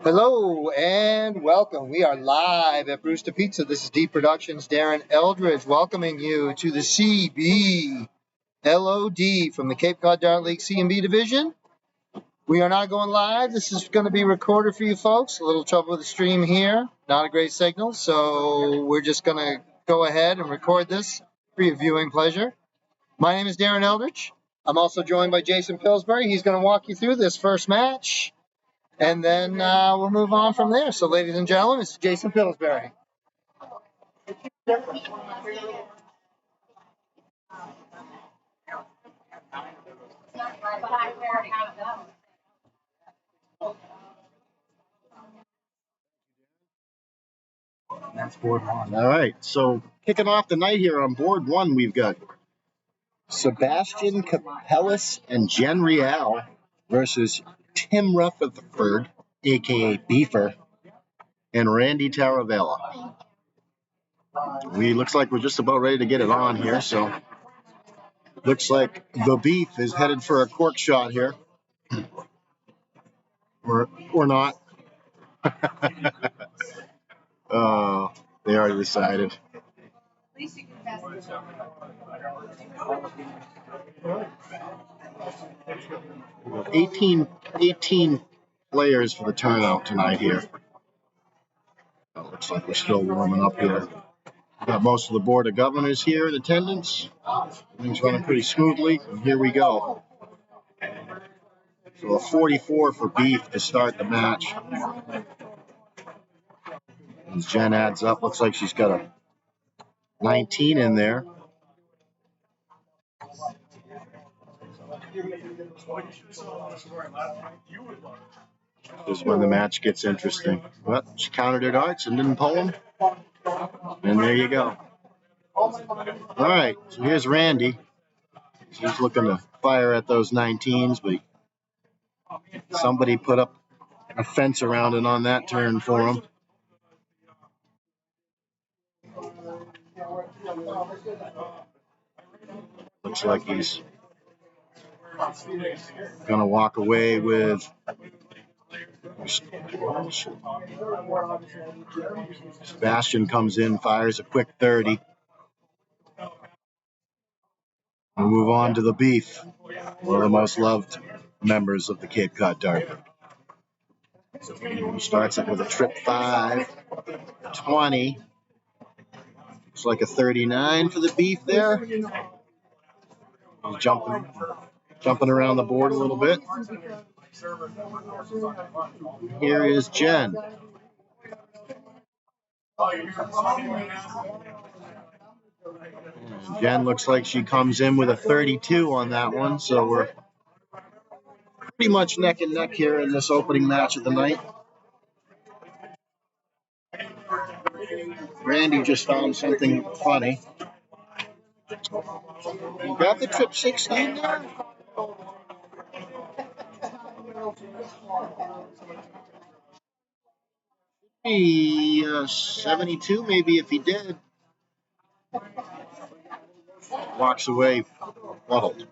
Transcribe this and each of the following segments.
Hello and welcome. We are live at Brewster Pizza. This is D Productions, Darren Eldridge, welcoming you to the CB LOD from the Cape Cod Dart League C&B division. We are not going live. This is going to be recorded for you folks. A little trouble with the stream here. Not a great signal, so we're just going to go ahead and record this for your viewing pleasure. My name is Darren Eldridge. I'm also joined by Jason Pillsbury. He's going to walk you through this first match. And then we'll move on from there. So, ladies and gentlemen, this is Jason Pillsbury. That's board one. All right, so kicking off the night here on board one, we've got Sebastian Capellis and Jen Rial versus Tim Rutherford, a.k.a. Beefer, and Randy Taravella. Looks like we're just about ready to get it on here, so looks like the Beef is headed for a cork shot here. Or not. They already decided. 18 players for the turnout tonight here. Looks like we're still warming up here. Got most of the Board of Governors here in attendance. Things running pretty smoothly. And here we go. So a 44 for Beef to start the match. As Jen adds up, looks like she's got a 19 in there. This is when the match gets interesting. Well, she counted her darts and didn't pull them. And there you go. All right, so here's Randy. He's looking to fire at those 19s, but somebody put up a fence around it on that turn for him. Looks like he's going to walk away with Sebastian comes in, fires a quick 30. We'll move on to the Beef, one of the most loved members of the Cape Cod Dart League. Starts it with a trip 5, 20. Looks like a 39 for the Beef there. He's jumping around the board a little bit. Here is Jen. Jen looks like she comes in with a 32 on that one, so we're pretty much neck and neck here in this opening match of the night. Randy just found something funny. You got the trip 16 there? He 72 maybe if he did. Walks away fuddled.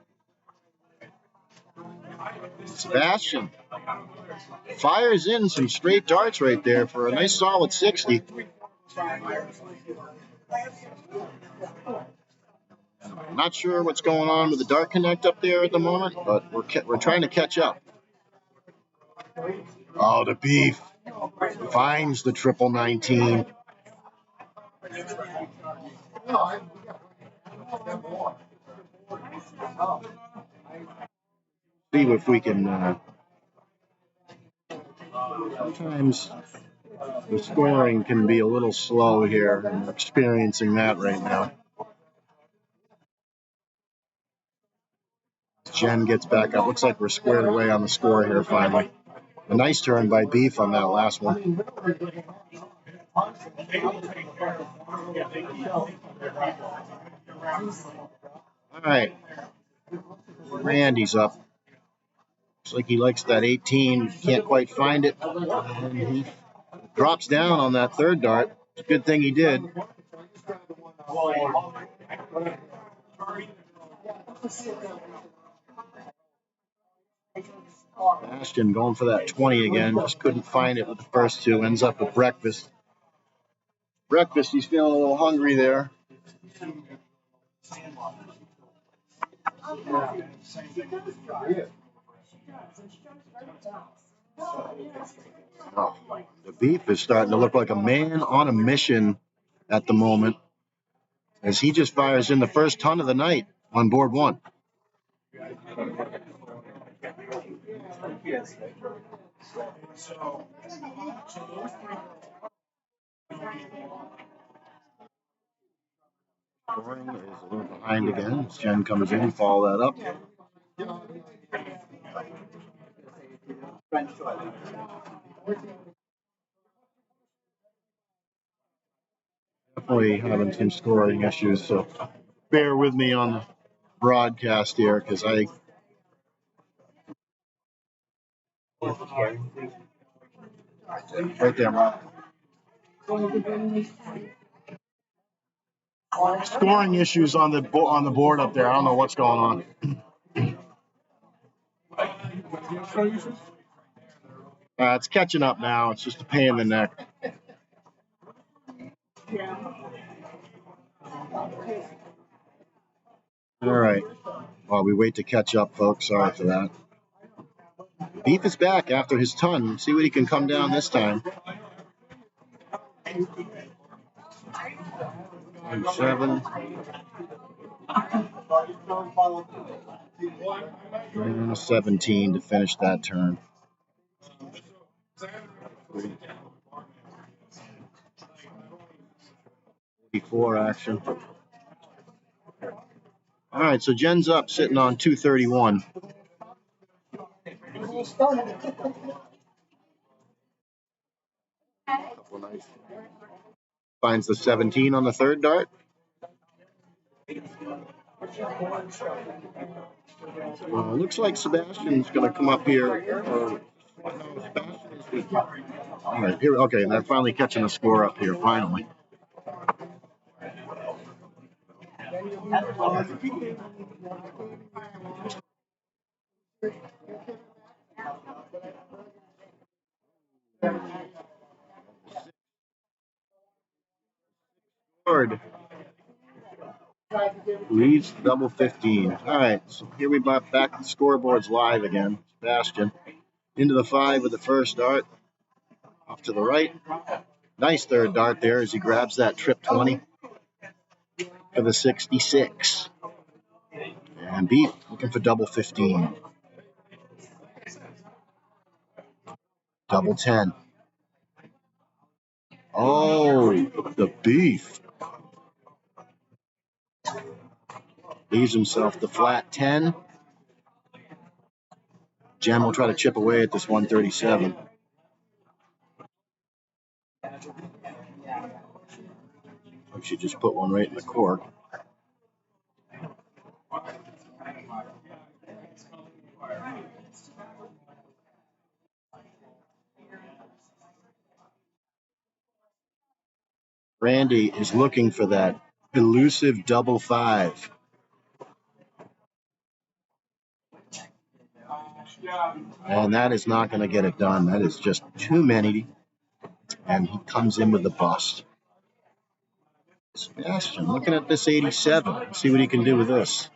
Sebastian fires in some straight darts right there for a nice solid 60. I'm not sure what's going on with the Dart Connect up there at the moment, but we're trying to catch up. Oh, the Beef finds the triple 19. See if we can. Sometimes the scoring can be a little slow here. I'm experiencing that right now. Jen gets back up. Looks like we're squared away on the score here finally. A nice turn by Beef on that last one. All right. Randy's up. Looks like he likes that 18. Can't quite find it. And he drops down on that third dart. It's a good thing he did. Ashton going for that 20 again. Just couldn't find it with the first two. Ends up with breakfast. Breakfast, he's feeling a little hungry there. Oh, the beef is starting to look like a man on a mission at the moment as he just fires in the first ton of the night on board one. Scoring is a little behind again. As Jen comes in, follow that up. Definitely having some scoring issues, so bear with me on the broadcast here because I. Right there, Mark. Scoring issues on the board up there. I don't know what's going on. It's catching up now. It's just a pain in the neck. All right. While we wait to catch up, folks. Sorry for that. Beef is back after his ton. See what he can come down this time. 7. And 17 to finish that turn. 44 action. All right, so Jen's up, sitting on 231. Finds the 17 on the third dart. Looks like Sebastian's going to come up here. All right, here. Okay, and they're finally catching a score up here. Finally. Scored. Leads double 15. All right, so here we back the scoreboards live again. Sebastian into the 5 with the first dart. Off to the right. Nice third dart there as he grabs that trip 20 for the 66. And Beef looking for double 15. Double 10. Oh, the Beef. Leaves himself the flat 10. Jen will try to chip away at this 137. We should just put one right in the cork. Randy is looking for that elusive double 5. And that is not going to get it done. That is just too many. And he comes in with the bust. Sebastian looking at this 87. Let's see what he can do with this.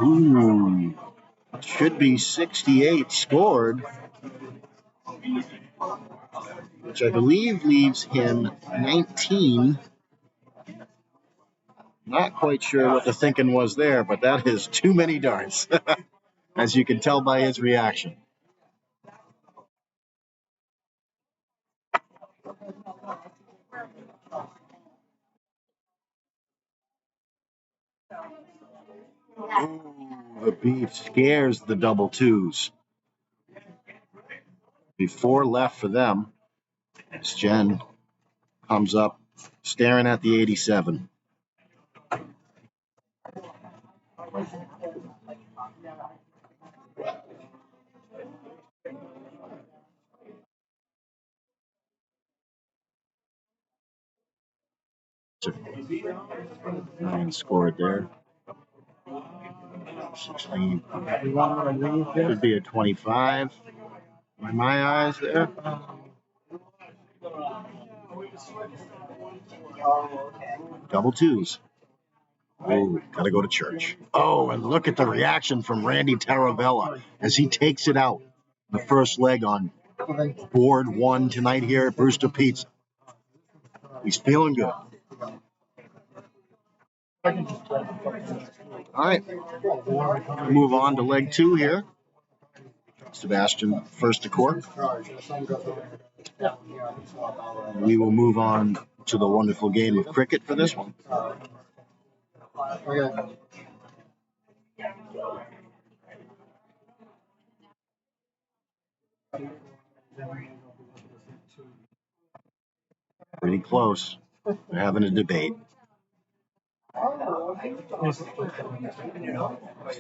Ooh. Should be 68 scored, which I believe leaves him 19. Not quite sure what the thinking was there, but that is too many darts, as you can tell by his reaction. Ooh, the Beef scares the double 2s. Before left for them. As Jen comes up, staring at the 87. And scored there. 16. Could be a 25. By my eyes there. Double twos. Oh, gotta go to church. Oh, and look at the reaction from Randy Taravella as he takes it out. The first leg on board one tonight here at Brewster Pizza. He's feeling good. All right, move on to leg two here. Sebastian first to court. We will move on to the wonderful game of cricket for this one. Pretty close. They're having a debate.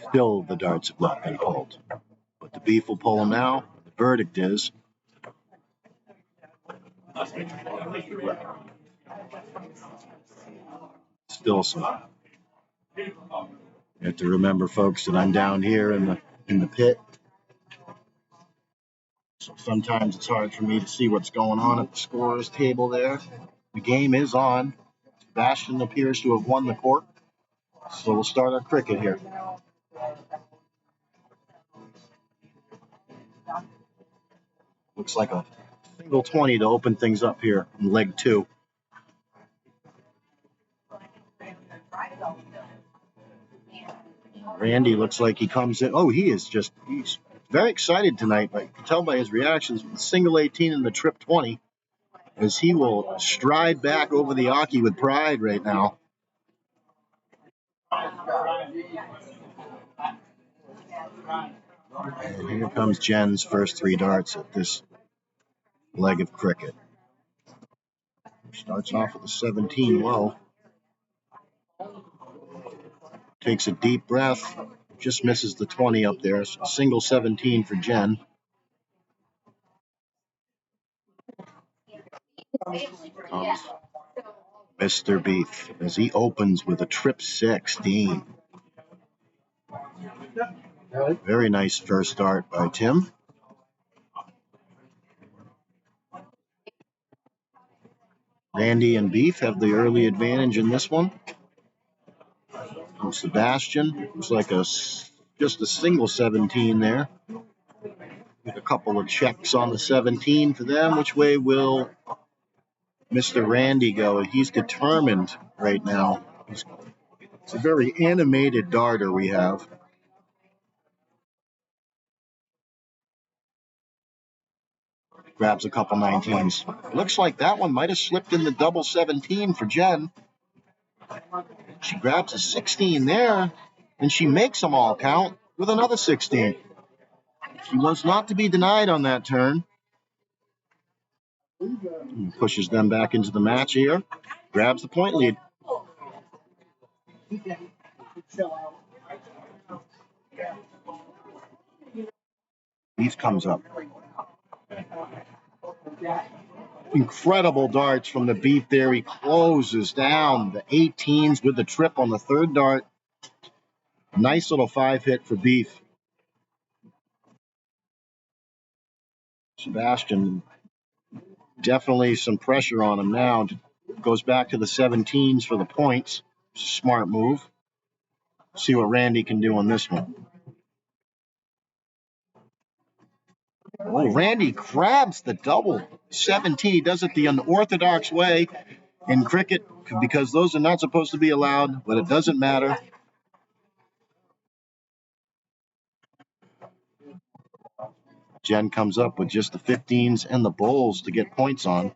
Still, the darts have not been pulled. But the beef will pull them now. The verdict is still some. You have to remember, folks, that I'm down here in the pit. So sometimes it's hard for me to see what's going on at the scorer's table there. The game is on. Sebastian appears to have won the court. So we'll start our cricket here. Looks like a single 20 to open things up here in leg two. Randy looks like he comes in. Oh, he's very excited tonight. I can tell by his reactions with the single 18 and the trip 20, as he will stride back over the Aki with pride right now. And here comes Jen's first three darts at this leg of cricket. Starts off with a 17 low. Takes a deep breath. Just misses the 20 up there. So single 17 for Jen. Comes Mr. Beef as he opens with a trip 16. Very nice first start by Tim. Randy and Beef have the early advantage in this one. And Sebastian looks like just a single 17 there. With a couple of checks on the 17 for them. Which way will Mr. Randy go? He's determined right now. It's a very animated darter we have. Grabs a couple 19s. Looks like that one might have slipped in the double 17 for Jen. She grabs a 16 there, and she makes them all count with another 16. She was not to be denied on that turn. And pushes them back into the match here. Grabs the point lead. Beef comes up. Incredible darts from the Beef there. He closes down the 18s with the trip on the third dart. Nice little 5-hit for Beef. Sebastian, definitely some pressure on him now. Goes back to the 17s for the points. Smart move. See what Randy can do on this one. Oh, Randy grabs the double 17. He does it the unorthodox way in cricket because those are not supposed to be allowed, but it doesn't matter. Jen comes up with just the 15s and the bowls to get points on.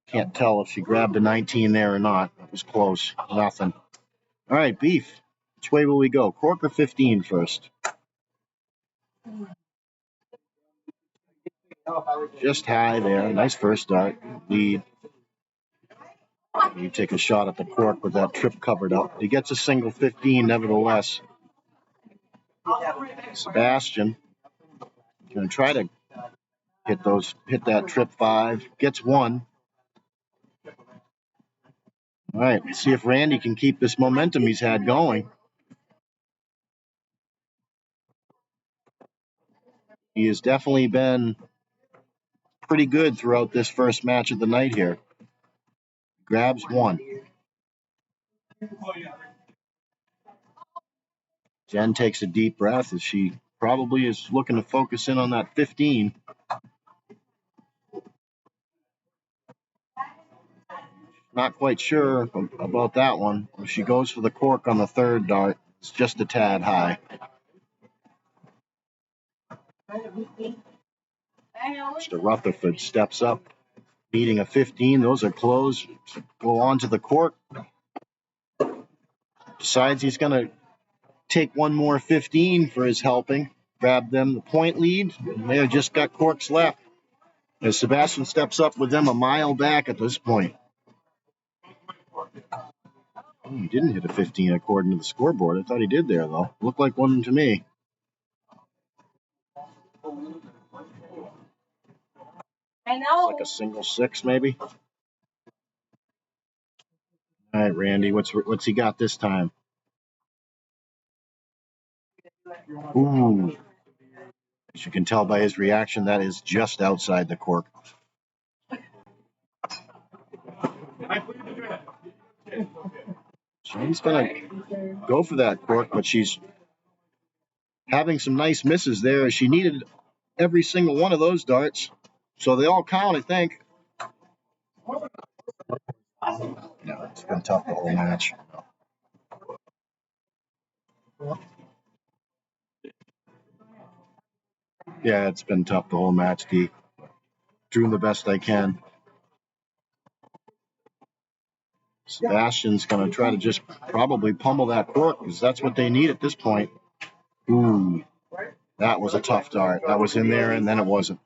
Can't tell if she grabbed a 19 there or not. It was close. Nothing. All right, Beef. Which way will we go? Cork or 15 first? Just high there. Nice first start. Lead. You take a shot at the cork with that trip covered up. He gets a single 15 nevertheless. Sebastian going to try to hit that trip 5. Gets one. All right, let's see if Randy can keep this momentum he's had going. He has definitely been pretty good throughout this first match of the night here. Grabs one. Jen takes a deep breath as she probably is looking to focus in on that 15. Not quite sure about that one. She goes for the cork on the third dart. It's just a tad high. Mr. Rutherford steps up, beating a 15. Those are close. Go on to the cork. Decides he's going to take one more 15 for his helping. Grab them the point lead. And they just got corks left. As Sebastian steps up with them a mile back at this point. Oh, he didn't hit a 15 according to the scoreboard. I thought he did there, though. Looked like one to me. I know. Like a single six, maybe. All right, Randy, what's he got this time? Ooh. As you can tell by his reaction, that is just outside the cork. She's going to go for that cork, but she's having some nice misses there. She needed every single one of those darts, so they all count, I think. No, it's been tough the whole match. Yeah, it's been tough the whole match, D. Doing the best I can. Sebastian's going to try to just probably pummel that cork because that's what they need at this point. Ooh, that was a tough dart. That was in there, and then it wasn't.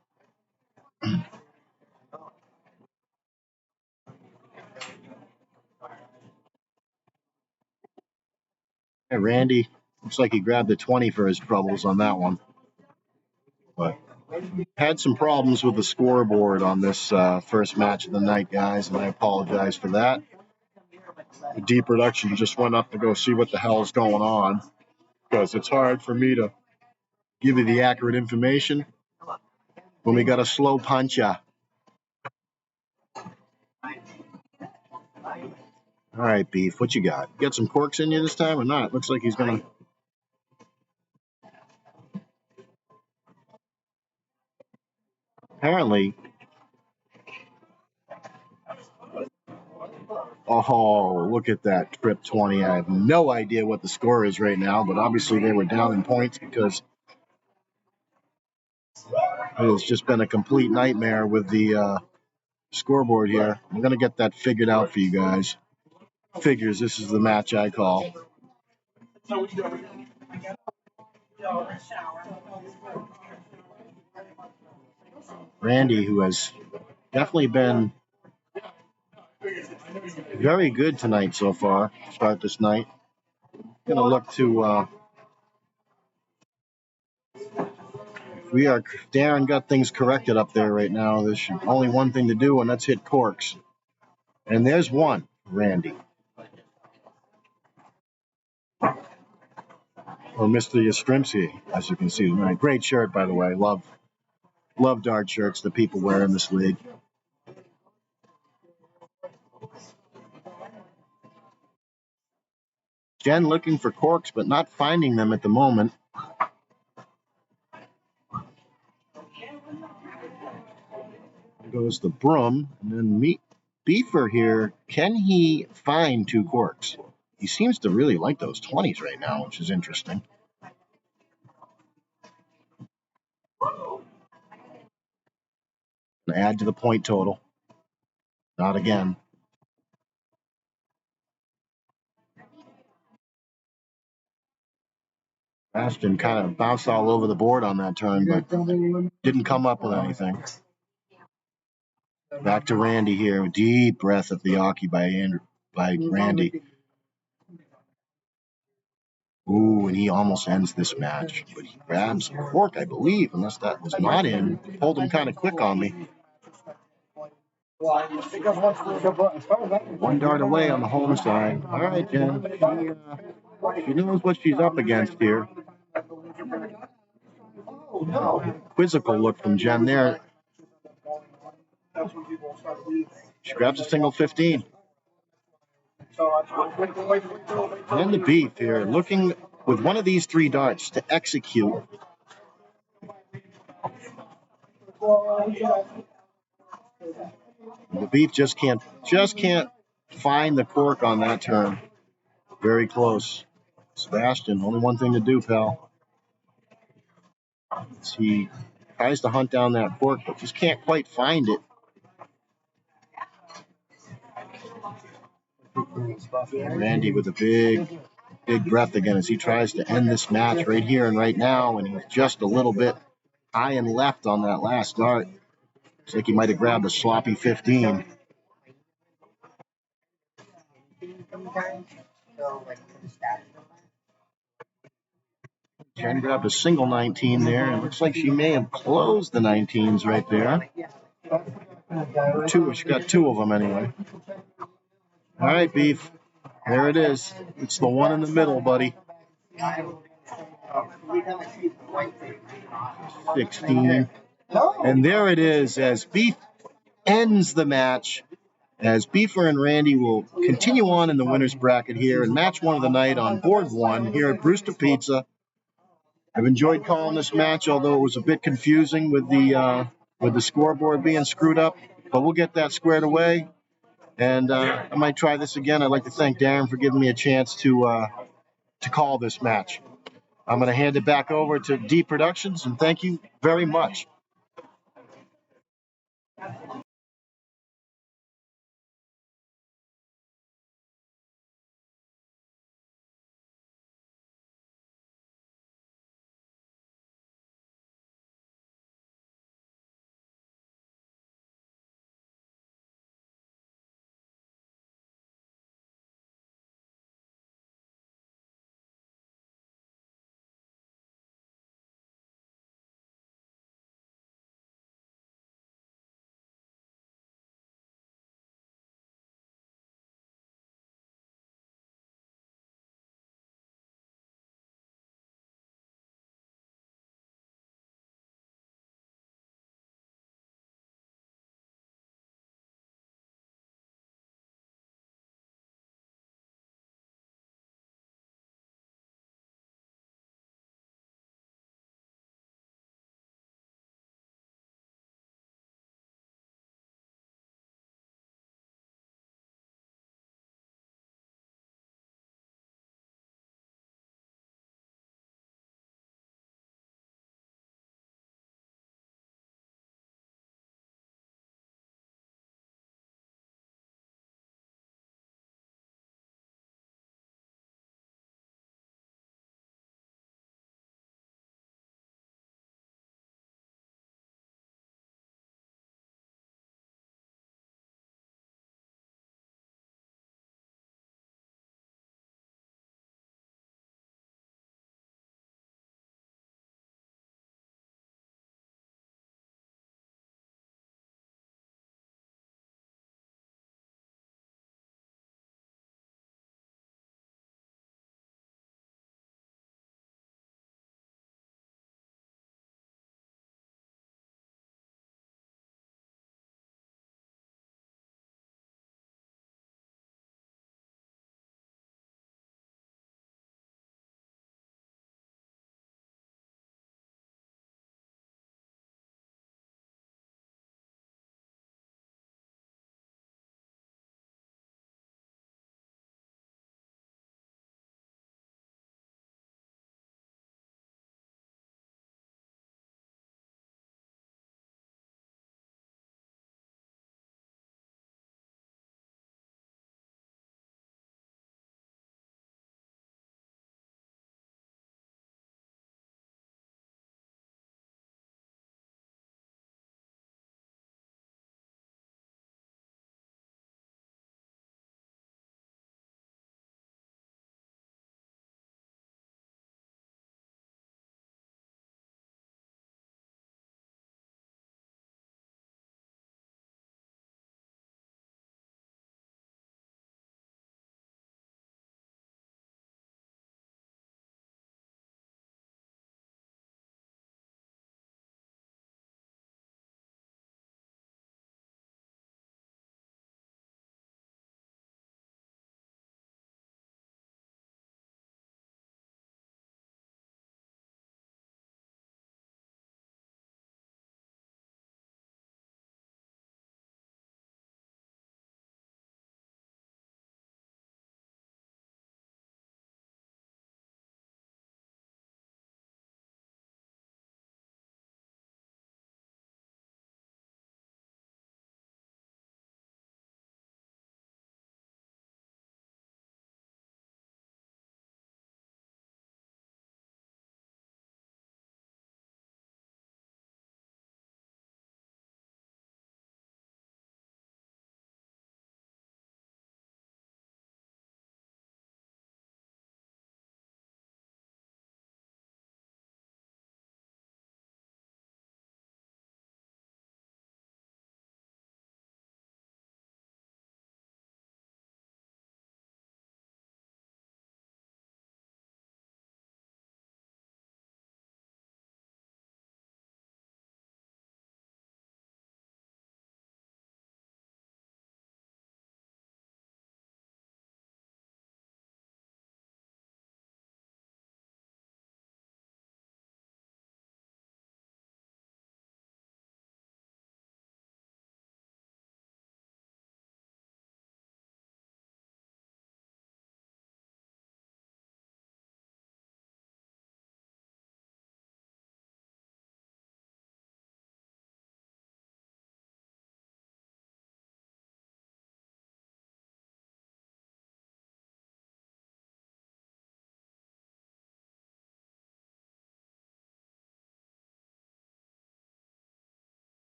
Hey, Randy, looks like he grabbed the 20 for his troubles on that one. But had some problems with the scoreboard on this first match of the night, guys, and I apologize for that. The D production just went up to go see what the hell is going on because it's hard for me to give you the accurate information when we got a slow puncher. All right, Beef, what you got? Got some corks in you this time or not? Looks like he's going to. Apparently. Oh, look at that trip 20. I have no idea what the score is right now, but obviously they were down in points because it has just been a complete nightmare with the scoreboard here. I'm going to get that figured out for you guys. Figures, this is the match I call. Randy, who has definitely been very good tonight so far, start this night. Going to look to. Darren got things corrected up there right now. There's only one thing to do, and that's hit corks. And there's one, Randy. Or Mr. Yastrzemski, as you can see tonight. Great shirt, by the way. Love dart shirts that people wear in this league. Jen looking for corks, but not finding them at the moment. There goes the broom, and then Beefer here. Can he find two corks? He seems to really like those 20s right now, which is interesting. Add to the point total. Not again. Ashton kind of bounced all over the board on that turn, but didn't come up with anything. Back to Randy here. Deep breath of the hockey by Randy. Ooh, and he almost ends this match, but he grabs a cork, I believe, unless that was not in. Pulled him kind of quick on me. One dart away on the home side. All right, Jen. She knows what she's up against here. Quizzical look from Jen there. She grabs a single 15. And the beef here, looking with one of these three darts to execute. The beef just can't find the cork on that turn. Very close. Sebastian, only one thing to do, pal. He tries to hunt down that cork, but just can't quite find it. Randy with a big breath again as he tries to end this match right here and right now, and he's just a little bit high and left on that last dart. Looks like he might have grabbed a sloppy 15. Jen grabbed a single 19 there, and it looks like she may have closed the 19s right there. She got two of them anyway. All right, Beef. There it is. It's the one in the middle, buddy. 16. And there it is as Beef ends the match. As Beefer and Randy will continue on in the winner's bracket here and match one of the night on board one here at Brewster Pizza. I've enjoyed calling this match, although it was a bit confusing with the scoreboard being screwed up. But we'll get that squared away, and I might try this again. I'd like to thank Darren for giving me a chance to call this match. I'm going to hand it back over to D Productions, and thank you very much.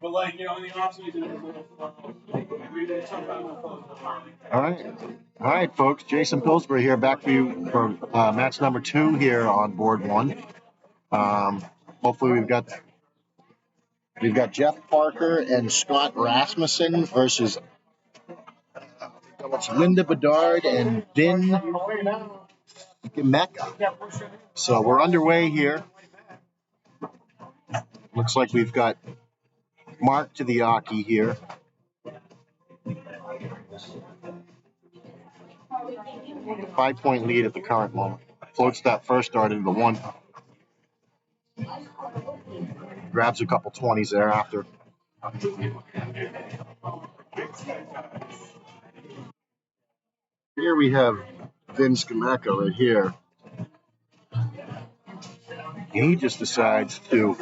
But like, you know, in the off season, All right, folks. Jason Pillsbury here, back for you for match number 2 here on board 1. Hopefully we've got Jeff Parker and Scott Rasmussen versus Linda Bedard and Vin Mecca. So we're underway here. Looks like we've got Mark to the Yaki here. 5-point lead at the current moment. Floats that first dart into the 1. Grabs a couple 20s thereafter. Here we have Vince Gamecca right here. He just decides to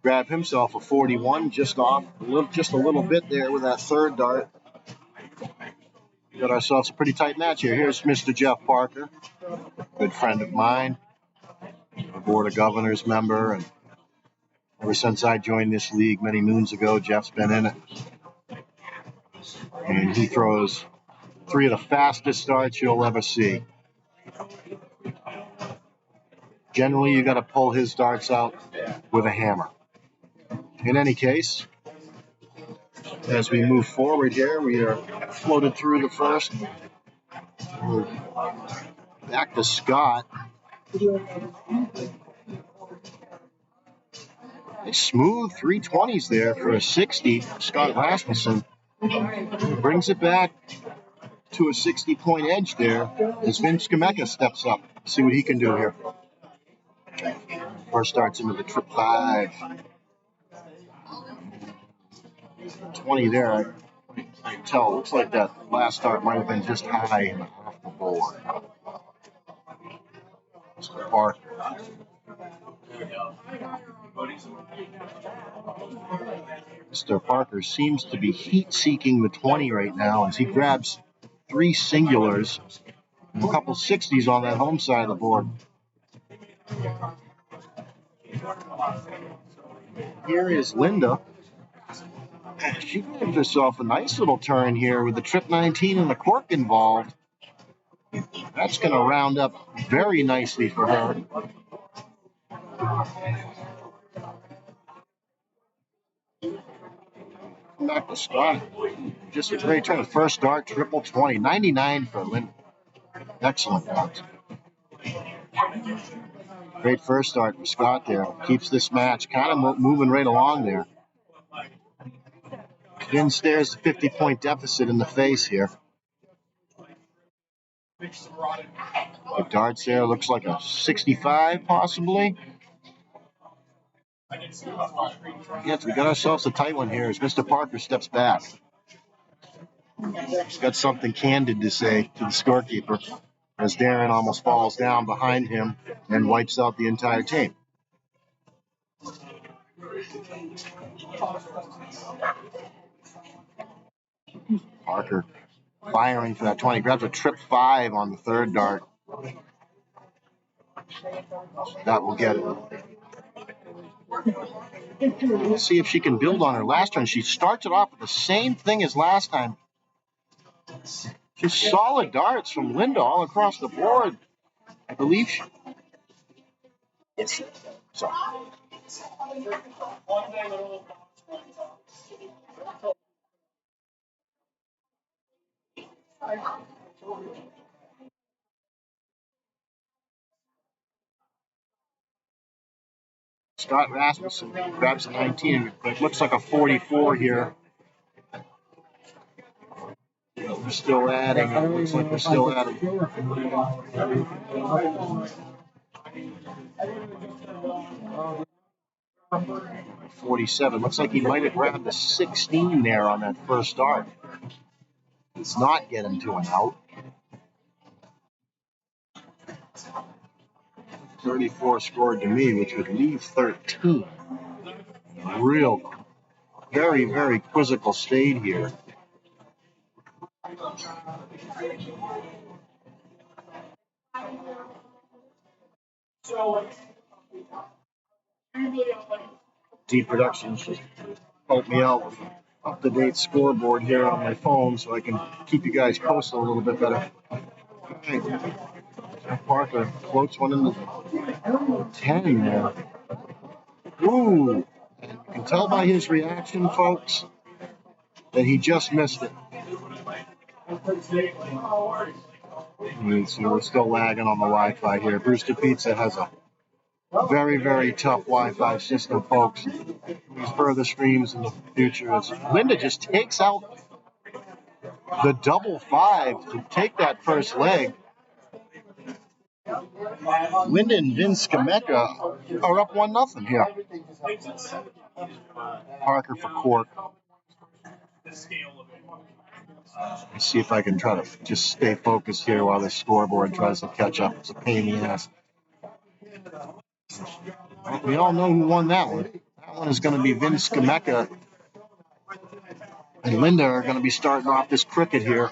grab himself a 41 just a little bit there with that third dart. We got ourselves a pretty tight match here. Here's Mr. Jeff Parker, good friend of mine, a Board of Governors member, and ever since I joined this league many moons ago, Jeff's been in it. And he throws 3 of the fastest darts you'll ever see. Generally, you got to pull his darts out with a hammer. In any case, as we move forward here, we are floated through the first. We're back to Scott. A smooth 320s there for a 60. Scott Rasmussen brings it back to a 60-point edge there as Vince Gamecca steps up. See what he can do here. First starts into the trip 5. 20 there. I can tell. It looks like that last start might have been just high and off the board. Mr. Parker. Mr. Parker seems to be heat-seeking the 20 right now as he grabs 3 singulars and a couple 60s on that home side of the board. Here is Linda. She gives herself a nice little turn here with the trip 19 and the cork involved. That's going to round up very nicely for her. Back to Scott. Just a great turn. First start, triple 20. 99 for Linda. Excellent. Great first start for Scott there. Keeps this match kind of moving right along there. Then stares the 50-point deficit in the face here. The darts there looks like a 65 possibly. Yes, we got ourselves a tight one here as Mr. Parker steps back. He's got something candid to say to the scorekeeper as Darren almost falls down behind him and wipes out the entire team. Parker firing for that 20. Grabs a trip 5 on the third dart. That will get it. Let's see if she can build on her last turn. She starts it off with the same thing as last time. Just solid darts from Linda all across the board. I believe she... Sorry. Scott Rasmussen grabs a 19, but it looks like a 44 here. We're still adding. It looks like we're still adding. 47. Looks like he might have grabbed a 16 there on that first start. Does not get him to an out. 34 scored to me, which would leave 13. Real, very, very quizzical state here. Deep Productions just help me out with an up-to-date scoreboard here on my phone so I can keep you guys posted a little bit better. All right. Jeff Parker floats one into the 10 there. Ooh. And you can tell by his reaction, folks, that he just missed it. We're still lagging on the Wi-Fi here. Brewster Pizza has a very, very tough Wi-Fi system, folks. These further streams in the future. As Linda just takes out the double 5 to take that first leg. Linda and Vince Skameka are up 1-0 here. Parker for Cork. Let's see if I can try to just stay focused here while the scoreboard tries to catch up. It's a pain in the ass. We all know who won that one. That one is going to be Vince Skameka and Linda are going to be starting off this cricket here.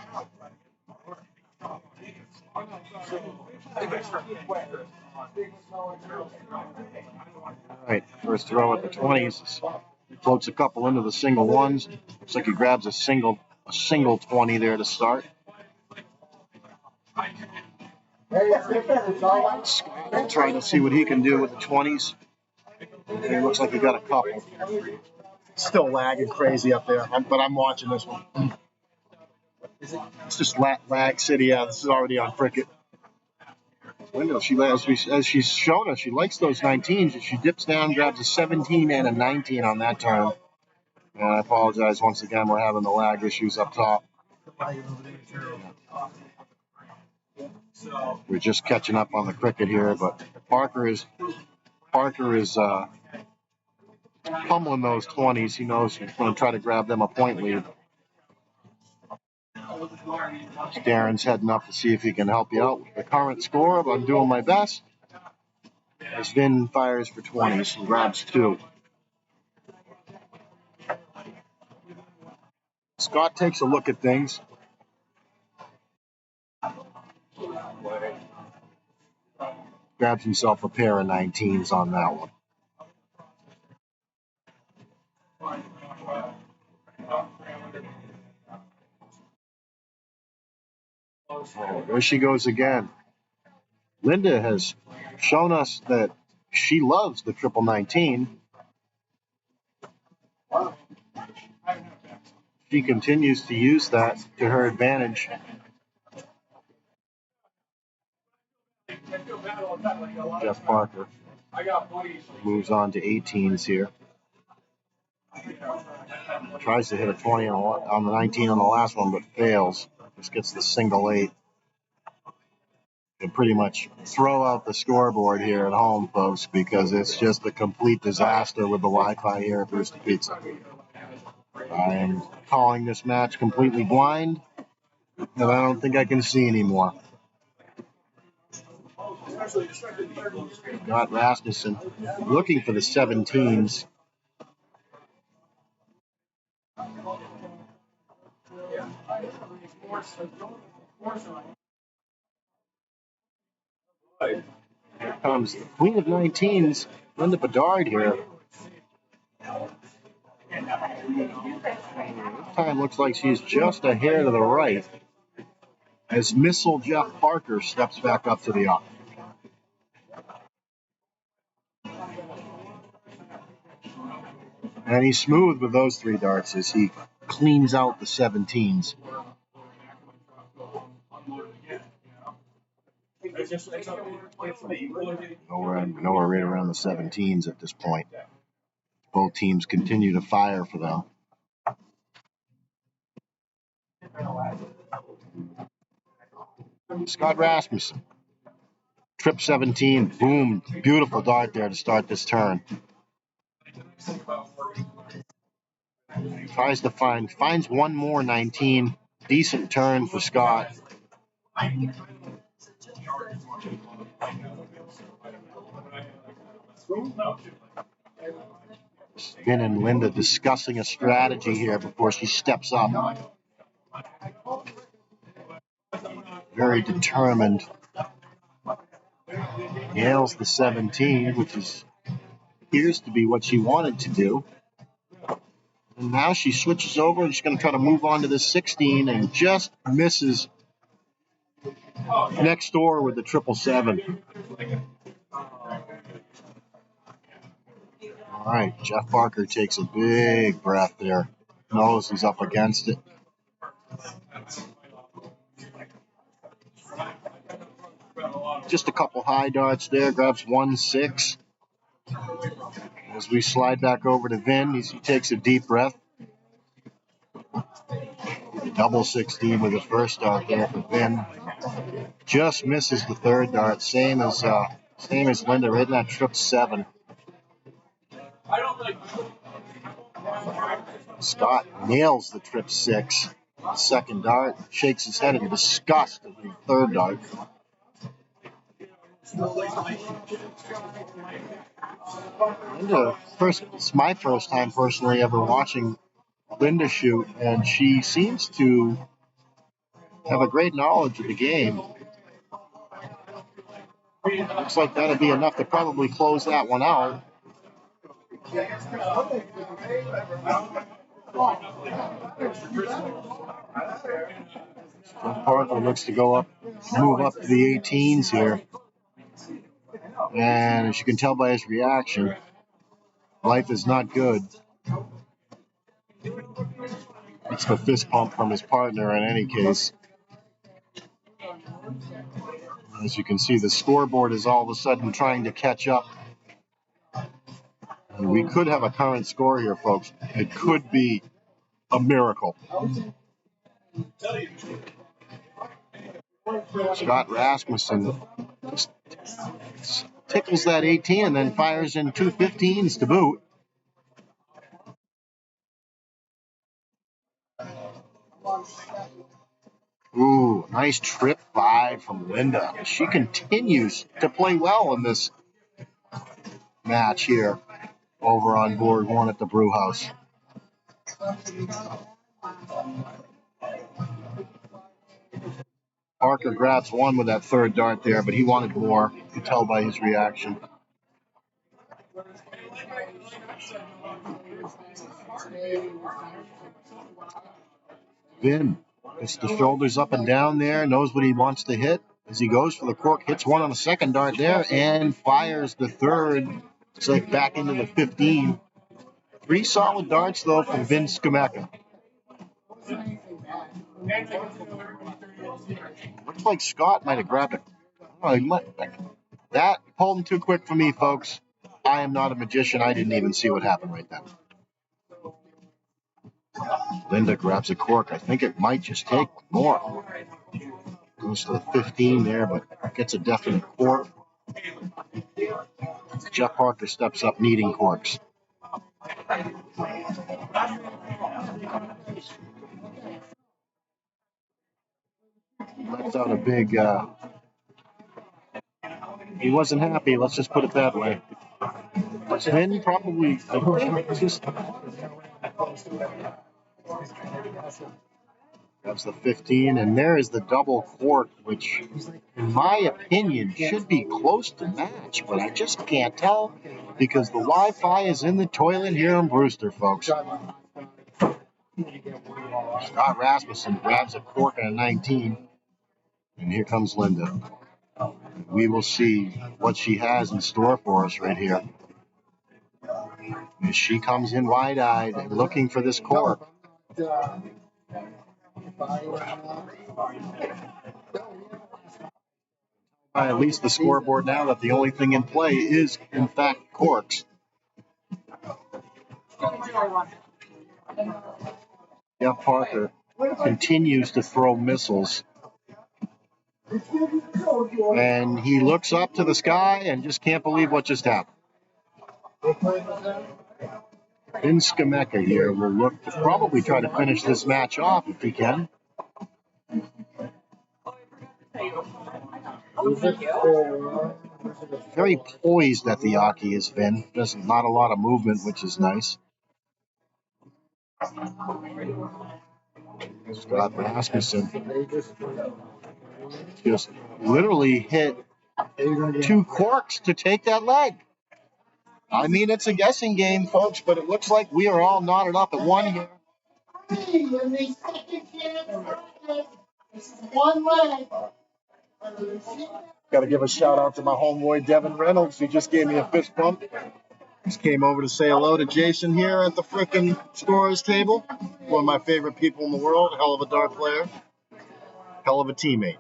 All right, first throw at the 20s. Floats a couple into the single ones. Looks like he grabs a single 20 there to start. Scott trying to see what he can do with the 20s. And it looks like he got a couple. Still lagging crazy up there, but I'm watching this one. It's just lag city. Yeah, this is already on cricket. Window, as she's shown us, she likes those 19s. If she dips down, grabs a 17 and a 19 on that turn. And I apologize once again. We're having the lag issues up top. We're just catching up on the cricket here, but Parker is pummeling those 20s. He knows he's going to try to grab them a point lead. Darren's heading up to see if he can help you out with the current score, but I'm doing my best. As Vin fires for 20s and grabs 2. Scott takes a look at things. Grabs himself a pair of 19s on that one. Oh, there she goes again. Linda has shown us that she loves the 19. She continues to use that to her advantage. Jeff Parker moves on to 18s here. Tries to hit a 20 on the 19 on the last one, but fails. Just gets the single 8. And pretty much throw out the scoreboard here at home, folks, because it's just a complete disaster with the Wi-Fi here at Brewster Pizza. I am calling this match completely blind, and I don't think I can see anymore. Got Rasmussen looking for the 17s. Here comes the Queen of 19s, Linda Bedard here. This time looks like she's just a hair to the right as Missile Jeff Parker steps back up to the off. And he's smooth with those 3 darts as he cleans out the 17s. Nowhere right around the 17s at this point. Both teams continue to fire for them. Scott Rasmussen. Trip 17. Boom. Beautiful dart there to start this turn. Tries to finds one more 19. Decent turn for Scott. Vin and Linda discussing a strategy here before she steps up. Very determined. Nails the 17, which appears to be what she wanted to do. And now she switches over and she's going to try to move on to the 16 and just misses next door with the 777. All right, Jeff Parker takes a big breath there. Knows he's up against it. Just a couple high darts there, grabs 1-6. As we slide back over to Vin, he takes a deep breath. Double 16 with the first dart there for Vin. Just misses the third dart, same as Linda, right in that 777. Scott nails the 6. The second dart, shakes his head in disgust at the third dart. Linda, it's my first time personally ever watching Linda shoot, and she seems to have a great knowledge of the game. Looks like that'll be enough to probably close that one out. Parker looks to move up to the 18s here. And as you can tell by his reaction, life is not good. It's the fist pump from his partner in any case. As you can see, the scoreboard is all of a sudden trying to catch up. And we could have a current score here, folks. It could be a miracle. Scott Rasmussen tickles that 18 and then fires in 2 15s to boot. Ooh, nice trip 5 from Linda. She continues to play well in this match here over on board 1 at the brew house. Parker grabs 1 with that third dart there, but he wanted more. You can tell by his reaction. Vin gets the shoulders up and down there, knows what he wants to hit. As he goes for the cork, hits 1 on the second dart there, and fires the third. It's like back into the 15. 3 solid darts, though, from Vin Skameka. Looks like Scott might have grabbed it. That pulled him too quick for me, folks. I am not a magician. I didn't even see what happened right then. Linda grabs a cork. I think it might just take more. Goes to the 15 there, but gets a definite cork. Jeff Parker steps up needing corks. Lets out a big... he wasn't happy, let's just put it that way. Vin probably... That's the 15, and there is the double cork, which, in my opinion, should be close to match, but I just can't tell because the Wi-Fi is in the toilet here in Brewster, folks. Scott Rasmussen grabs a cork and a 19, and here comes Linda. We will see what she has in store for us right here. As she comes in wide-eyed and looking for this cork. At least the scoreboard now that the only thing in play is, in fact, corks. Jeff Parker continues to throw missiles. And he looks up to the sky and just can't believe what just happened. Vin Skameka here will look to probably try to finish this match off if he can. Very poised at the Yaki is Vin. There's not a lot of movement, which is nice. Scott Rasmussen just literally hit 2 corks to take that leg. I mean, it's a guessing game, folks, but it looks like we are all knotted up at one here. Got to give a shout out to my homeboy Devin Reynolds. He just gave me a fist bump. Just came over to say hello to Jason here at the frickin' scorer's table. One of my favorite people in the world. Hell of a dart player. Hell of a teammate.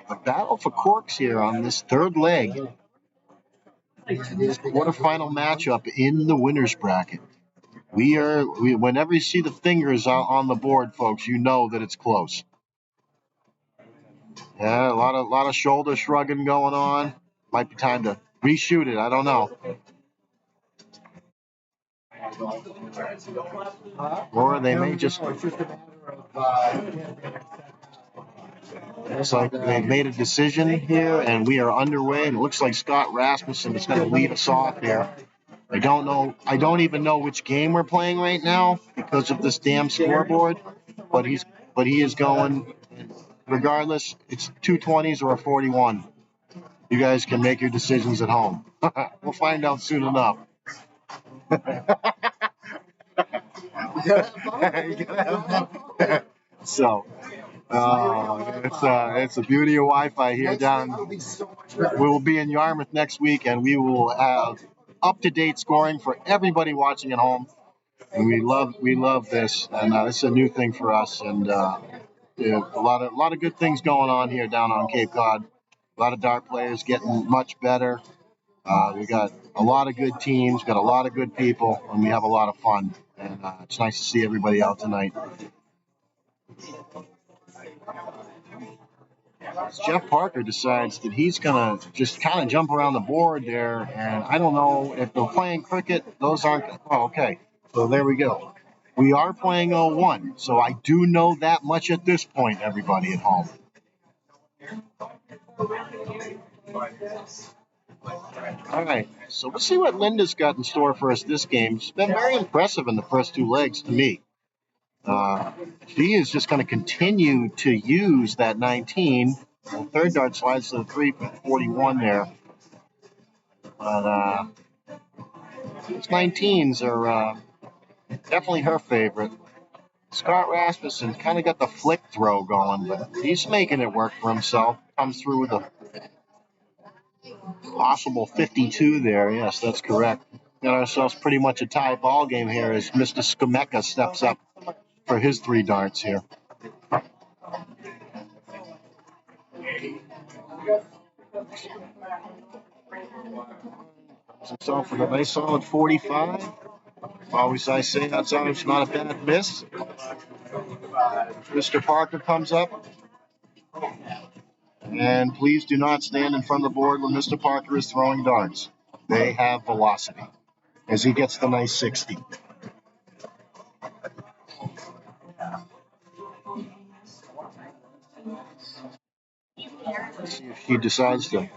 A battle for corks here on this third leg. Quarterfinal matchup in the winner's bracket. Whenever you see the fingers on the board, folks, you know that it's close. Yeah, a lot of shoulder shrugging going on. Might be time to reshoot it. I don't know. Or they may just. Looks like they've made a decision here, and we are underway. And it looks like Scott Rasmussen is going to lead us off here. I don't know. I don't even know which game we're playing right now because of this damn scoreboard. But he is going. Regardless, it's 220s or a 41. You guys can make your decisions at home. We'll find out soon enough. So, it's a beauty of Wi-Fi here down. We will be in Yarmouth next week, and we will have up-to-date scoring for everybody watching at home. And we love this, and this is a new thing for us. And a lot of good things going on here down on Cape Cod. A lot of dart players getting much better. We got a lot of good teams, got a lot of good people, and we have a lot of fun. And it's nice to see everybody out tonight. Jeff Parker decides that he's going to just kind of jump around the board there, and I don't know if they're playing cricket. Those aren't. Oh, okay. So there we go. We are playing 01, so I do know that much at this point, everybody at home. All right, so let's see what Linda's got in store for us this game. She's been very impressive in the first two legs to me. She is just going to continue to use that 19. The third dart slides to the 341 there. But those 19s are definitely her favorite. Scott Rasmussen kind of got the flick throw going, but he's making it work for himself. Comes through with a possible 52 there. Yes, that's correct. Got ourselves pretty much a tie ball game here as Mr. Skameka steps up for his three darts here. Himself with a nice solid 45. Always I say that's always not a bad miss. Mr. Parker comes up. And please do not stand in front of the board when Mr. Parker is throwing darts. They have velocity as he gets the nice 60. Let's see if she decides to.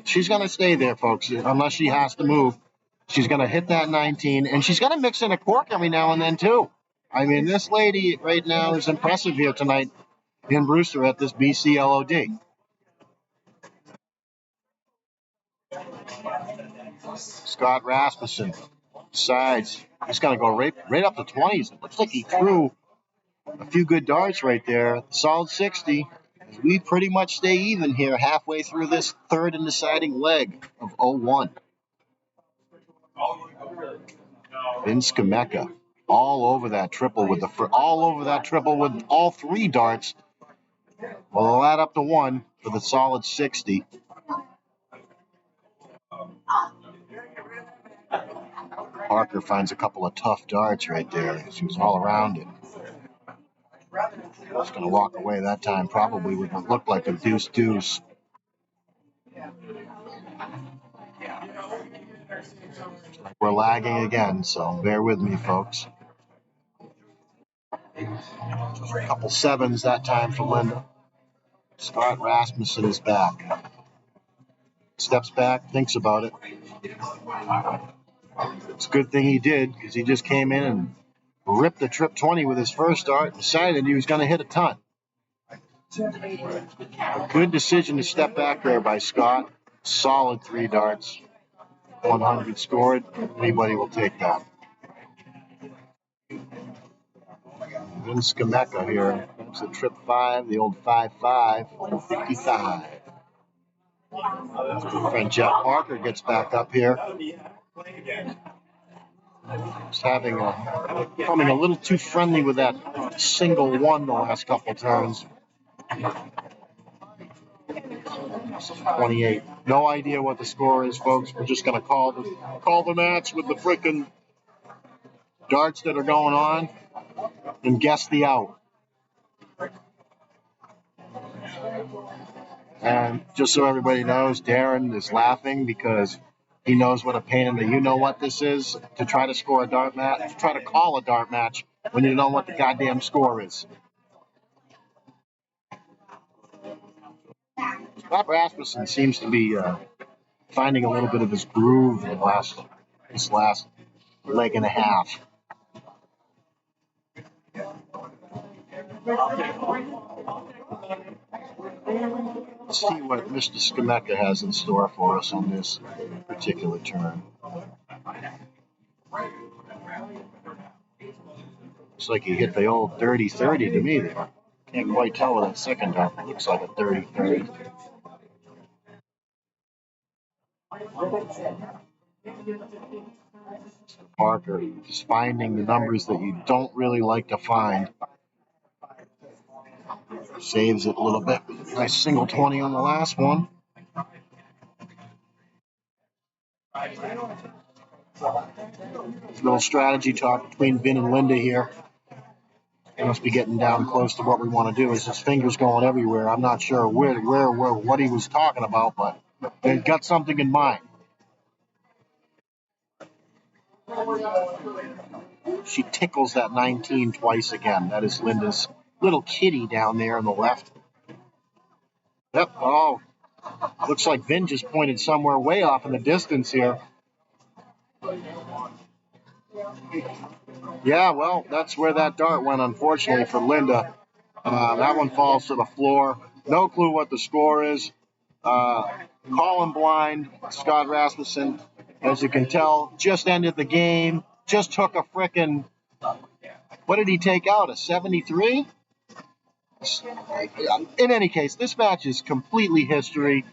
She's going to stay there, folks, unless she has to move. She's going to hit that 19, and she's going to mix in a cork every now and then, too. I mean, this lady right now is impressive here tonight in Brewster at this BC LOD. Scott Rasmussen decides he's going to go right up the 20s. It looks like he threw a few good darts right there. Solid 60. We pretty much stay even here halfway through this third and deciding leg of 01. Vince Kameka all over that triple with all three darts. Well, they'll add up to one for the solid 60. Parker finds a couple of tough darts right there. She was all around it. Just going to walk away that time, probably with what looked like a deuce-deuce. We're lagging again, so bear with me, folks. Just a couple sevens that time for Linda. Scott Rasmussen is back. Steps back, thinks about it. It's a good thing he did, because he just came in and ripped the trip 20 with his first dart, decided he was going to hit a ton. A good decision to step back there by Scott. Solid 3 darts. 100 scored. Anybody will take that. Vince Gamecca here. That's the trip 5, the old 5-5, 55. Friend Jeff Parker gets back up here. He's becoming a little too friendly with that single 1 the last couple turns. 28. No idea what the score is, folks. We're just going to call the match with the frickin' darts that are going on and guess the out. And just so everybody knows, Darren is laughing because he knows what a pain in the you-know-what this is to try to score a dart match, to try to call a dart match when you know what the goddamn score is. Scott Rasmussen seems to be finding a little bit of his groove in this last leg and a half. Let's see what Mr. Skamecka has in store for us on this particular turn. Looks like he hit the old 30-30 to me there. Can't quite tell with that second dart. It looks like a 30-30. Parker just finding the numbers that you don't really like to find. Saves it a little bit. Nice single 20 on the last one. Little strategy talk between Vin and Linda here. He must be getting down close to what we want to do. His fingers going everywhere. I'm not sure where, what he was talking about, but they've got something in mind. She tickles that 19 twice again. That is Linda's little kitty down there on the left. Yep. Oh, looks like Vin just pointed somewhere way off in the distance here. Yeah, well, that's where that dart went, unfortunately, for Linda. That one falls to the floor. No clue what the score is. Colin blind, Scott Rasmussen, as you can tell, just ended the game. Just took a frickin', what did he take out, a 73? In any case, this match is completely history.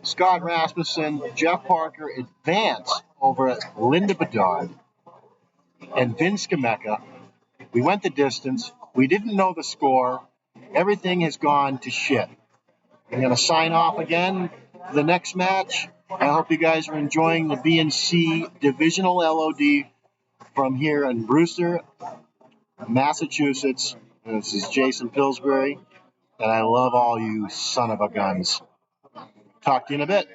Scott Rasmussen, Jeff Parker advance over Linda Bedard and Vince Gamecca. We went the distance. We didn't know the score. Everything has gone to shit. I'm going to sign off again for the next match. I hope you guys are enjoying the B&C divisional LOD from here in Brewster, Massachusetts. This is Jason Pillsbury, and I love all you son of a guns. Talk to you in a bit.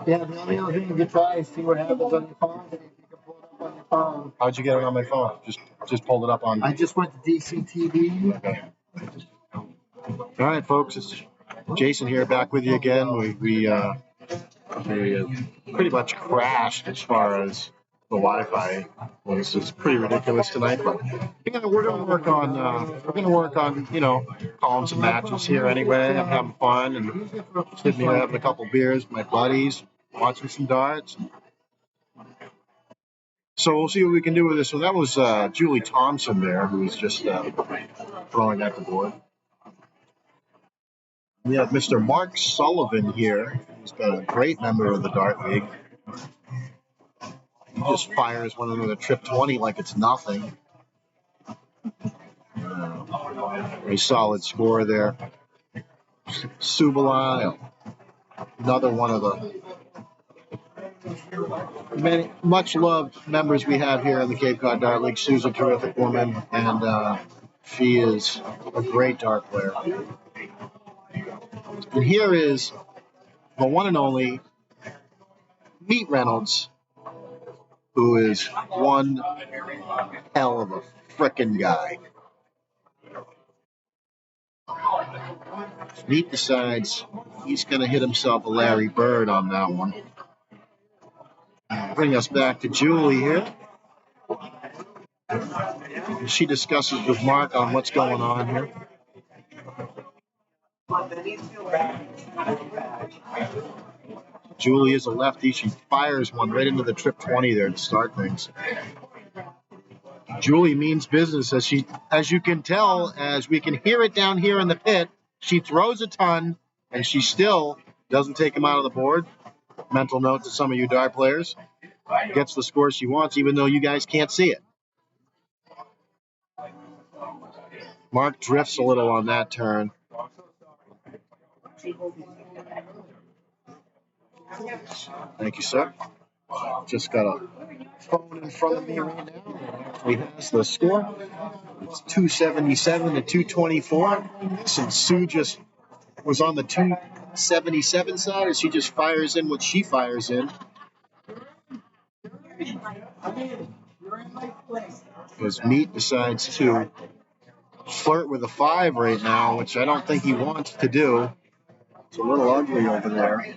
Yeah, the only other thing you could try is see what happens on your phone. See if you can pull it up on your phone. How'd you get it on my phone? Just pulled it up on. I just went to DCTV. Okay. All right, folks. It's Jason here, back with you again. We pretty much crashed as far as the Wi-Fi. It's pretty ridiculous tonight, but we're gonna work on calling some matches here anyway. I'm having fun and sitting here having a couple beers with my buddies, watching some darts. So we'll see what we can do with this one. That was Julie Thompson there, who was just throwing at the board. We have Mr. Mark Sullivan here. He's been a great member of the Dart League. He just fires one into the trip 20 like it's nothing. A solid score there. Subala, another one of the many much loved members we have here in the Cape Cod Dart League. Sue's a terrific woman, and she is a great dart player. And here is the one and only Meat Reynolds, who is one hell of a frickin' guy. Meat decides he's going to hit himself a Larry Bird on that one. Bring us back to Julie here. She discusses with Mark on what's going on here. Julie is a lefty. She fires one right into the trip 20 there to start things. Julie means business, as you can tell, as we can hear it down here in the pit. She throws a ton, and she still doesn't take him out of the board. Mental note to some of you dart players. Gets the score she wants, even though you guys can't see it. Mark drifts a little on that turn. Thank you, sir. Just got a phone in front of me right now. It actually has the score. It's 277 to 224. Since Sue just was on the 277 side, as she just fires in what she fires in. Because Meat decides to flirt with a 5 right now, which I don't think he wants to do. It's a little ugly over there.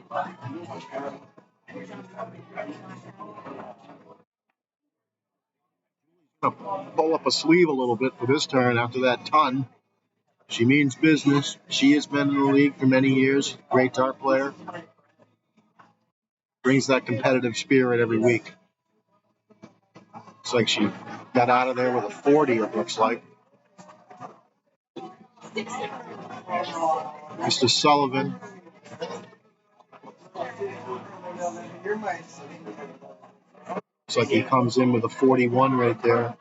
Pull up a sleeve a little bit for this turn after that ton. She means business. She has been in the league for many years. Great dart player. Brings that competitive spirit every week. Looks like she got out of there with a 40, it looks like. Mr. Sullivan. Looks like he comes in with a 41 right there.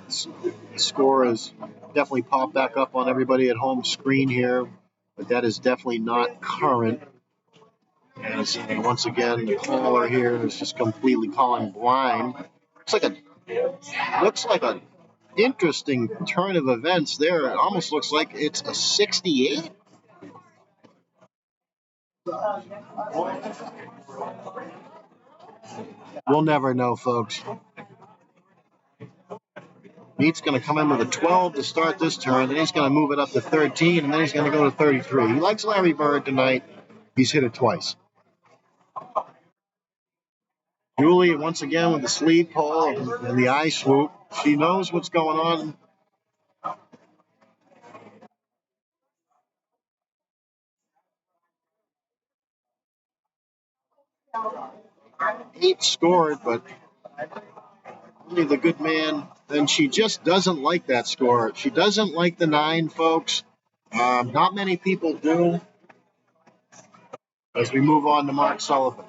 The score has definitely popped back up on everybody at home screen here, but that is definitely not current. As once again, the caller here is just completely calling blind. Looks like an interesting turn of events there. It almost looks like it's a 68. We'll never know, folks. Meat's going to come in with a 12 to start this turn, then he's going to move it up to 13, and then he's going to go to 33. He likes Larry Bird tonight. He's hit it twice. Julie, once again, with the sleeve pull and the eye swoop. She knows what's going on. Eight scored, but only the good man. And she just doesn't like that score. She doesn't like the 9, folks. Not many people do. As we move on to Mark Sullivan.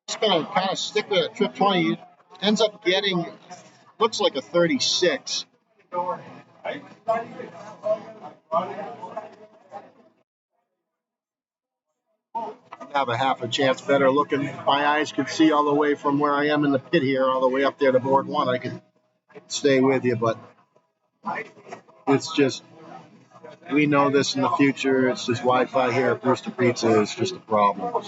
Just going to kind of stick with it. Trip 20 ends up getting, looks like a 36. Have a half a chance better looking. My eyes could see all the way from where I am in the pit here, all the way up there to board 1. I could stay with you, but it's just, we know this in the future. It's just Wi-Fi here at Brewster Pizza is just a problem.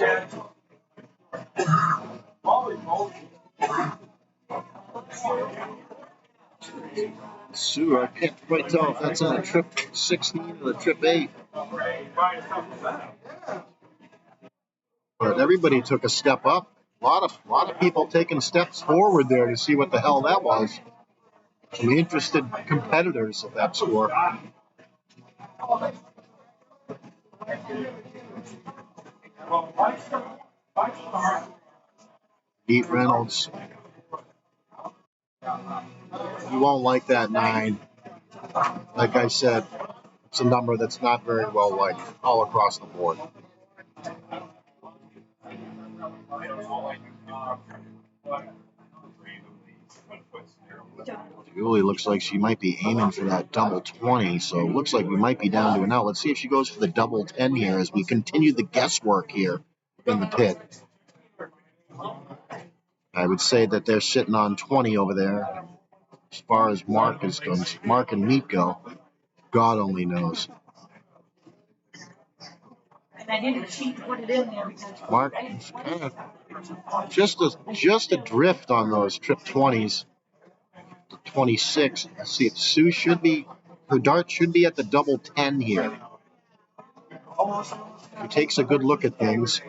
Sue, I can't quite tell if that's on a trip 16 or a trip 8. But everybody took a step up. A lot of people taking steps forward there to see what the hell that was. Some interested competitors of that score. Pete Reynolds. You won't like that 9. Like I said, it's a number that's not very well liked all across the board. Julie looks like she might be aiming for that double 20, so it looks like we might be down to an out. Let's see if she goes for the double 10 here as we continue the guesswork here in the pit. I would say that they're sitting on 20 over there. As far as Mark and Meat go, God only knows. And I didn't cheat to put it in there because Mark, kind of just a drift on those trip 20s. 26. Let's see if Sue her dart should be at the double 10 here. She takes a good look at things.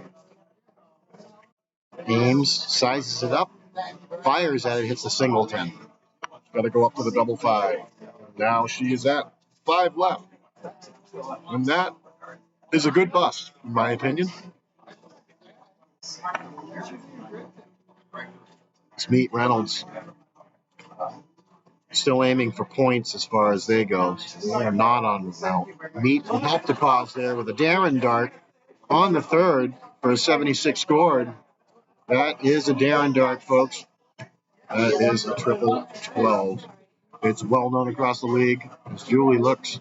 Aims, sizes it up, fires at it, hits the single 10. Got to go up to the double 5. Now she is at 5 left. And that is a good bust, in my opinion. It's Meat Reynolds. Still aiming for points as far as they go. They're not on now. Meat will help the cause there with a Darren dart on the 3rd for a 76 scored. That is a Darren dart, folks. That is a triple 12. It's well known across the league as Julie looks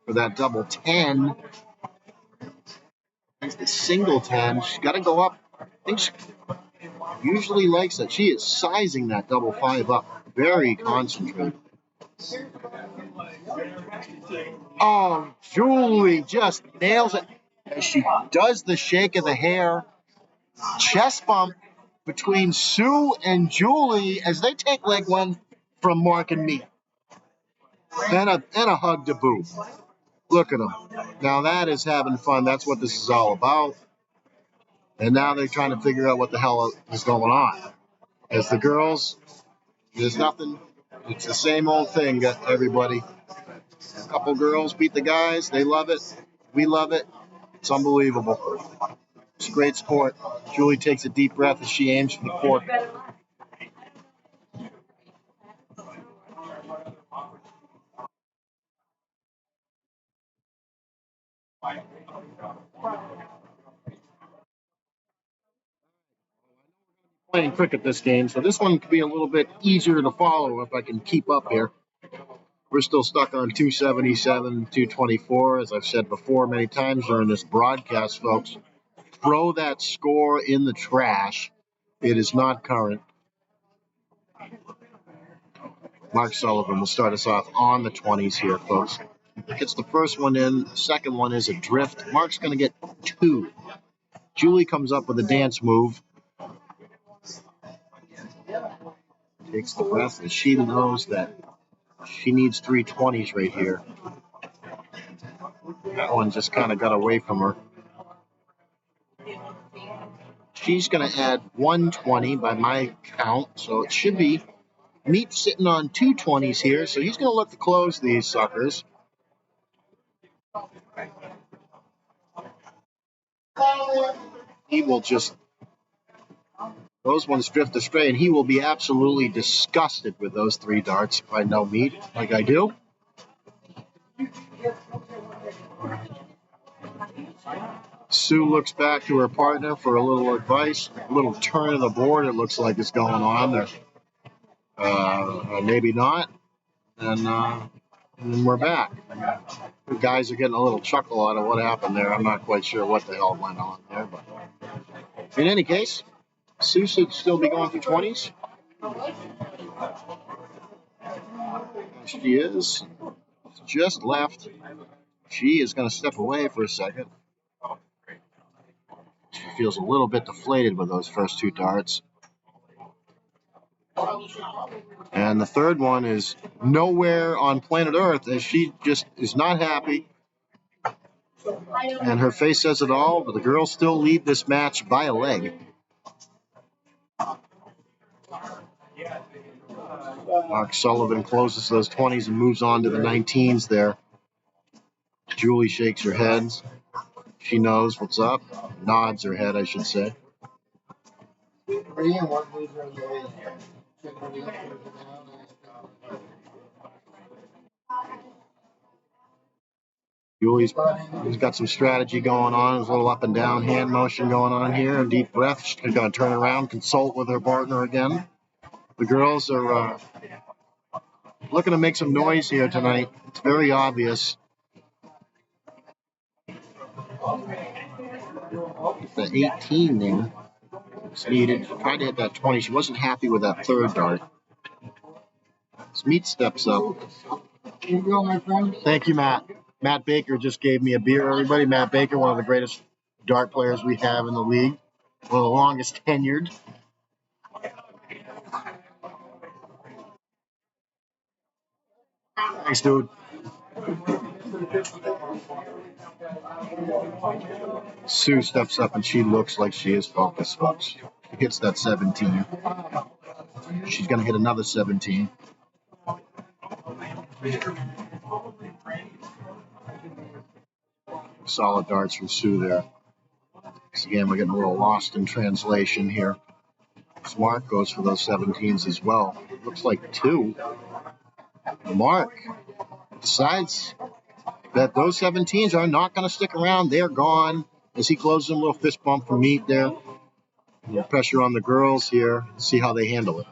for that double 10. It's the single 10. She's got to go up. I think she usually likes that. She is sizing that double 5 up. Very concentrated. Oh, Julie just nails it as she does the shake of the hair. Chest bump between Sue and Julie as they take leg 1 from Mark and me. And a hug to boot. Look at them. Now that is having fun. That's what this is all about. And now they're trying to figure out what the hell is going on. As the girls, there's nothing. It's the same old thing, everybody. A couple girls beat the guys. They love it. We love it. It's unbelievable. It's a great sport. Julie takes a deep breath as she aims for the cork. Playing cricket this game, so this one could be a little bit easier to follow if I can keep up here. We're still stuck on 277, 224, as I've said before many times during this broadcast, folks. Throw that score in the trash. It is not current. Mark Sullivan will start us off on the 20s here, folks. Gets the first one in. The second one is a drift. Mark's going to get 2. Julie comes up with a dance move. Takes the breath as she knows that she needs 3 20s right here. That one just kind of got away from her. She's going to add 120 by my count, so it should be Meat sitting on 2 20s here, so he's going to look to close these suckers. He will just, those ones drift astray, and he will be absolutely disgusted with those 3 darts if I know Meat like I do. Sue looks back to her partner for a little advice. A little turn of the board, it looks like is going on there. Maybe not. And we're back. The guys are getting a little chuckle out of what happened there. I'm not quite sure what the hell went on there. But in any case, Sue should still be going for 20s. She is just left. She is going to step away for a second. She feels a little bit deflated with those first two darts. And the third one is nowhere on planet Earth, as she just is not happy. And her face says it all, but the girls still lead this match by a leg. Mark Sullivan closes those 20s and moves on to the 19s there. Julie shakes her head. She knows what's up. Nods her head, I should say. Julie's got some strategy going on. There's a little up and down hand motion going on here. A deep breath. She's going to turn around, consult with her partner again. The girls are looking to make some noise here tonight. It's very obvious. The 18 there is needed. She tried to hit that 20. She wasn't happy with that third dart. Smeet steps up. Here you go, my friend. Thank you, Matt. Matt Baker just gave me a beer, everybody. Matt Baker, one of the greatest dart players we have in the league. One of the longest tenured. Thanks, dude. Sue steps up and she looks like she is focused, folks. She hits that 17. She's going to hit another 17. Solid darts from Sue there. So again, we're getting a little lost in translation here. Mark goes for those 17s as well. Looks like two. Mark decides that those 17s are not going to stick around. They're gone. As he closes them, a little fist bump from Meat there. A little pressure on the girls here. See how they handle it.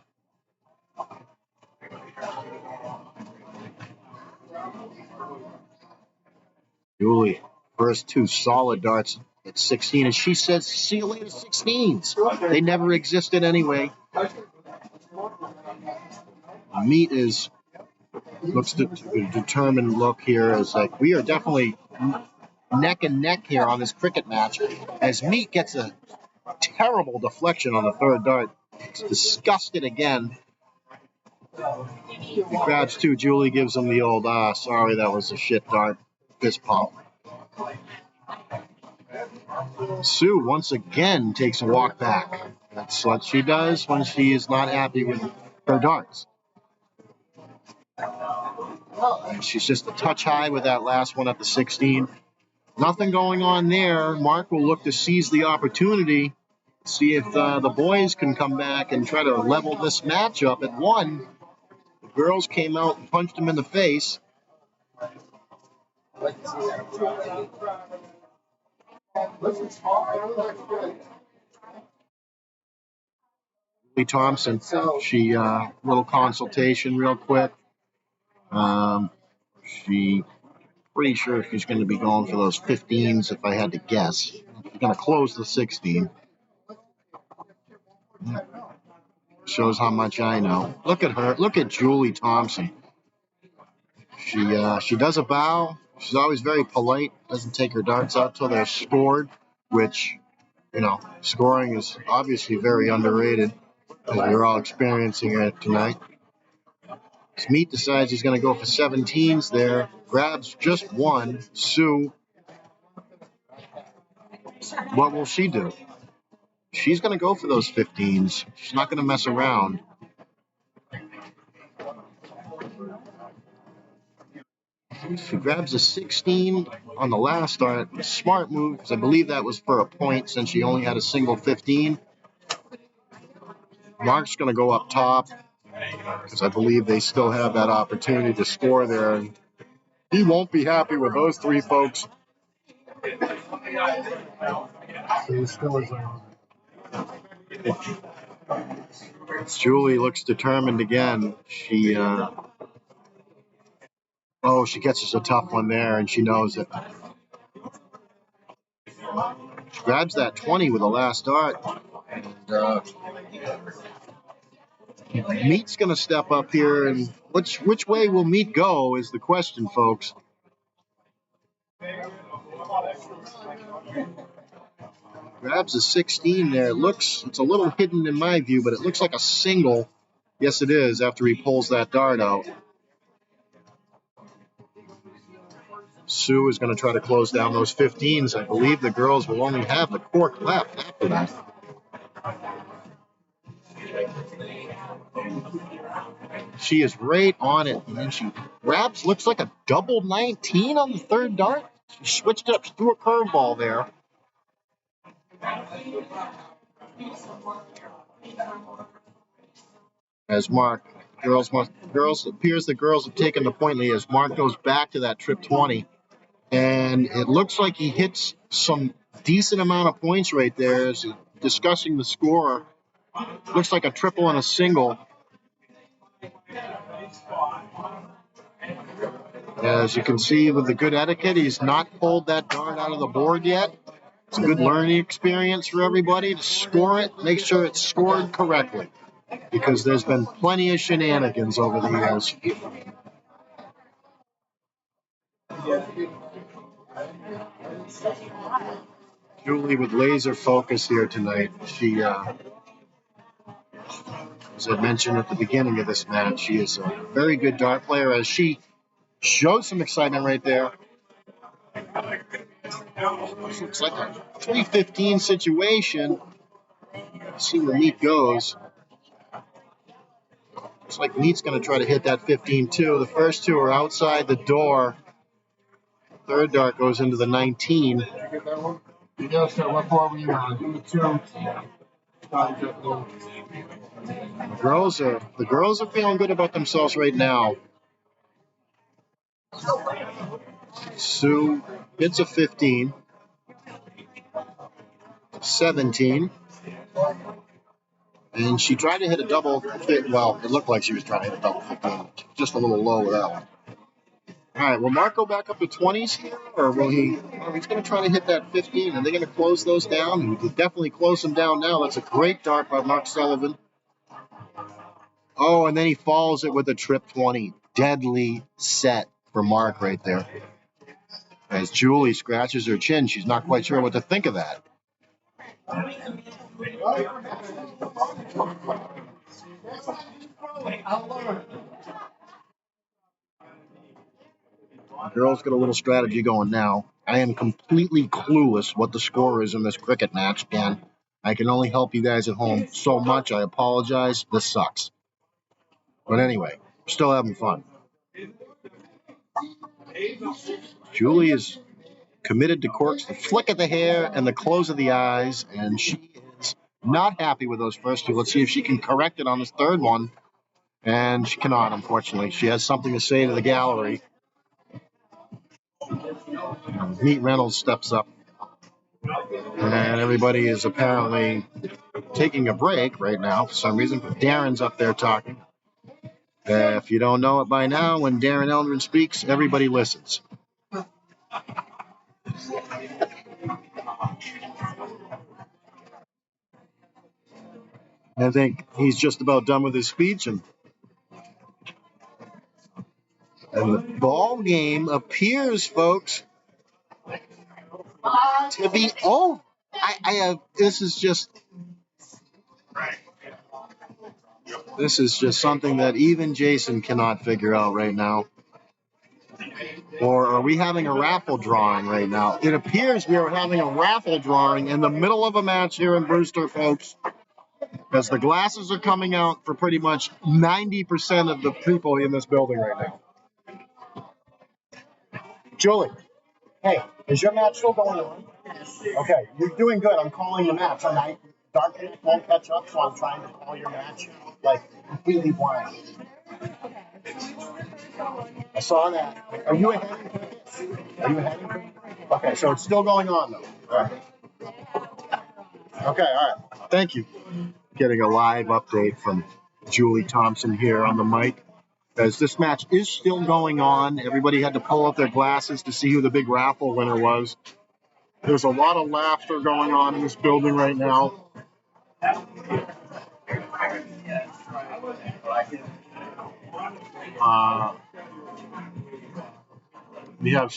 Julie, first two solid darts at 16, and she says, see you later, 16s. They never existed anyway. Meat looks to determined look here as like we are definitely neck and neck here on this cricket match as Meat gets a terrible deflection on the third dart. It's disgusted again. He grabs two. Julie gives him the old, sorry, that was a shit dart. Fist pump. Sue once again takes a walk back. That's what she does when she is not happy with her darts. And she's just a touch high with that last one at the 16. Nothing going on there. Mark will look to seize the opportunity, see if the boys can come back and try to level this match up at one. The girls came out and punched him in the face. Lee Thompson, she little consultation real quick. She pretty sure she's going to be going for those 15s if I had to guess. She's going to close the 16. Shows how much I know. Look at her. Look at Julie Thompson. She does a bow. She's always very polite. Doesn't take her darts out till they're scored, which, scoring is obviously very underrated, as we're all experiencing it tonight. Smeet decides he's going to go for 17s there. Grabs just one. Sue. What will she do? She's going to go for those 15s. She's not going to mess around. She grabs a 16 on the last start. Smart move, because I believe that was for a point since she only had a single 15. Mark's going to go up top, because I believe they still have that opportunity to score there. And he won't be happy with those three folks. Julie looks determined again. She gets us a tough one there, and she knows it. She grabs that 20 with the last dart. And Meat's going to step up here and Which way will meat go is the question, folks. Grabs a 16 there. It's a little hidden in my view, but it looks like a single. Yes, it is, after he pulls that dart out. Sue is going to try to close down those 15s. I believe the girls will only have the cork left after that. She is right on it, and then she grabs, looks like a double 19 on the third dart. She switched it up. She threw a curveball there. As Mark, appears the girls have taken the point lead as Mark goes back to that trip 20. And it looks like he hits some decent amount of points right there as he's discussing the score. Looks like a triple and a single. As you can see with the good etiquette, he's not pulled that dart out of the board yet. It's a good learning experience for everybody to score it, make sure it's scored correctly, because there's been plenty of shenanigans over the years. Julie with laser focus here tonight. She, as I mentioned at the beginning of this match, she is a very good dart player, as she shows some excitement right there. This looks like a 315 situation. Let's see where Meat goes. Looks like Meat's going to try to hit that 15 too. The first two are outside the door. Third dart goes into the 19. Yeah, so what part were you on? Number 2. The girls are feeling good about themselves right now. Sue hits a 15. 17. And she tried to hit a double. Well, it looked like she was trying to hit a double 15. Just a little low with that one. All right, will Mark go back up to 20s here, or will he? Oh, he's going to try to hit that 15. Are they going to close those down? We could definitely close them down now. That's a great dart by Mark Sullivan. Oh, and then he follows it with a trip 20. Deadly set for Mark right there. As Julie scratches her chin, she's not quite sure what to think of that. The girls got a little strategy going now. I am completely clueless what the score is in this cricket match, and I can only help you guys at home so much. I apologize. This sucks. But anyway, we're still having fun. Julie is committed to corks, the flick of the hair and the close of the eyes, and she is not happy with those first two. Let's see if she can correct it on this third one. And she cannot, unfortunately. She has something to say to the gallery. Meat Reynolds steps up. And everybody is apparently taking a break right now for some reason. But Darren's up there talking. If you don't know it by now, when Darren Eldridge speaks, everybody listens. I think he's just about done with his speech, and the ball game appears, folks, to be over. This is just something that even Jason cannot figure out right now. Or are we having a raffle drawing right now? It appears we are having a raffle drawing in the middle of a match here in Brewster, folks, because the glasses are coming out for pretty much 90% of the people in this building right now. Julie, hey, is your match still going on? Okay, you're doing good. I'm calling the match. Darkness won't catch up, so I'm trying to call your match like completely blind. I saw that. Are you ahead? Okay, so it's still going on though. All right. Okay, all right. Thank you. Getting a live update from Julie Thompson here on the mic. As this match is still going on, everybody had to pull up their glasses to see who the big raffle winner was. There's a lot of laughter going on in this building right now. We have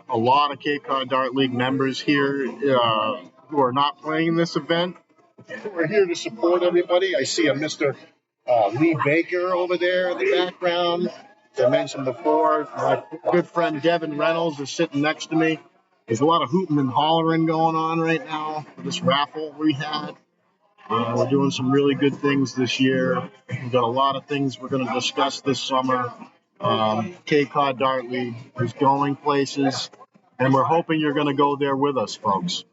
a lot of Cape Cod Dart League members here who are not playing this event. We're here to support everybody. I see a Mr. Lee Baker over there in the background. As I mentioned before, my good friend Devin Reynolds is sitting next to me. There's a lot of hooting and hollering going on right now for this raffle we had. We're doing some really good things this year. We've got a lot of things we're going to discuss this summer. Cape Cod Dart League is going places, and we're hoping you're going to go there with us, folks.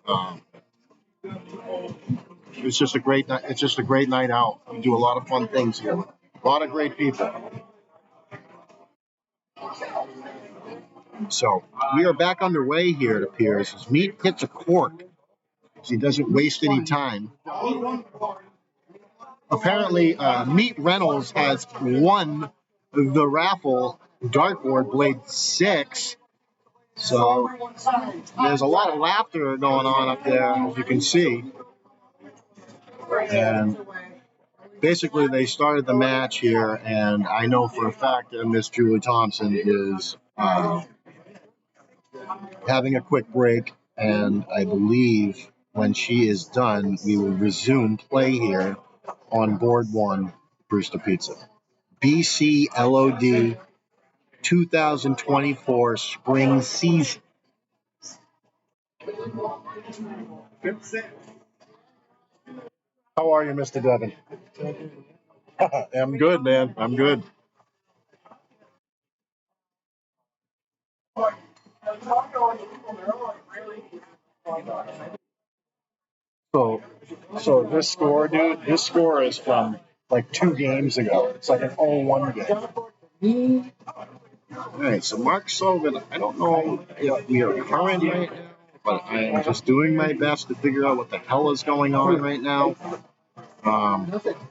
It's just a great night. It's just a great night out. We do a lot of fun things here. A lot of great people. So we are back underway here, it appears, as Meat hits a cork. He doesn't waste any time. Apparently, Meat Reynolds has won the raffle dartboard blade 6. So there's a lot of laughter going on up there, as you can see. And basically, they started the match here, and I know for a fact that Miss Julie Thompson is having a quick break, and I believe when she is done, we will resume play here on board 1, Brewster Pizza. BC LOD 2024 spring season. How are you, Mr. Devin? I'm good, man. I'm good. So this score, dude, this score is from like 2 games ago. It's like an 0-1 game. All right, so Mark Sullivan, I don't know if we are current right now, but I am just doing my best to figure out what the hell is going on right now.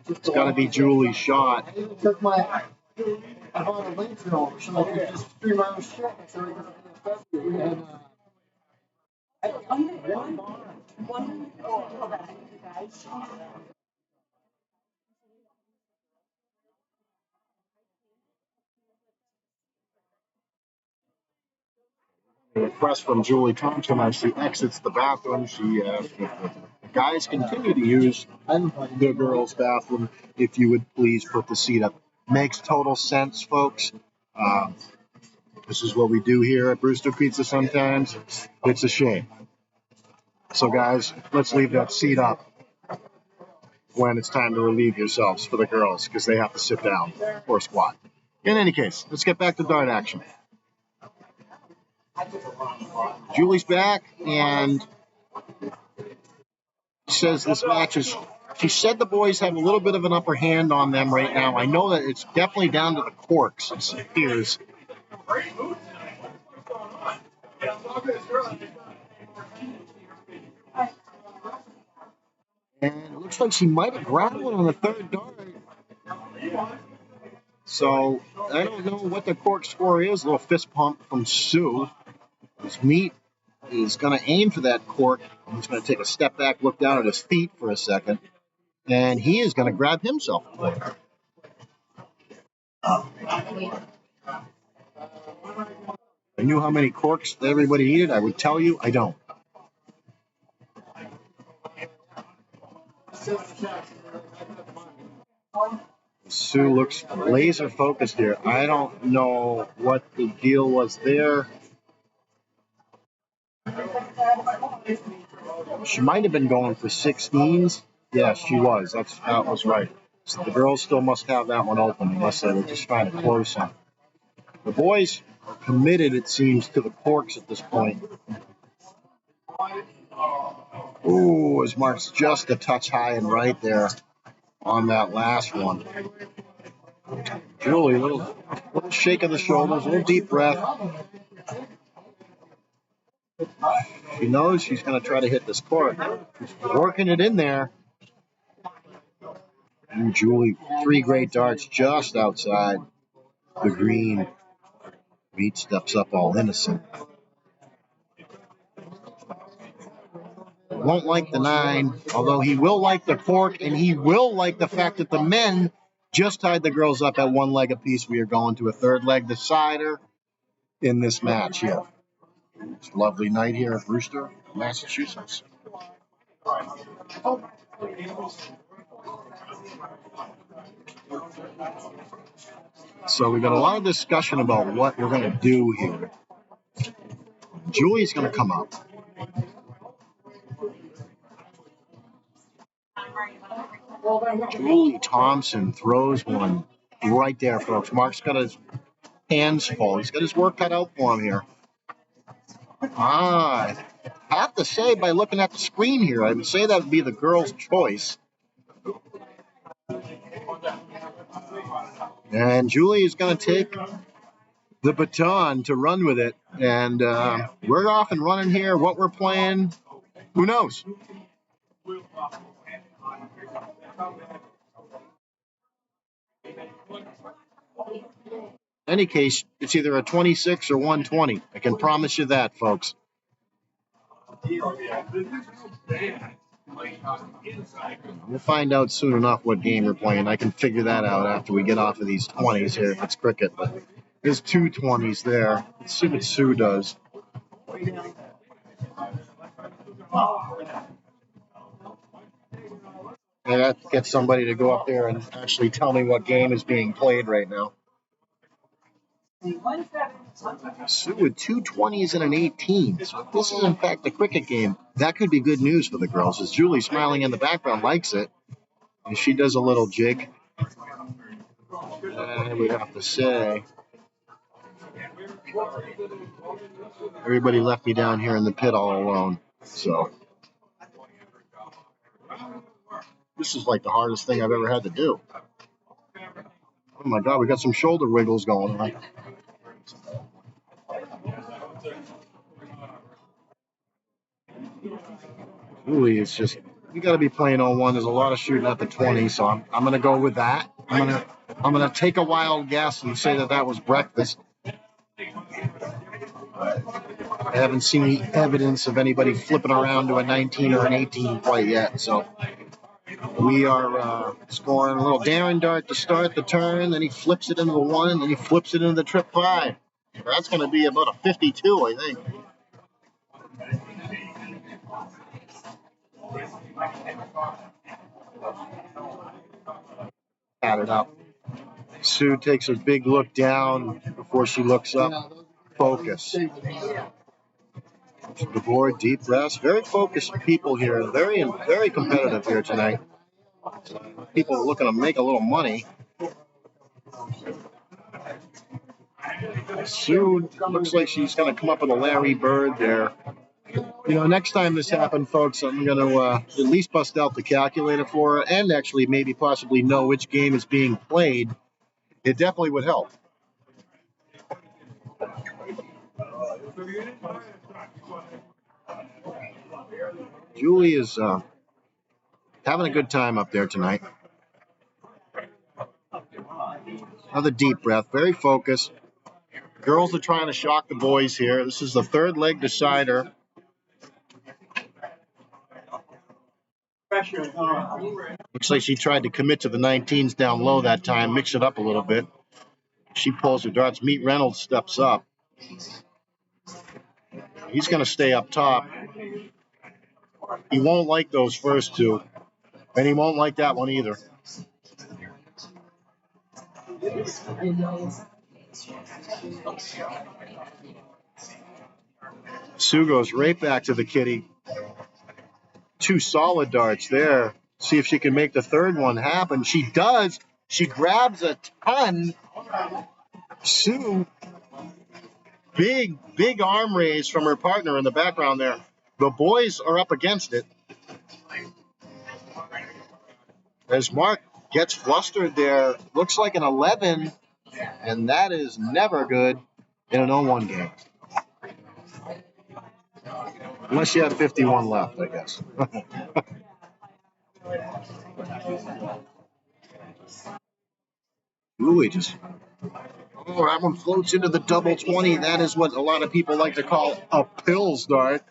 It's got to be Julie's shot. A request from Julie Thompson as she exits the bathroom. She asked if the guys continue to use the girls' bathroom, if you would please put the seat up. Makes total sense, folks. This is what we do here at Brewster Pizza sometimes. It's a shame. So, guys, let's leave that seat up when it's time to relieve yourselves for the girls, because they have to sit down or squat. In any case, let's get back to dart action. Julie's back, and says this match is. She said the boys have a little bit of an upper hand on them right now. I know that it's definitely down to the corks, it appears. And it looks like she might have grabbed one on the third dart. So I don't know what the cork score is. A little fist pump from Sue. This Meat is going to aim for that cork. He's going to take a step back, look down at his feet for a second, and he is going to grab himself a cork. I knew how many corks everybody needed. I would tell you, I don't. Sue looks laser focused here. I don't know what the deal was there. She might have been going for 16s. Yes, she was. That was right. So the girls still must have that one open unless they were just trying to close some. The boys are committed, it seems, to the corks at this point. Ooh, his mark's just a touch high and right there on that last one. Julie, a little shake of the shoulders, a little deep breath. She knows she's going to try to hit this cork. She's working it in there. And Julie, 3 great darts just outside the green. Meat steps up all innocent. Won't like the 9, although he will like the cork, and he will like the fact that the men just tied the girls up at 1 leg apiece. We are going to a third leg decider in this match here. It's a lovely night here at Brewster, Massachusetts. So we got a lot of discussion about what we're going to do here. Julie's going to come up. Julie Thompson throws one right there, folks. Mark's got his hands full. He's got his work cut out for him here. I have to say, by looking at the screen here, I would say that would be the girl's choice. And Julie is going to take the baton to run with it. And we're off and running here. What we're playing, who knows? In any case, it's either a 26 or 120. I can promise you that, folks. We'll find out soon enough what game we're playing. I can figure that out after we get off of these 20s here if it's cricket. But there's 2 20s there. Let's see what Sue does. I have to get somebody to go up there and actually tell me what game is being played right now. Sue with 2 20s and an 18. So if this is in fact a cricket game, that could be good news for the girls. As Julie smiling in the background likes it. And she does a little jig. I would have to say, everybody left me down here in the pit all alone. So this is like the hardest thing I've ever had to do. Oh my God, we got some shoulder wiggles going on. Really, it's just, you got to be playing on one. There's a lot of shooting at the 20, so I'm going to go with that. I'm going to take a wild guess and say that was breakfast. I haven't seen any evidence of anybody flipping around to a 19 or an 18 quite yet, so we are scoring a little Darren dart to start the turn, then he flips it into the 1, and then he flips it into the trip 5. That's going to be about a 52, I think. Add it up. Sue takes a big look down before she looks up. Focus. To the board, deep breaths. Very focused people here. Very, very competitive here tonight. People are looking to make a little money. Sue looks like she's going to come up with a Larry Bird there. You know, next time this happens, folks, I'm going to at least bust out the calculator for her and actually maybe possibly know which game is being played. It definitely would help. Julie is having a good time up there tonight. Another deep breath, very focused. Girls are trying to shock the boys here. This is the third leg decider. Looks like she tried to commit to the 19s down low that time, mix it up a little bit. She pulls her darts. Meet Reynolds steps up. He's going to stay up top. He won't like those first 2, and he won't like that one either. Sue goes right back to the kitty. 2 solid darts there. See if she can make the third one happen. She does. She grabs a ton. Sue, big arm raise from her partner in the background there. The boys are up against it. As Mark gets flustered there, looks like an 11, and that is never good in an 0-1 game. Unless you have 51 left, I guess. Ooh, that one floats into the double 20. That is what a lot of people like to call a pills dart.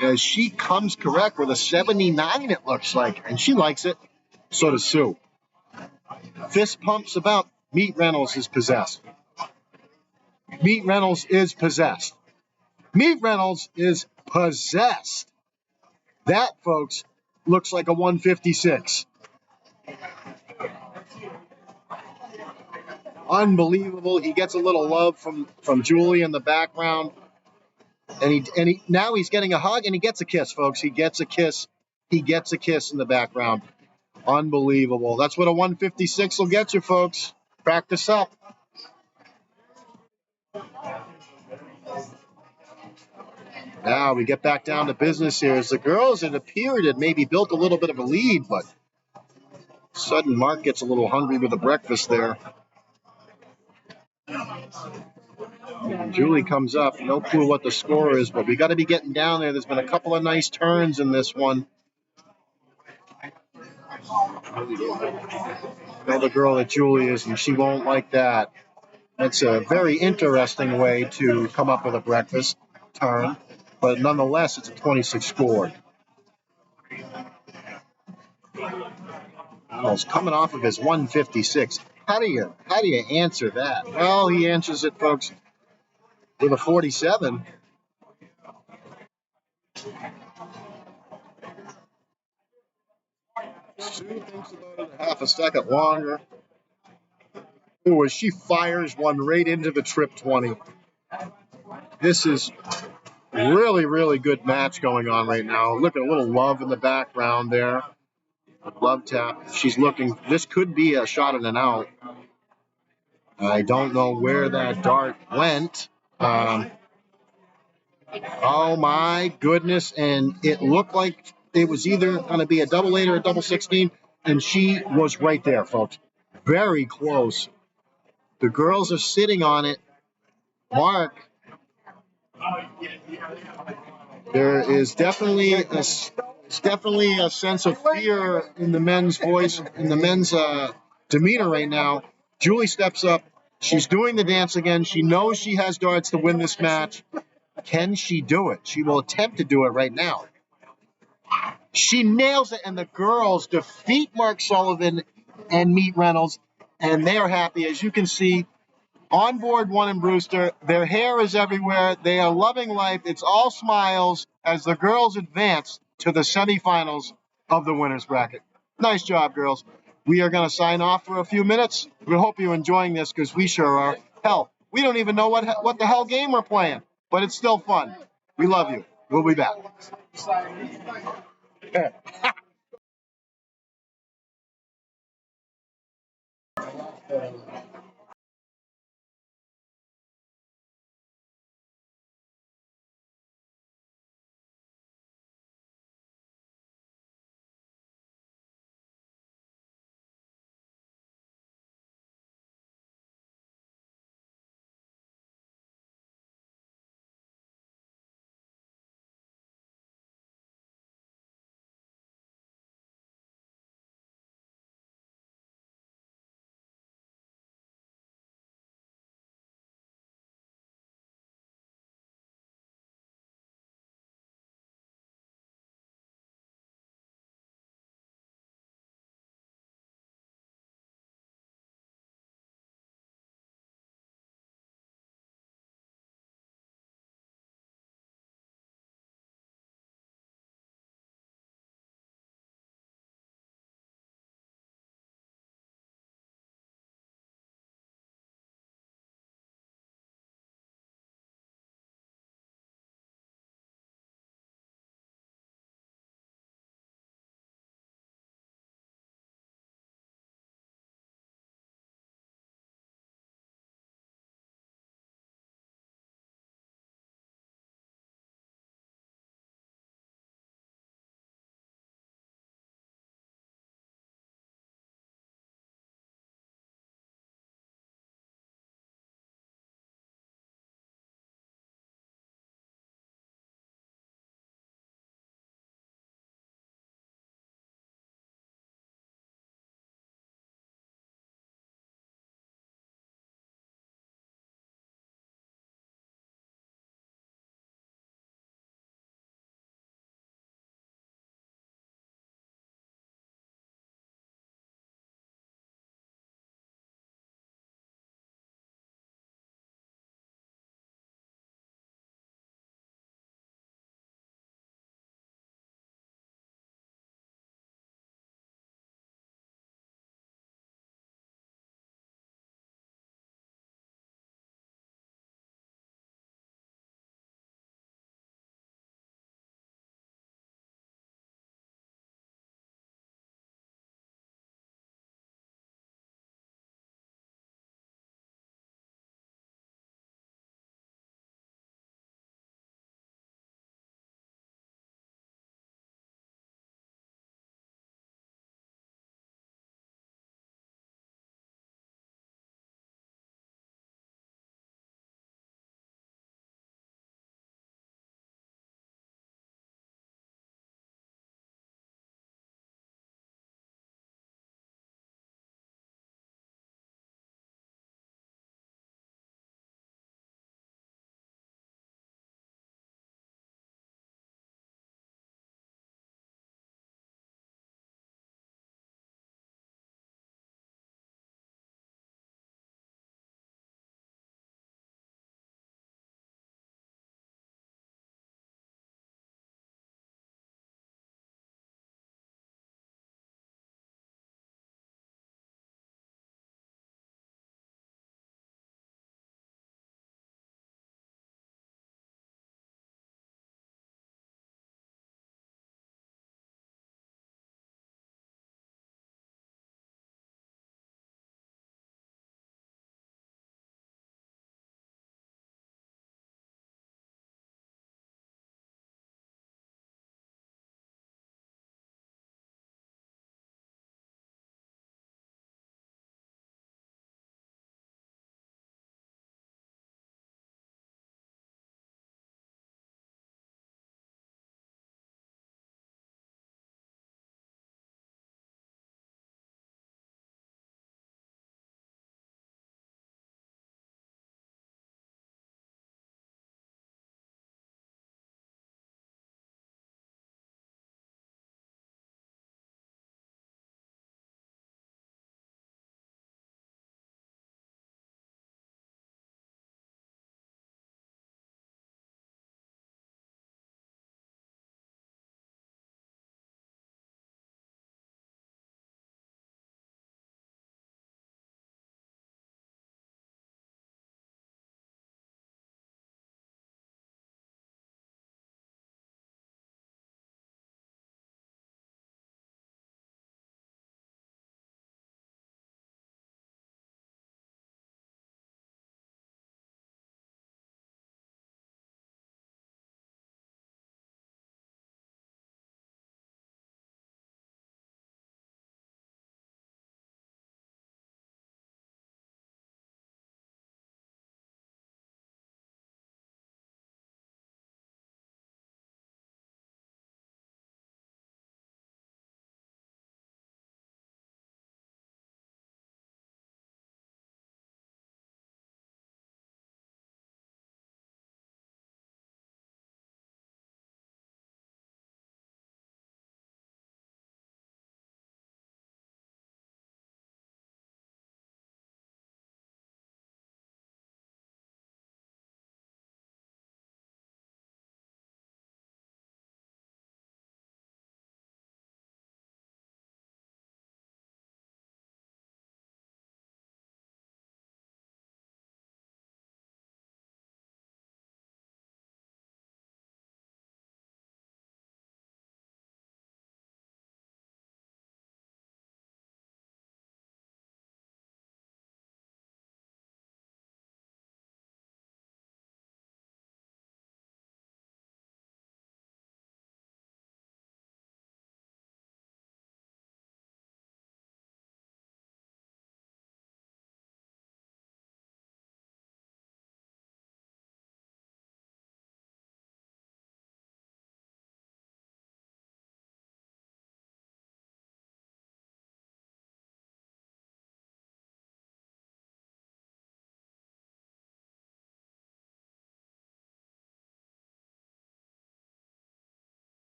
As she comes correct with a 79, it looks like, and she likes it. So does Sue. fist pumps about. Meat Reynolds is possessed. Meat Reynolds is possessed. Meat Reynolds is possessed. That, folks, looks like a 156. Unbelievable. He gets a little love from Julie in the background. And he now he's getting a hug and he gets a kiss, folks. He gets a kiss. He gets a kiss in the background. Unbelievable. That's what a 156 will get you, folks. Practice up. Now we get back down to business here. As the girls, it appeared, had maybe built a little bit of a lead, but sudden Mark gets a little hungry with the breakfast there. And Julie comes up. No clue what the score is, but we got to be getting down there. There's been a couple of nice turns in this one. Know the girl that Julie is, and she won't like that. That's a very interesting way to come up with a breakfast turn, but nonetheless, it's a 26 score. Reynolds coming off of his 156. How do you answer that? Well, he answers it, folks, with a 47. Sue thinks about it a half a second longer. Ooh, as she fires one right into the trip 20. This is really, really good match going on right now. Look at a little love in the background there. Love tap. She's looking. This could be a shot at an out. I don't know where that dart went. Oh my goodness! And it looked like it was either going to be a double 8 or a double 16, and she was right there, folks. Very close. The girls are sitting on it. Mark, there is definitely a sense of fear in the men's voice, in the men's demeanor right now. Julie steps up. She's doing the dance again. She knows she has darts to win this match. Can she do it? She will attempt to do it right now. She nails it, and the girls defeat Mark Sullivan and Meat Reynolds, and they are happy. As you can see, on board one in Brewster, their hair is everywhere. They are loving life. It's all smiles as the girls advance to the semifinals of the winner's bracket. Nice job, girls. We are going to sign off for a few minutes. We hope you're enjoying this because we sure are. Hell, we don't even know what the hell game we're playing, but it's still fun. We love you. We'll be back.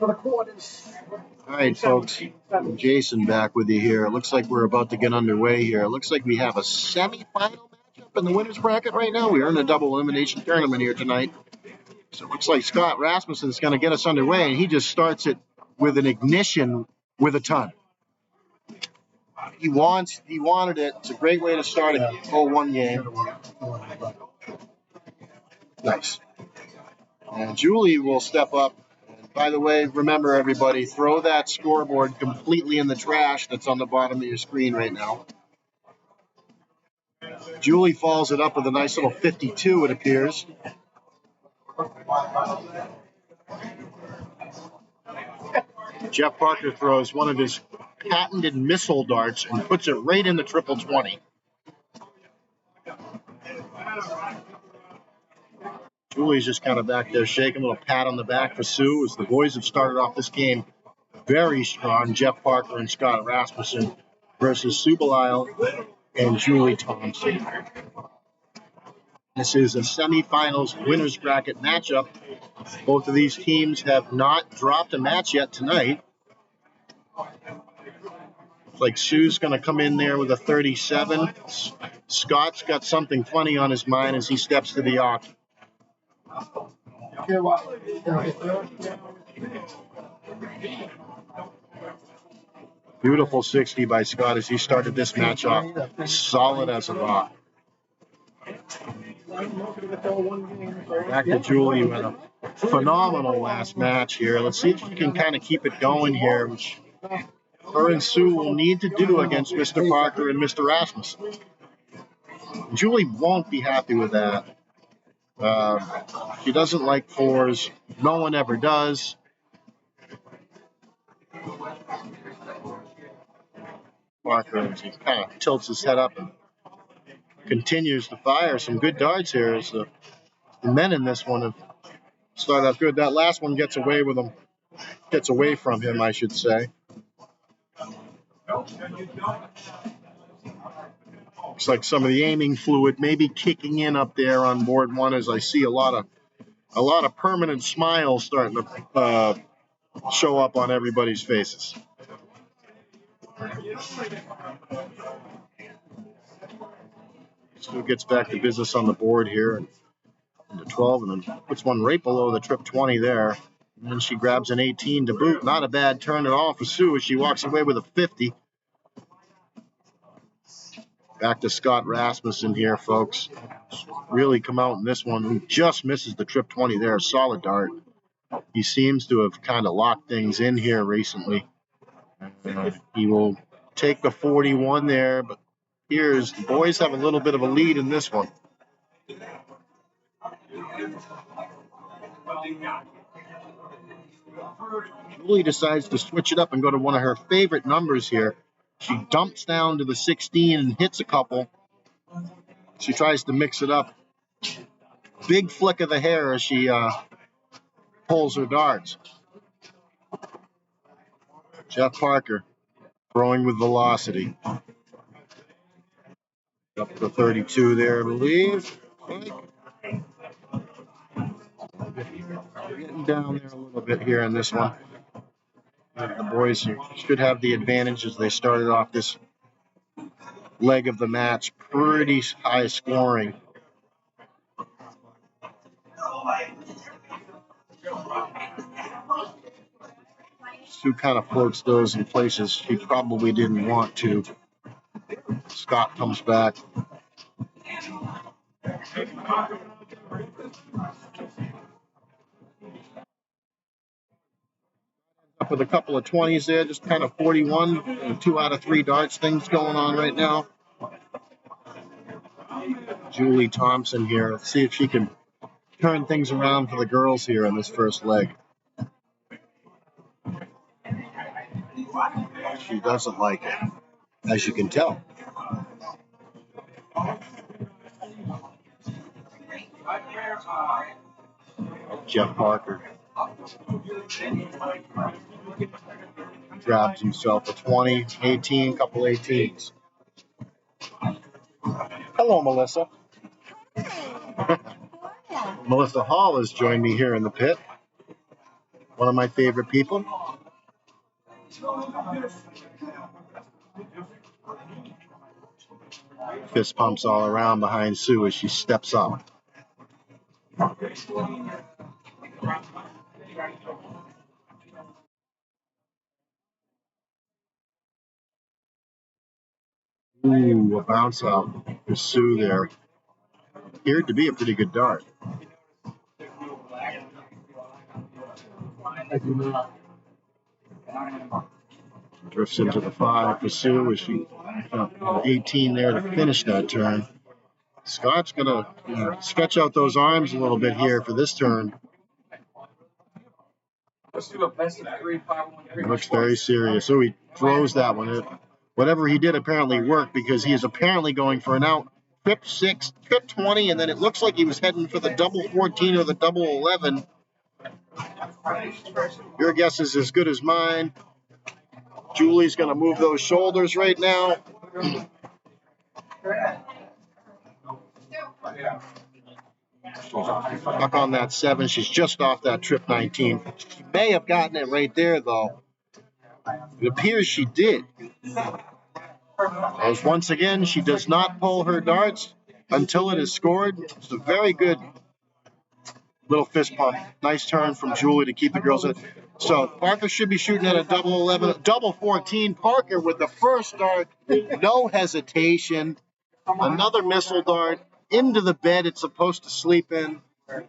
All right, folks. Jason back with you here. It looks like we're about to get underway here. It looks like we have a semifinal matchup in the winner's bracket right now. We are in a double elimination tournament here tonight. So it looks like Scott Rasmussen's going to get us underway, and he just starts it with an ignition with a ton. He wanted it. It's a great way to start a 0-1 game. Nice. And Julie will step up. And by the way, remember everybody, throw that scoreboard completely in the trash that's on the bottom of your screen right now. Julie follows it up with a nice little 52, it appears. Jeff Parker throws one of his patented missile darts and puts it right in the triple 20. Julie's just kind of back there shaking, a little pat on the back for Sue as the boys have started off this game very strong. Jeff Parker and Scott Rasmussen versus Sue Belisle and Julie Thompson. This is a semifinals winners bracket matchup. Both of these teams have not dropped a match yet tonight. It's like Sue's going to come in there with a 37. Scott's got something funny on his mind as he steps to the arc. Beautiful 60 by Scott as he started this match off. Solid as a rock. Back to Julie with a phenomenal last match here. Let's see if we can kind of keep it going here, which her and Sue will need to do against Mr. Parker and Mr. Rasmussen. Julie won't be happy with that. She doesn't like fours. No one ever does. Parker, he kind of tilts his head up and continues to fire some good darts here as the men in this one have started out good. That last one gets away from him, I should say. Looks like some of the aiming fluid may be kicking in up there on board one as I see a lot of permanent smiles starting to show up on everybody's faces. Still gets back to business on the board here. Into 12 and then puts one right below the trip 20 there. And then she grabs an 18 to boot. Not a bad turn at all for Sue as she walks away with a 50. Back to Scott Rasmussen here, folks. Really come out in this one. He just misses the trip 20 there. Solid dart. He seems to have kind of locked things in here recently. He will take the 41 there, but the boys have a little bit of a lead in this one. Julie decides to switch it up and go to one of her favorite numbers here. She dumps down to the 16 and hits a couple. She tries to mix it up. Big flick of the hair as she pulls her darts. Jeff Parker throwing with velocity. Up to 32 there, I believe. Getting down there a little bit here in this one. The boys should have the advantage as they started off this leg of the match. Pretty high scoring. Sue kind of floats those in places she probably didn't want to. Scott comes back. Up with a couple of 20s there, just kind of 41, 2 out of 3 darts things going on right now. Julie Thompson here. Let's see if she can turn things around for the girls here in this first leg. She doesn't like it, as you can tell. Jeff Parker grabs himself a 20, 18, couple 18s. Hello, Melissa. Melissa Hall has joined me here in the pit. one of my favorite people. Fist pumps all around behind Sue as she steps up. Ooh, a bounce out for Sue there. Appeared to be a pretty good dart. Drifts into the 5 for Sue as she 18 there to finish that turn. Scott's going to stretch out those arms a little bit here for this turn. He looks very serious. So he throws that one. Whatever he did apparently worked because he is apparently going for an out. Trip 6, trip 20, and then it looks like he was heading for the double 14 or the double 11. Your guess is as good as mine. Julie's going to move those shoulders right now. Stuck on that 7. She's just off that trip 19. She may have gotten it right there, though. It appears she did. As once again, she does not pull her darts until it is scored. It's a very good little fist pump. Nice turn from Julie to keep the girls in. So Parker should be shooting at a double 11, double 14. Parker with the first dart, no hesitation. Another missile dart into the bed it's supposed to sleep in.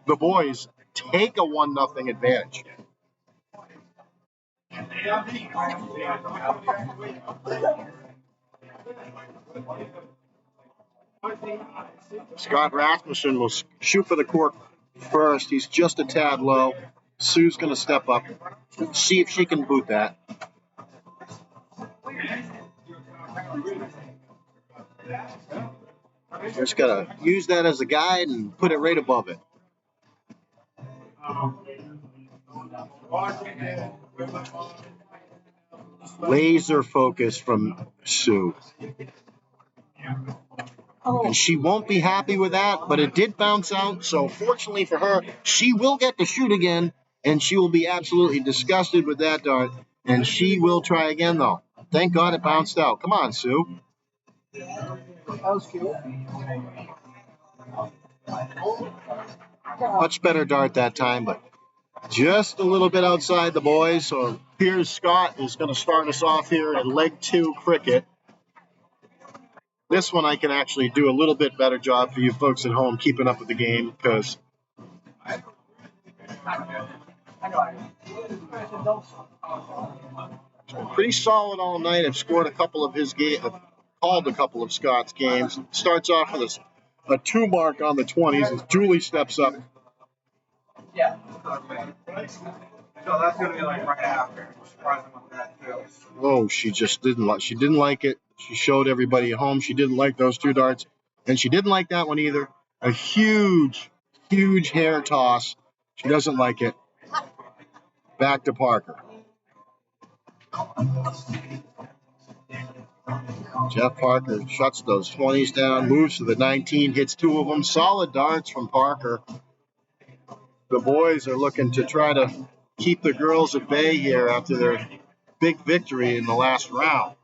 The boys take a 1-0 advantage. Scott Rasmussen will shoot for the cork first. He's just a tad low. Sue's going to step up and see if she can boot that. Just got to use that as a guide and put it right above it. Laser focus from Sue. And she won't be happy with that, but it did bounce out. So fortunately for her, she will get to shoot again, and she will be absolutely disgusted with that dart. And she will try again, though. Thank God it bounced out. Come on, Sue. That was cute. Much better dart that time, but just a little bit outside the boys. So Piers Scott is going to start us off here at leg 2 cricket. This one I can actually do a little bit better job for you folks at home keeping up with the game because it's been pretty solid all night. I've scored a couple of his games, called a couple of Scott's games. Starts off with a 2 mark on the 20s as Julie steps up. Yeah. So that's gonna be like right after. Surprise them with that too. Oh, she didn't like it. She showed everybody at home she didn't like those 2 darts, and she didn't like that one either. A huge, huge hair toss. She doesn't like it. Back to Parker. Jeff Parker shuts those 20s down, moves to the 19, hits 2 of them. Solid darts from Parker. The boys are looking to try to keep the girls at bay here after their big victory in the last round.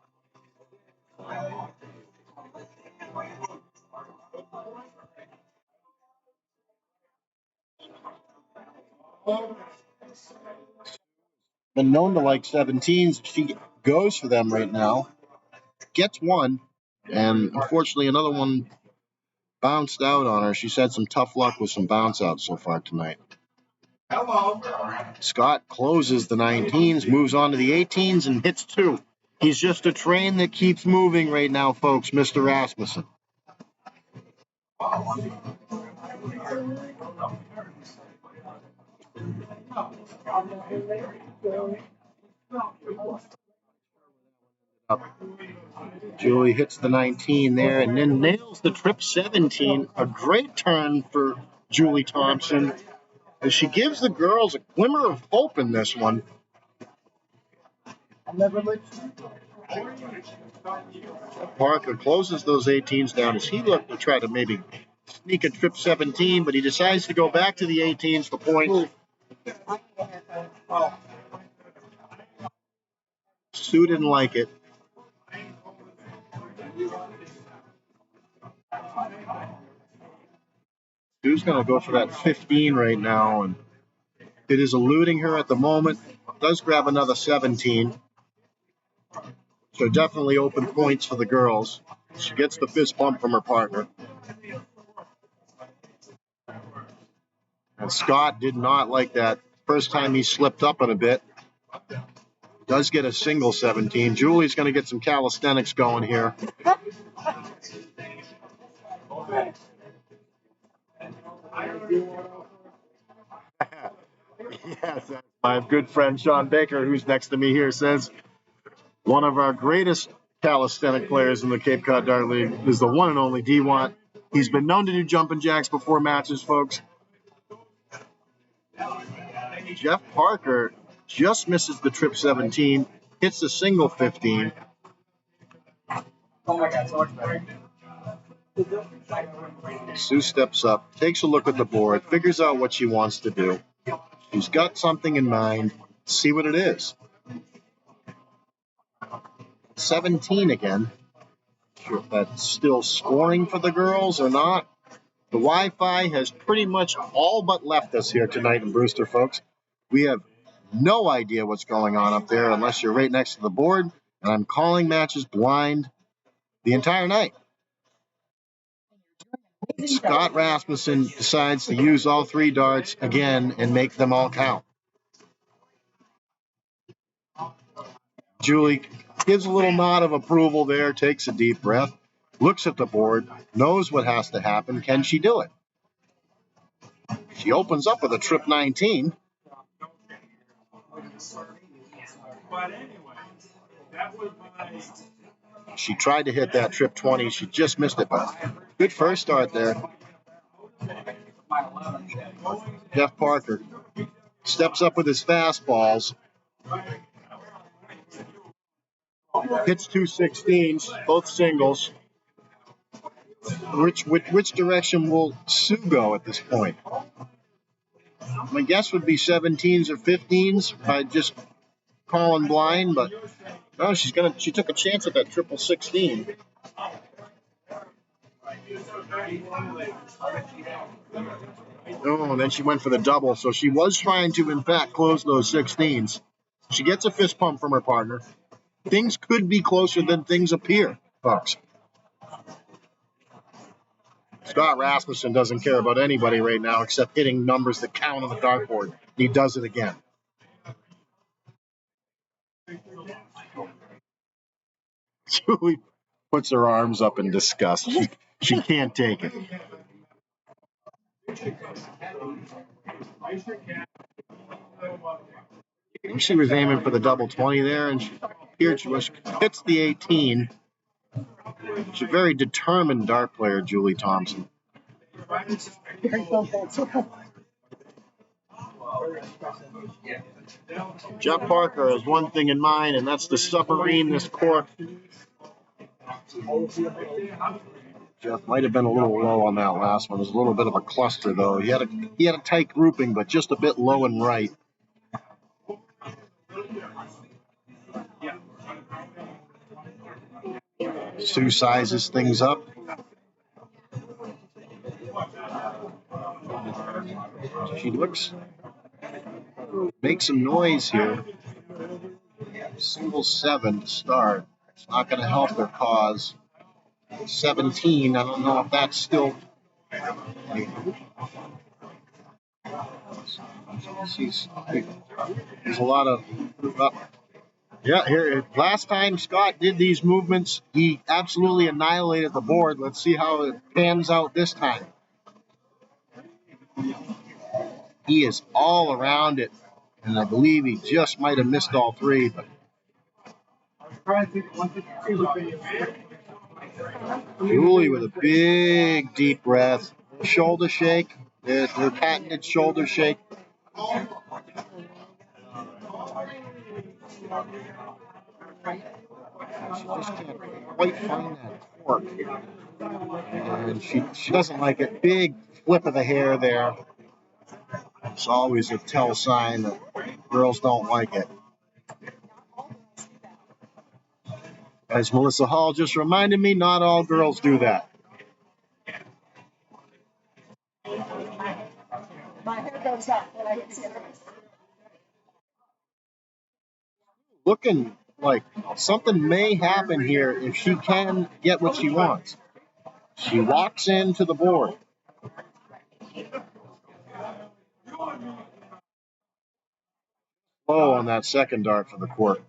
Been known to like 17s. She goes for them right now. Gets one, and unfortunately another one bounced out on her. She's had some tough luck with some bounce outs so far tonight. Hello. Scott closes the 19s, moves on to the 18s, and hits 2. He's just a train that keeps moving right now, folks, Mr. Rasmussen. Julie hits the 19 there and then nails the trip 17. A great turn for Julie Thompson as she gives the girls a glimmer of hope in this one. Parker closes those 18s down as he looked to try to maybe sneak a trip 17, but he decides to go back to the 18s for points. Sue didn't like it. Sue's going to go for that 15 right now, and it is eluding her at the moment. Does grab another 17. So definitely open points for the girls. She gets the fist bump from her partner. And Scott did not like that. First time he slipped up in a bit. Does get a single 17. Julie's going to get some calisthenics going here. Yes, my good friend Sean Baker, who's next to me here, says one of our greatest calisthenic players in the Cape Cod Dart League is the one and only D-Want. He's been known to do jumping jacks before matches, folks. Jeff Parker just misses the trip 17, hits the single 15. Sue steps up, takes a look at the board, figures out what she wants to do. She's got something in mind. See what it is. 17 again. Sure if that's still scoring for the girls or not. The Wi-Fi has pretty much all but left us here tonight in Brewster, folks. We have no idea what's going on up there unless you're right next to the board, and I'm calling matches blind the entire night. Scott Rasmussen decides to use all three darts again and make them all count. Julie gives a little nod of approval there, takes a deep breath, looks at the board, knows what has to happen. Can she do it? She opens up with a trip 19. She tried to hit that trip 20. She just missed it, but good first start there. Jeff Parker steps up with his fastballs. Hits 2 16s, both singles. Which direction will Sue go at this point? My guess would be 17s or 15s by just calling blind, but no, she took a chance at that triple 16. Oh, and then she went for the double, so she was trying to, in fact, close those 16s. She gets a fist pump from her partner. Things could be closer than things appear, folks. Scott Rasmussen doesn't care about anybody right now except hitting numbers that count on the dartboard. He does it again. Julie puts her arms up in disgust. She can't take it. She was aiming for the double 20 there, and she hits the 18. She's a very determined dart player, Julie Thompson. Jeff Parker has one thing in mind, and that's to submarine this cork. Jeff might have been a little low on that last one. It was a little bit of a cluster, though. He had a tight grouping, but just a bit low and right. Sue sizes things up. She makes some noise here. Single 7 to start. It's not going to help their cause. 17, I don't know if that's still. There's a lot of. Here. Last time Scott did these movements, he absolutely annihilated the board. Let's see how it pans out this time. He is all around it, and I believe he just might have missed all three. But Julie with a big, deep breath, shoulder shake, her patented shoulder shake. She just can't quite find that cork. And she doesn't like it. Big flip of the hair there. It's always a tell sign that girls don't like it. As Melissa Hall just reminded me, not all girls do that. My hair goes up when I get serious. Looking like something may happen here if she can get what she wants. She walks into the board. Low on that second dart for the court.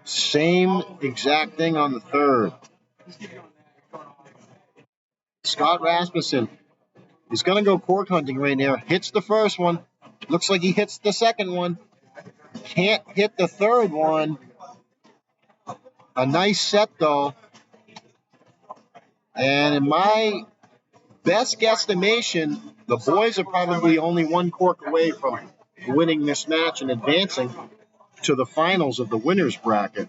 Same exact thing on the third. Scott Rasmussen is going to go cork hunting right now. Hits the first one. Looks like he hits the second one. Can't hit the third one. A nice set, though. And in my best guesstimation, the boys are probably only one cork away from winning this match and advancing to the finals of the winner's bracket.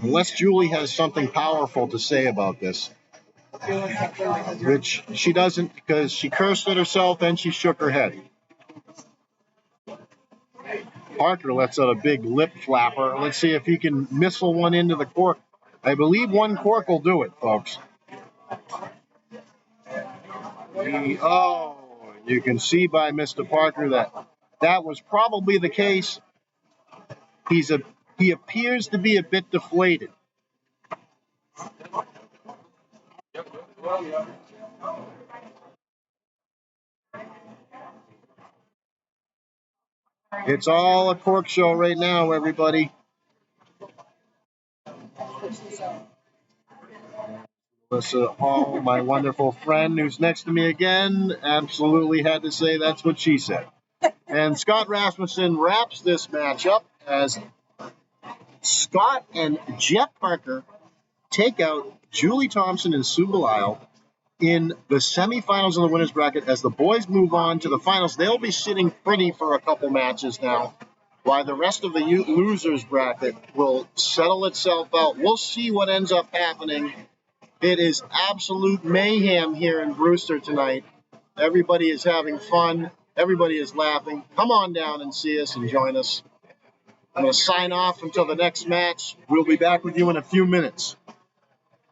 Unless Julie has something powerful to say about this, which she doesn't, because she cursed at herself and she shook her head. Parker lets out a big lip flapper. Let's see if he can missile one into the cork. I believe one cork will do it, folks. You can see by Mr. Parker that was probably the case. He appears to be a bit deflated. It's all a cork show right now, everybody. Melissa Hall, my wonderful friend who's next to me again, absolutely had to say that's what she said. And Scott Rasmussen wraps this match up as Scott and Jeff Parker take out Julie Thompson and Sue Belisle in the semifinals of the winners bracket. As the boys move on to the finals, they'll be sitting pretty for a couple matches now, while the rest of the losers bracket will settle itself out. We'll see what ends up happening. It is absolute mayhem here in Brewster tonight. Everybody is having fun. Everybody is laughing. Come on down and see us and join us. I'm going to sign off until the next match. We'll be back with you in a few minutes.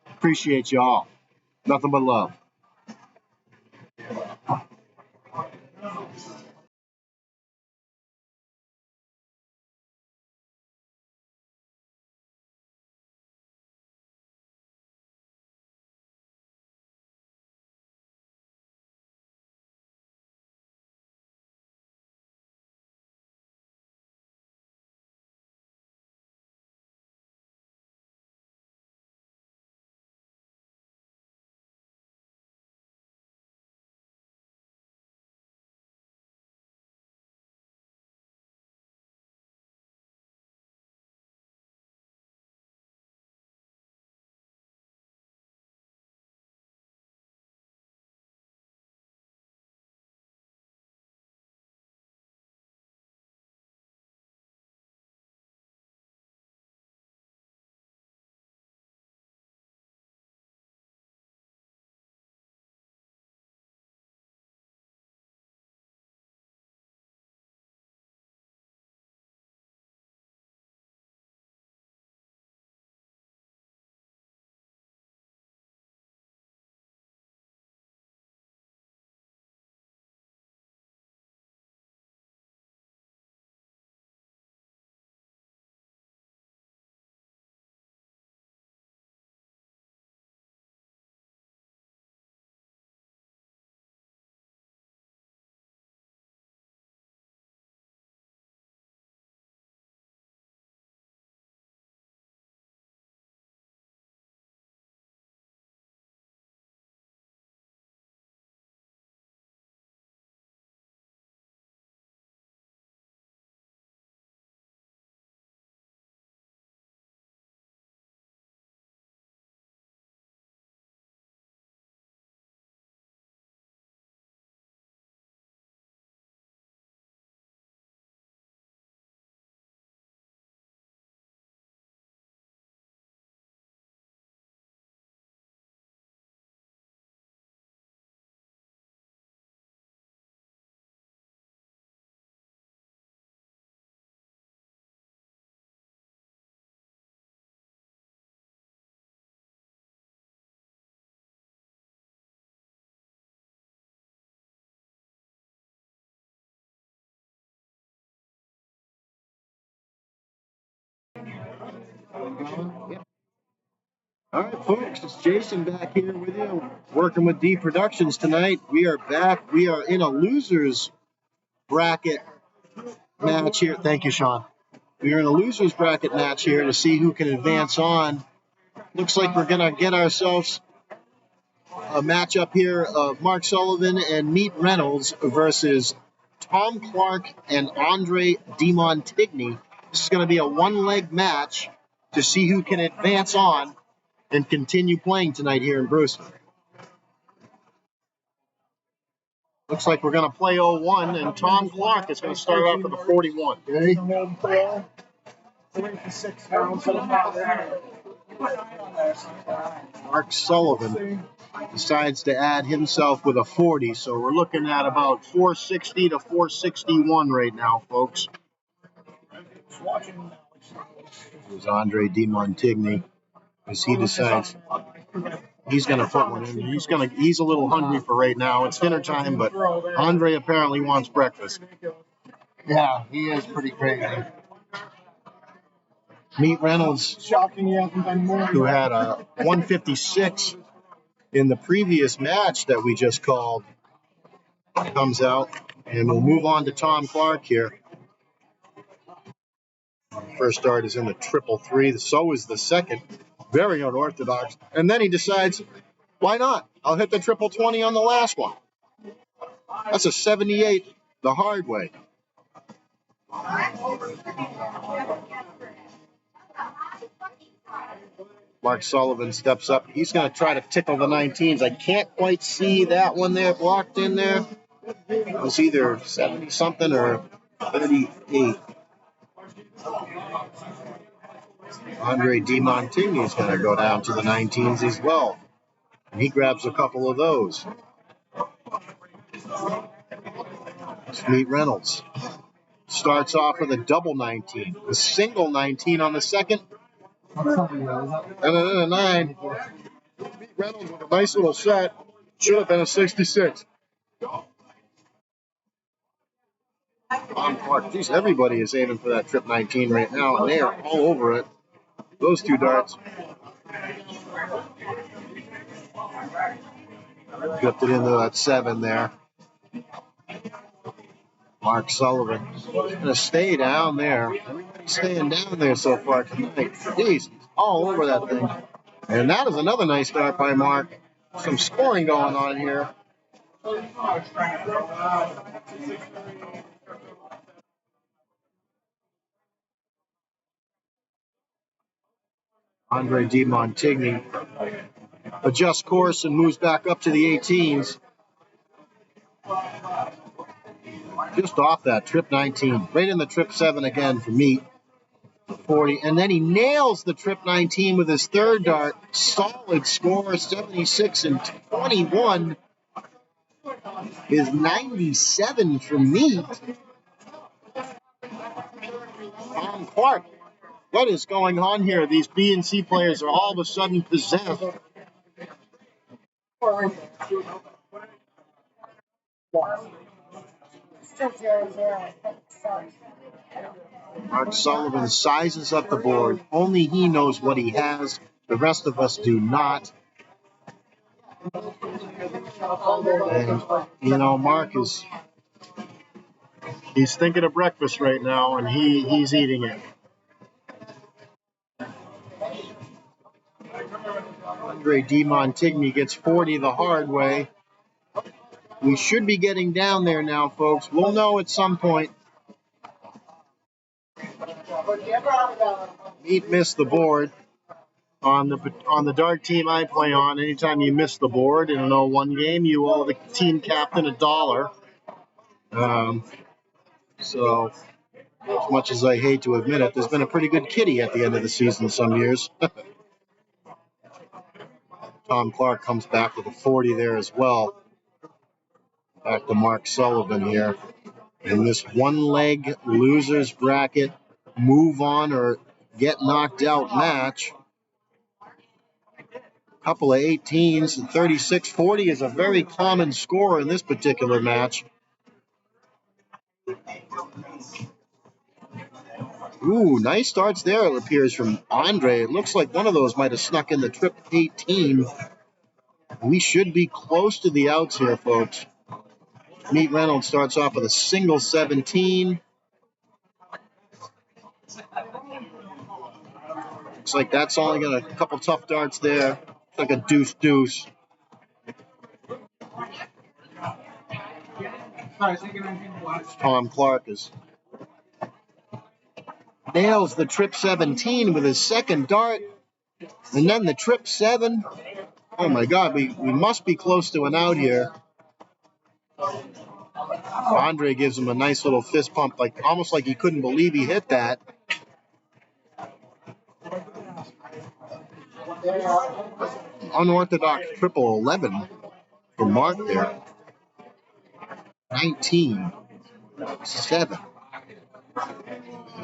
Appreciate you all. Nothing but love. All right, folks, it's Jason back here with you, working with D Productions tonight. We are back. We are in a losers bracket match here. Thank you, Sean. We are in a losers bracket match here to see who can advance on. Looks like we're going to get ourselves a matchup here of Mark Sullivan and Meat Reynolds versus Tom Clark and Andre DeMontigny. This is going to be a one-leg match to see who can advance on and continue playing tonight here in Brewster. Looks like we're going to play 0-1, and Tom Clark is going to start off with a 41. Okay? 3 to 6 pounds for the power. Mark Sullivan decides to add himself with a 40, so we're looking at about 460 to 461 right now, folks. Here's Andre DeMontigny as he decides he's going to put one in. He's a little hungry for right now. It's dinner time, but Andre apparently wants breakfast. Yeah, he is pretty crazy. Meat Reynolds, who had a 156 in the previous match that we just called, comes out, and we'll move on to Tom Clark here. First dart is in the 333, so is the second. Very unorthodox. And then he decides, why not? I'll hit the 20 on the last one. That's a 78 the hard way. Mark Sullivan steps up. He's going to try to tickle the 19s. I can't quite see that one there blocked in there. It was either 70-something or 38. Andre DeMontigny is going to go down to the 19s as well. And he grabs a couple of those. Meat Reynolds starts off with a double 19, a single 19 on the second, and then a 9. Meat Reynolds with a nice little set. Should have been a 66. Tom Clark, geez, everybody is aiming for that trip 19 right now, and they are all over it. Those two darts. Flipped it into that 7 there. Mark Sullivan going to stay down there. Everybody's staying down there so far tonight. Jeez, he's all over that thing. And that is another nice start by Mark. Some scoring going on here. Andre DeMontigny adjusts course and moves back up to the 18s. Just off that trip 19. Right in the trip 7 again for Meat. 40. And then he nails the trip 19 with his third dart. Solid score, 76 and 21 is 97 for Meat. Tom Clark. What is going on here? These B and C players are all of a sudden possessed. Mark Sullivan sizes up the board. Only he knows what he has. The rest of us do not. And, Mark he's thinking of breakfast right now, and he's eating it. Andre DeMontigny gets 40 the hard way. We should be getting down there now, folks. We'll know at some point. Meat missed the board. On the dart team I play on, anytime you miss the board in an 0-1 game, you owe the team captain $1. So, as much as I hate to admit it, there's been a pretty good kitty at the end of the season some years. Tom Clark comes back with a 40 there as well. Back to Mark Sullivan here. In this one-leg losers bracket, move on or get knocked out match. Couple of 18s, and 36-40 is a very common score in this particular match. Ooh, nice starts there, it appears, from Andre. It looks like one of those might have snuck in the trip 18. We should be close to the outs here, folks. Meat Reynolds starts off with a single 17. Looks like that's only got a couple tough darts there. It's like a deuce-deuce. Tom Clark nails the trip 17 with his second dart. And then the trip 7. Oh my God, we must be close to an out here. Andre gives him a nice little fist pump, like almost like he couldn't believe he hit that. Unorthodox triple 11 for Mark there. 19, 7,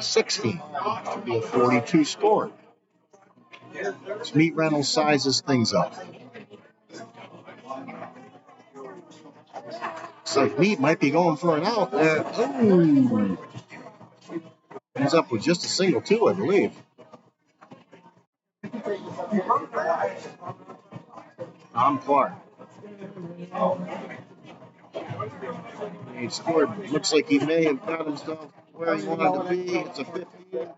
16. Should be a 42 score. Meat Reynolds sizes things up. Looks like Meat might be going for an out there. Ooh. He's up with just a single 2, I believe. Tom Clark. He scored. Looks like he may have got himself where he wanted to be. It's a 15.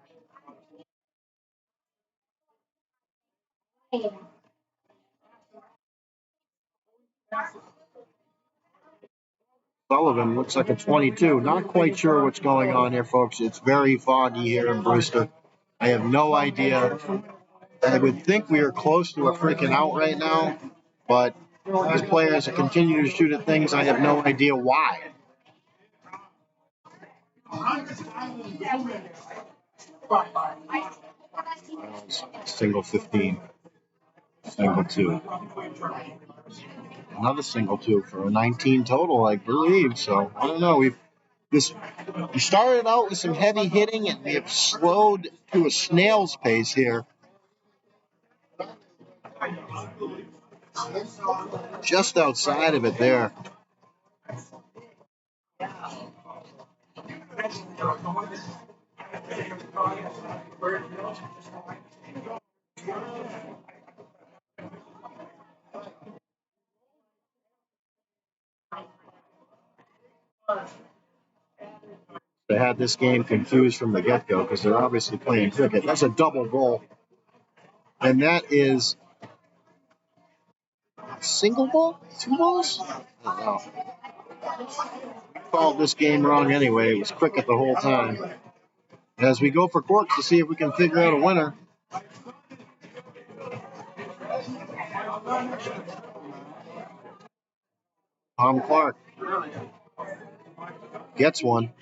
Sullivan looks like a 22. Not quite sure what's going on here, folks. It's very foggy here in Brewster. I have no idea. I would think we are close to a freaking out right now, but these players continue to shoot at things. I have no idea why. Single 15. Single 2. Another single 2 for a 19 total, I believe. So, I don't know. We started out with some heavy hitting, and we have slowed to a snail's pace here. Just outside of it there. They had this game confused from the get-go because they're obviously playing cricket. That's a double ball. And that is single ball? 2 balls? I don't know. Called this game wrong anyway. It was cricket the whole time. As we go for corks to see if we can figure out a winner. Tom Clark gets one.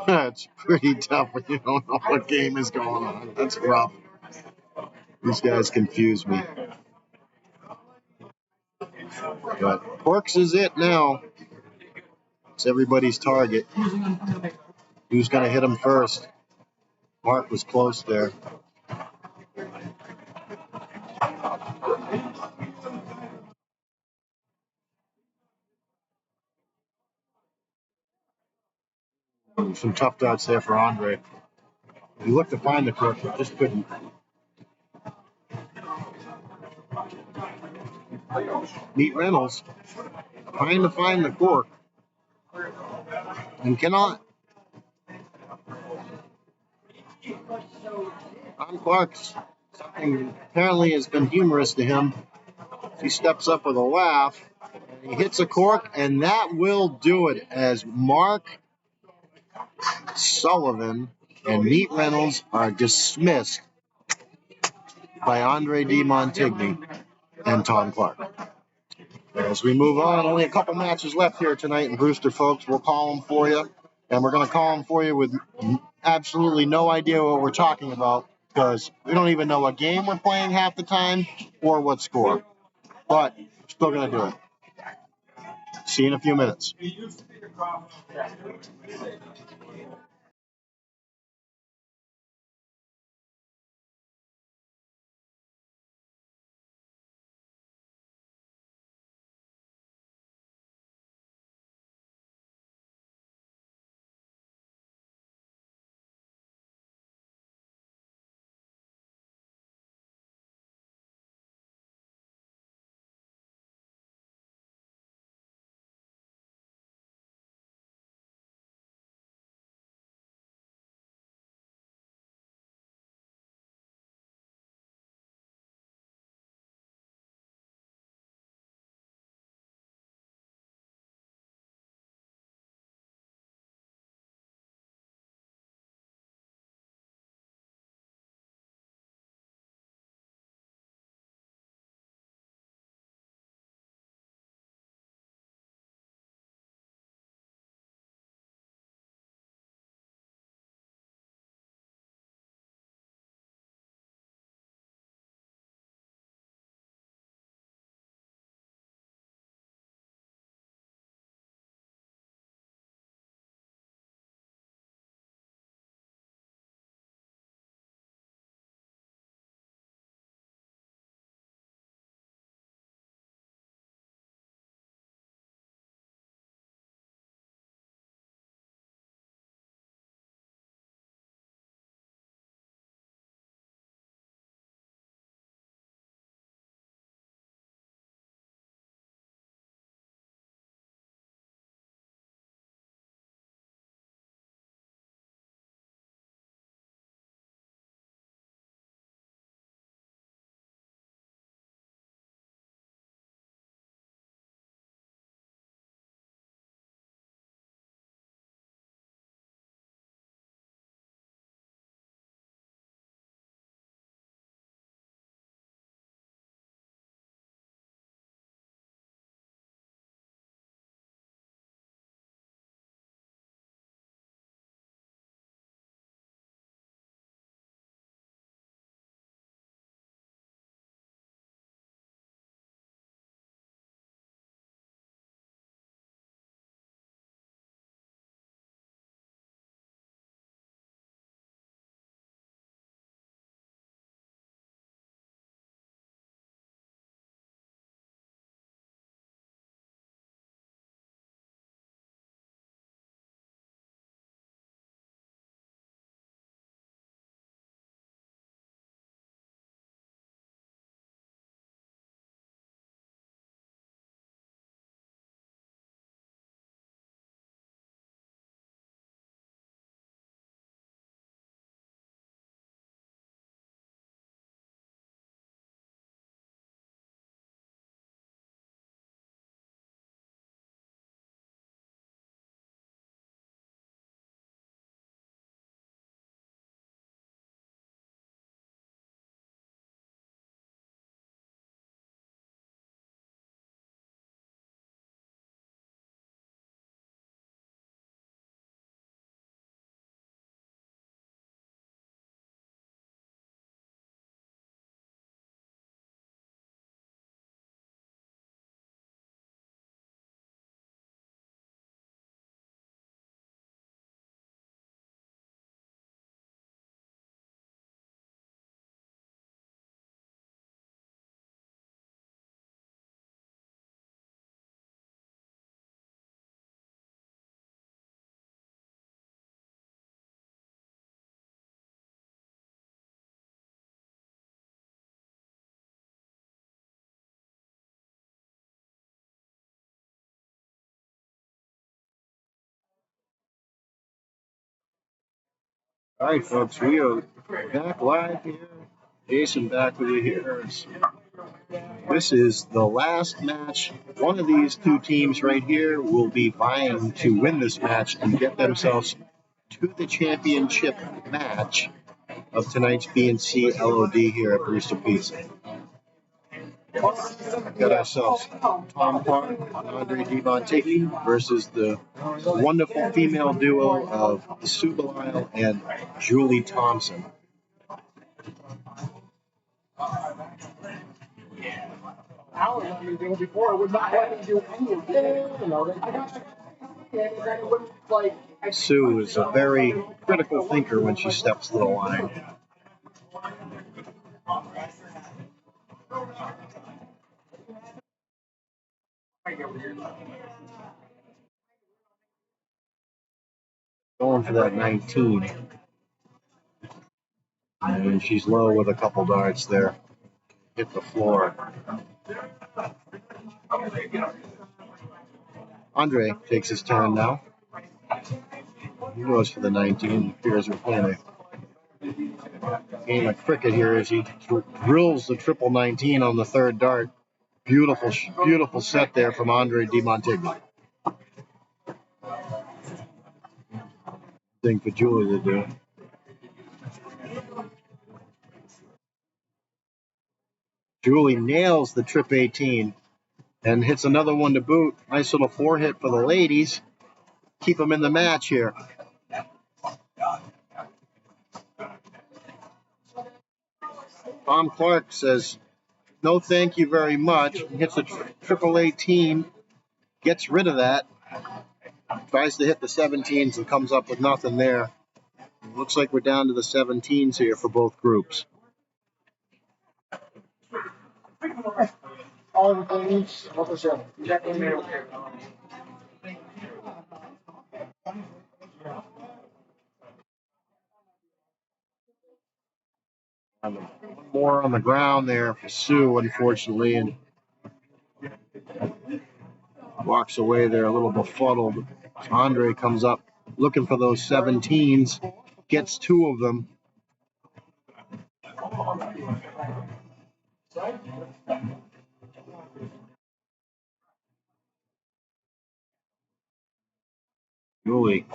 That's pretty tough when you don't know what game is going on. That's rough. These guys confuse me. But corks is it now. It's everybody's target. Who's going to hit him first? Mark was close there. Some tough darts there for Andre. He looked to find the cork, but just couldn't. Meat Reynolds trying to find the cork and cannot. Tom Clark's something apparently has been humorous to him. He steps up with a laugh. And he hits a cork, and that will do it as Mark Sullivan and Meat Reynolds are dismissed by Andre D. Montigny and Tom Clark. As we move on, only a couple matches left here tonight in Brewster, folks. We'll call them for you, and we're going to call them for you with absolutely no idea what we're talking about because we don't even know what game we're playing half the time or what score. But we're still going to do it. See you in a few minutes. All right, folks, we are back live here. Jason back with you here. This is the last match. One of these two teams right here will be vying to win this match and get themselves to the championship match of tonight's B&C LOD here at Brewster Pizza. We've got ourselves Tom Clark and Andre DiMontigli versus the wonderful female duo of Sue Belisle and Julie Thompson. Alan let me do before. Would not let me do any of it. You know, it wouldn't like. Sue is a very critical thinker when she steps to the line. Going for that 19. And she's low with a couple darts there. Hit the floor. Andre takes his turn now. He goes for the 19. Appears we're playing a game of cricket here as he drills the triple 19 on the third dart. Beautiful, beautiful set there from Andre DiMontigli. Thing for Julie to do. Julie nails the trip 18 and hits another one to boot. Nice little 4-hit for the ladies. Keep them in the match here. Tom Clark says, no thank you very much. Hits a triple 18, gets rid of that. Tries to hit the 17s and comes up with nothing there. Looks like we're down to the 17s here for both groups. All the things. What was it? One more on the ground there for Sue, unfortunately, and walks away there a little befuddled. Andre comes up looking for those 17s, gets two of them. Julie.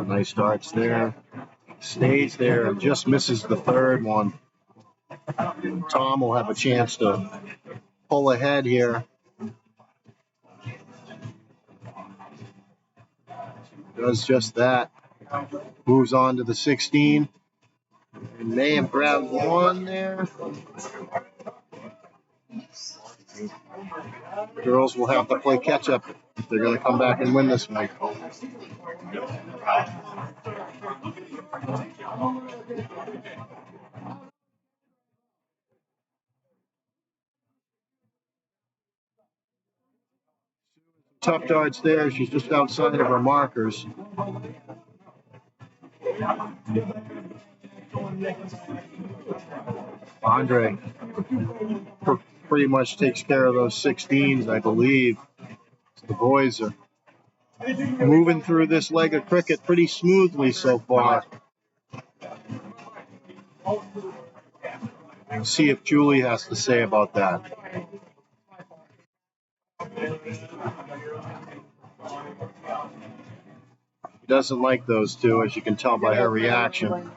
Nice darts there. Stays there and just misses the third one. Tom will have a chance to pull ahead here. Does just that. Moves on to the 16. And may have grabbed one there. Girls will have to play catch up if they're going to come back and win this one. Tough darts there. She's just outside of her markers. Andre pretty much takes care of those 16s, I believe. The boys are moving through this leg of cricket pretty smoothly so far. We'll see if Julie has to say about that. She doesn't like those two, as you can tell by her reaction.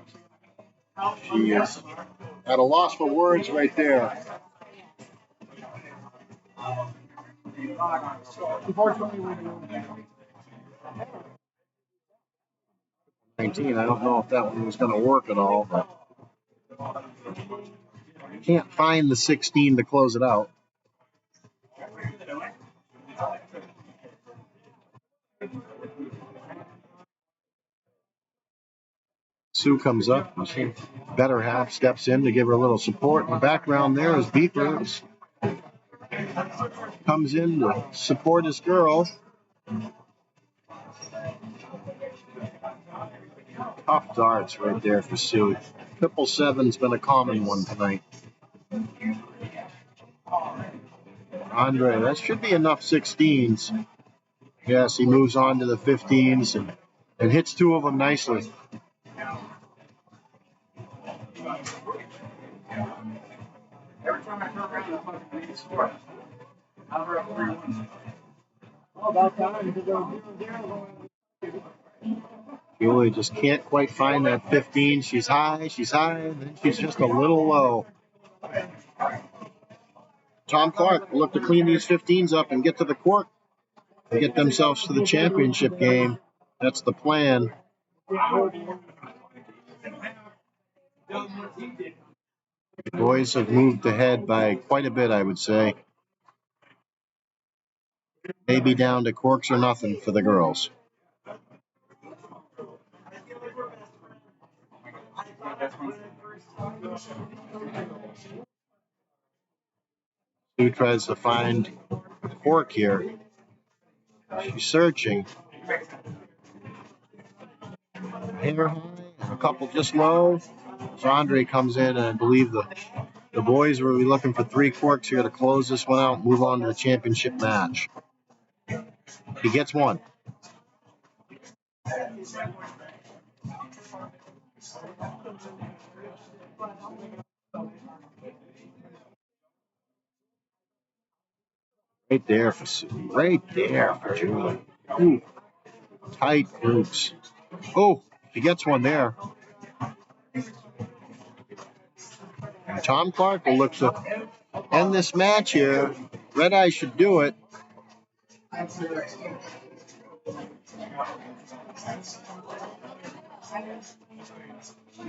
She is at a loss for words right there. I don't know if that one was going to work at all, but can't find the 16 to close it out. Sue comes up, and she better half steps in to give her a little support. In the background there is Beeper. Comes in to support his girl. Tough darts right there for Sue. 777's been a common one tonight. Andre, that should be enough 16s. Yes, he moves on to the 15s and and hits two of them nicely. Every time I turn around, I'm fucking being scored. I'm up 3-1. Oh, about time because they were 0-0. Julie just can't quite find that 15. She's high, and then she's just a little low. Tom Clark will look to clean these 15s up and get to the court and get themselves to the championship game. That's the plan. The boys have moved ahead by quite a bit, I would say. Maybe down to corks or nothing for the girls. Sue tries to find a cork here. She's searching. Hair high, a couple just low. So Andre comes in, and I believe the boys will be looking for 3 corks here to close this one out and move on to the championship match. He gets one. Right there for Sue. Right there for Julie. Ooh, tight groups. Oh, he gets one there. And Tom Clark will look to end this match here. Red Eye should do it.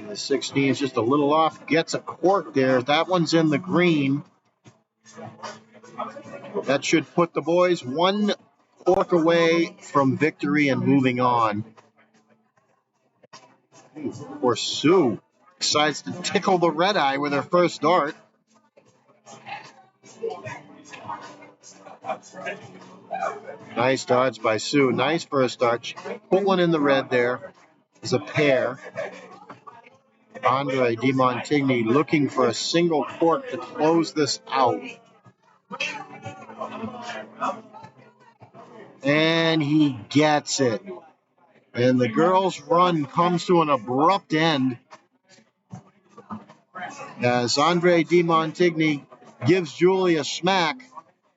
The 16 is just a little off. Gets a cork there. That one's in the green. That should put the boys 1 cork away from victory and moving on. Of course, Sue decides to tickle the Red Eye with her first dart. Nice darts by Sue. Nice first dart. She put one in the red there. As a pair. Andre DiMontigny looking for a single cork to close this out. And he gets it. And the girls' run comes to an abrupt end as Andre DiMontigny gives Julie a smack.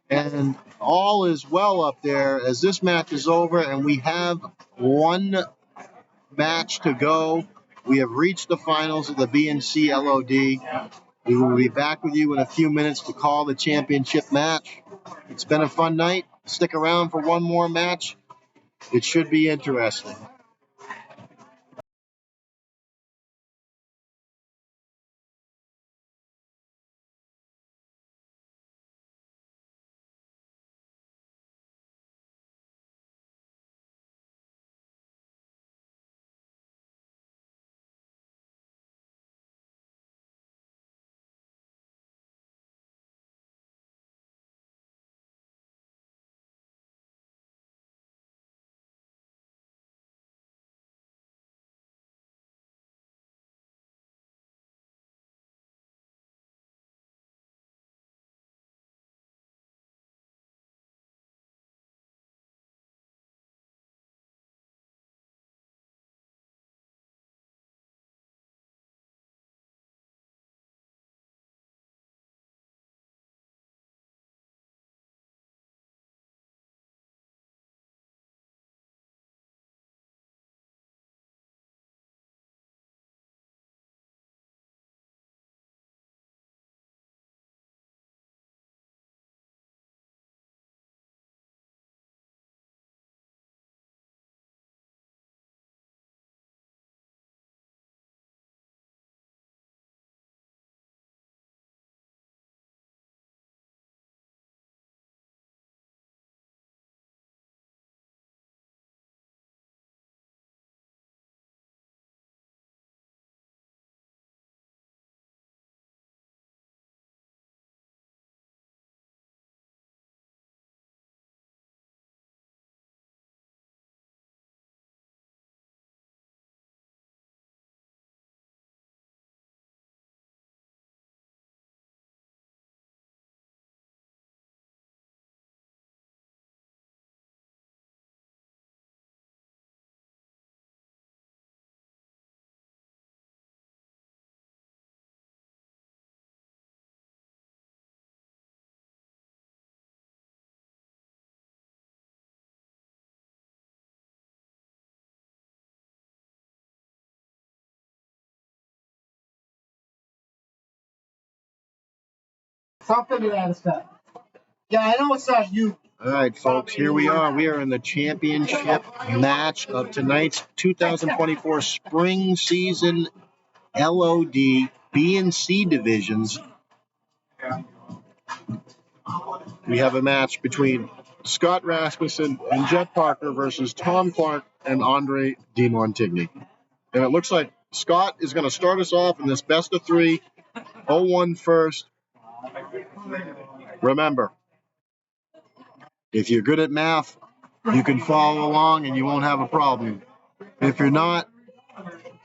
And all is well up there as this match is over and we have 1 match to go. We have reached the finals of the B&C LOD. We will be back with you in a few minutes to call the championship match. It's been a fun night. Stick around for one more match. It should be interesting. Something to that effect. Yeah, I know it's not you. All right, folks, here we are. We are in the championship match of tonight's 2024 spring season LOD B and C divisions. We have a match between Scott Rasmussen and Jeff Parker versus Tom Clark and Andre DeMontigny. And it looks like Scott is going to start us off in this best of three, 0-1 first. Remember, if you're good at math, you can follow along and you won't have a problem. If you're not,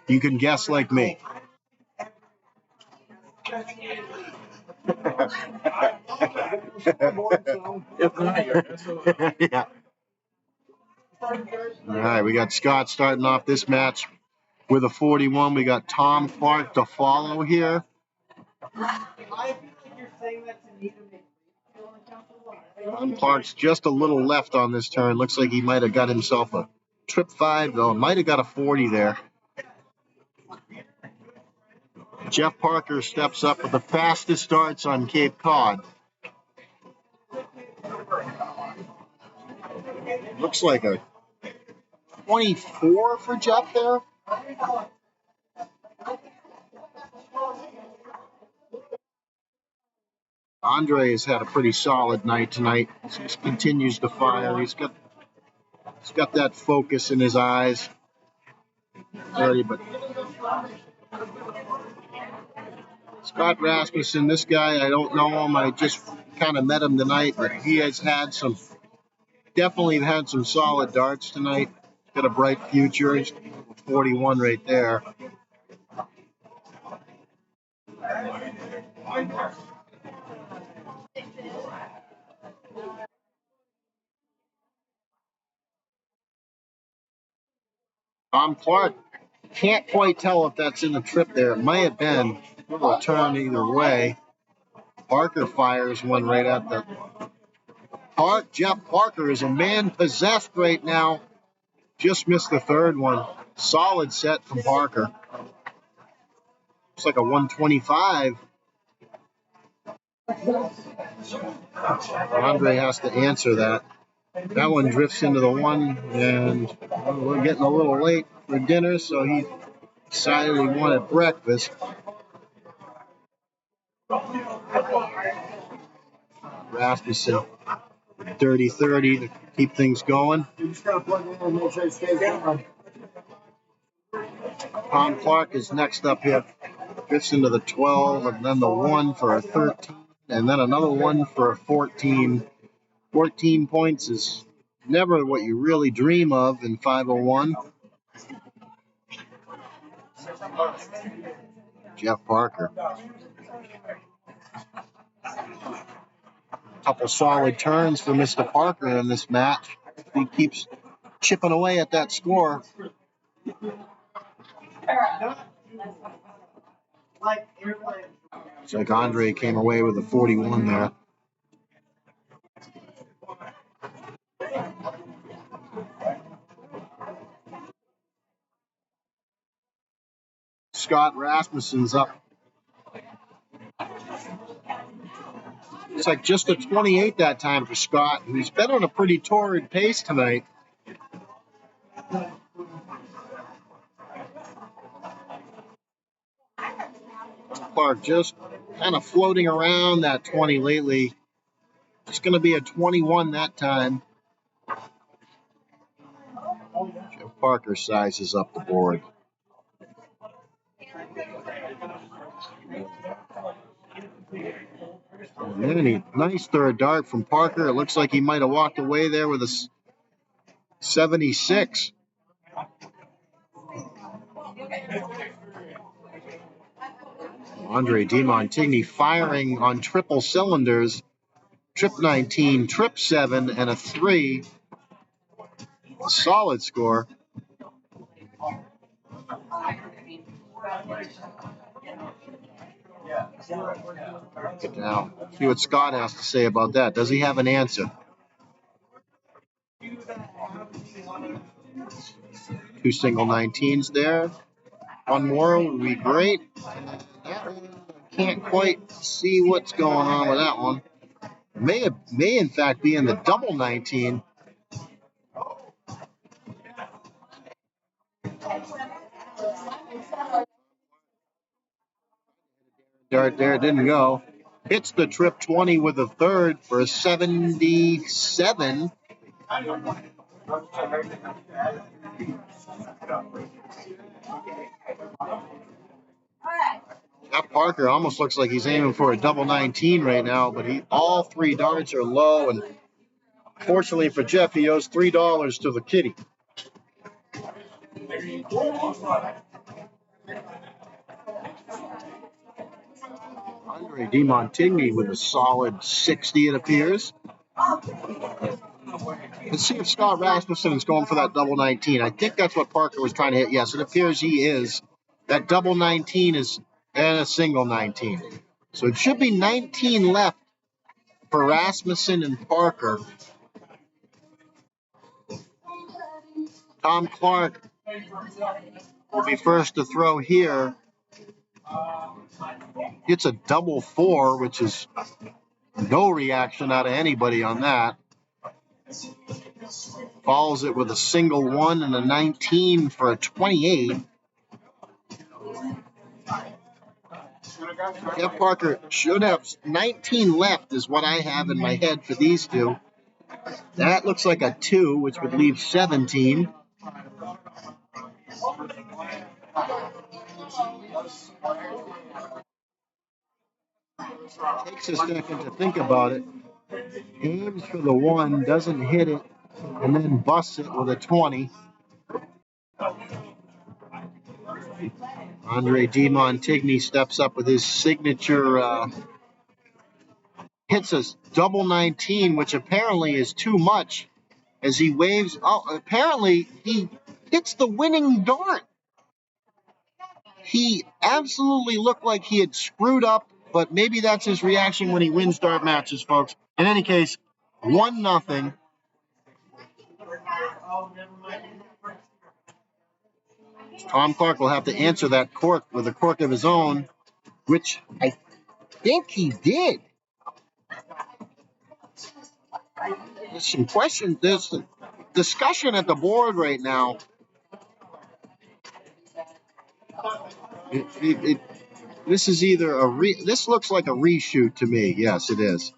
you can guess like me. Yeah. All right, we got Scott starting off this match with a 41. We got Tom Clark to follow here. Tom Clark's just a little left on this turn. Looks like he might have got himself a trip 5, though. Might have got a 40 there. Jeff Parker steps up with the fastest starts on Cape Cod. Looks like a 24 for Jeff there. Andre has had a pretty solid night tonight. He just continues to fire. He's got that focus in his eyes. But Scott Rasmussen, this guy, I don't know him. I just kind of met him tonight, but he has definitely had some solid darts tonight. Got a bright future. He's 41 right there. Tom Clark, can't quite tell if that's in the trip there. It might have been. It'll turn either way. Parker fires one right at the Park. Jeff Parker is a man possessed right now. Just missed the third one. Solid set from Parker. Looks like a 125. Andre has to answer that. That one drifts into the one, and we're getting a little late for dinner, so he decided he wanted breakfast. Rasmussen, 30-30 to keep things going. Tom Clark is next up here. Drifts into the 12, and then the 1 for a 13, and then another 1 for a 14. 14 points is never what you really dream of in 501. Jeff Parker. A couple solid turns for Mr. Parker in this match. He keeps chipping away at that score. It's like Andre came away with a 41 there. Scott Rasmussen's up. It's like just a 28 that time for Scott. He's been on a pretty torrid pace tonight. Clark just kind of floating around that 20 lately. It's going to be a 21 that time. Jeff Parker sizes up the board. Nice third dart from Parker. It looks like he might have walked away there with a 76. Andre DeMontigny firing on triple cylinders. Trip 19, trip 7, and a 3. A solid score. Now, see what Scott has to say about that. Does he have an answer? 2 single 19s there. One more would be great. Can't quite see what's going on with that one. May in fact be in the double 19. Dart there didn't go. Hits the trip 20 with a third for a 77. Jeff Parker almost looks like he's aiming for a double 19 right now, but all three darts are low, and fortunately for Jeff, he owes $3 to the kitty. Andre DiMontigny with a solid 60, it appears. Let's see if Scott Rasmussen is going for that double 19. I think that's what Parker was trying to hit. Yes, it appears he is. That double 19 is and a single 19. So it should be 19 left for Rasmussen and Parker. Tom Clark will be first to throw here. It's a double 4, which is no reaction out of anybody on that. Follows it with a single 1 and a 19 for a 28. Jeff Parker should have 19 left is what I have in my head for these two. That looks like a 2, which would leave 17. Takes a second to think about it. Aims for the 1, doesn't hit it, and then busts it with a 20. Andre DiMontigny steps up with his signature, hits a double 19, which apparently is too much, as he waves. Oh, apparently he hits the winning dart. He absolutely looked like he had screwed up, but maybe that's his reaction when he wins dart matches, folks. In any case, 1-0. Tom Clark will have to answer that cork with a cork of his own, which I think he did. There's some questions. There's discussion at the board right now. This is either this looks like a reshoot to me. Yes, it is.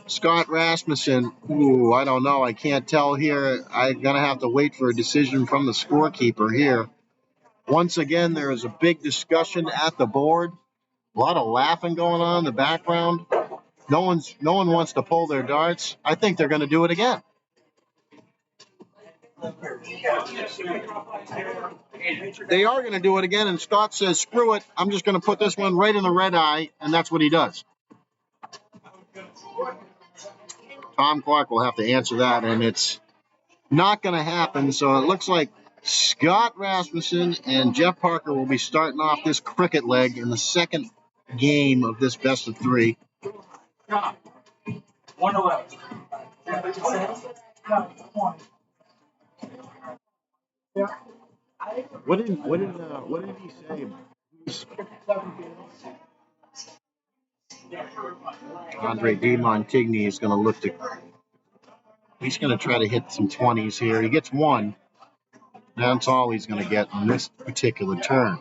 Scott Rasmussen. Ooh, I don't know. I can't tell here. I'm gonna have to wait for a decision from the scorekeeper here. Once again, there is a big discussion at the board. A lot of laughing going on in the background. No one wants to pull their darts. I think they're going to do it again. They are going to do it again, and Scott says, screw it, I'm just going to put this one right in the red eye, and that's what he does. Tom Clark will have to answer that, and it's not going to happen, so it looks like Scott Rasmussen and Jeff Parker will be starting off this cricket leg in the second game of this best of 3. 111. What did he say? Andre DiMontigny is going to look to. He's going to try to hit some 20s here. He gets 1. That's all he's going to get on this particular turn.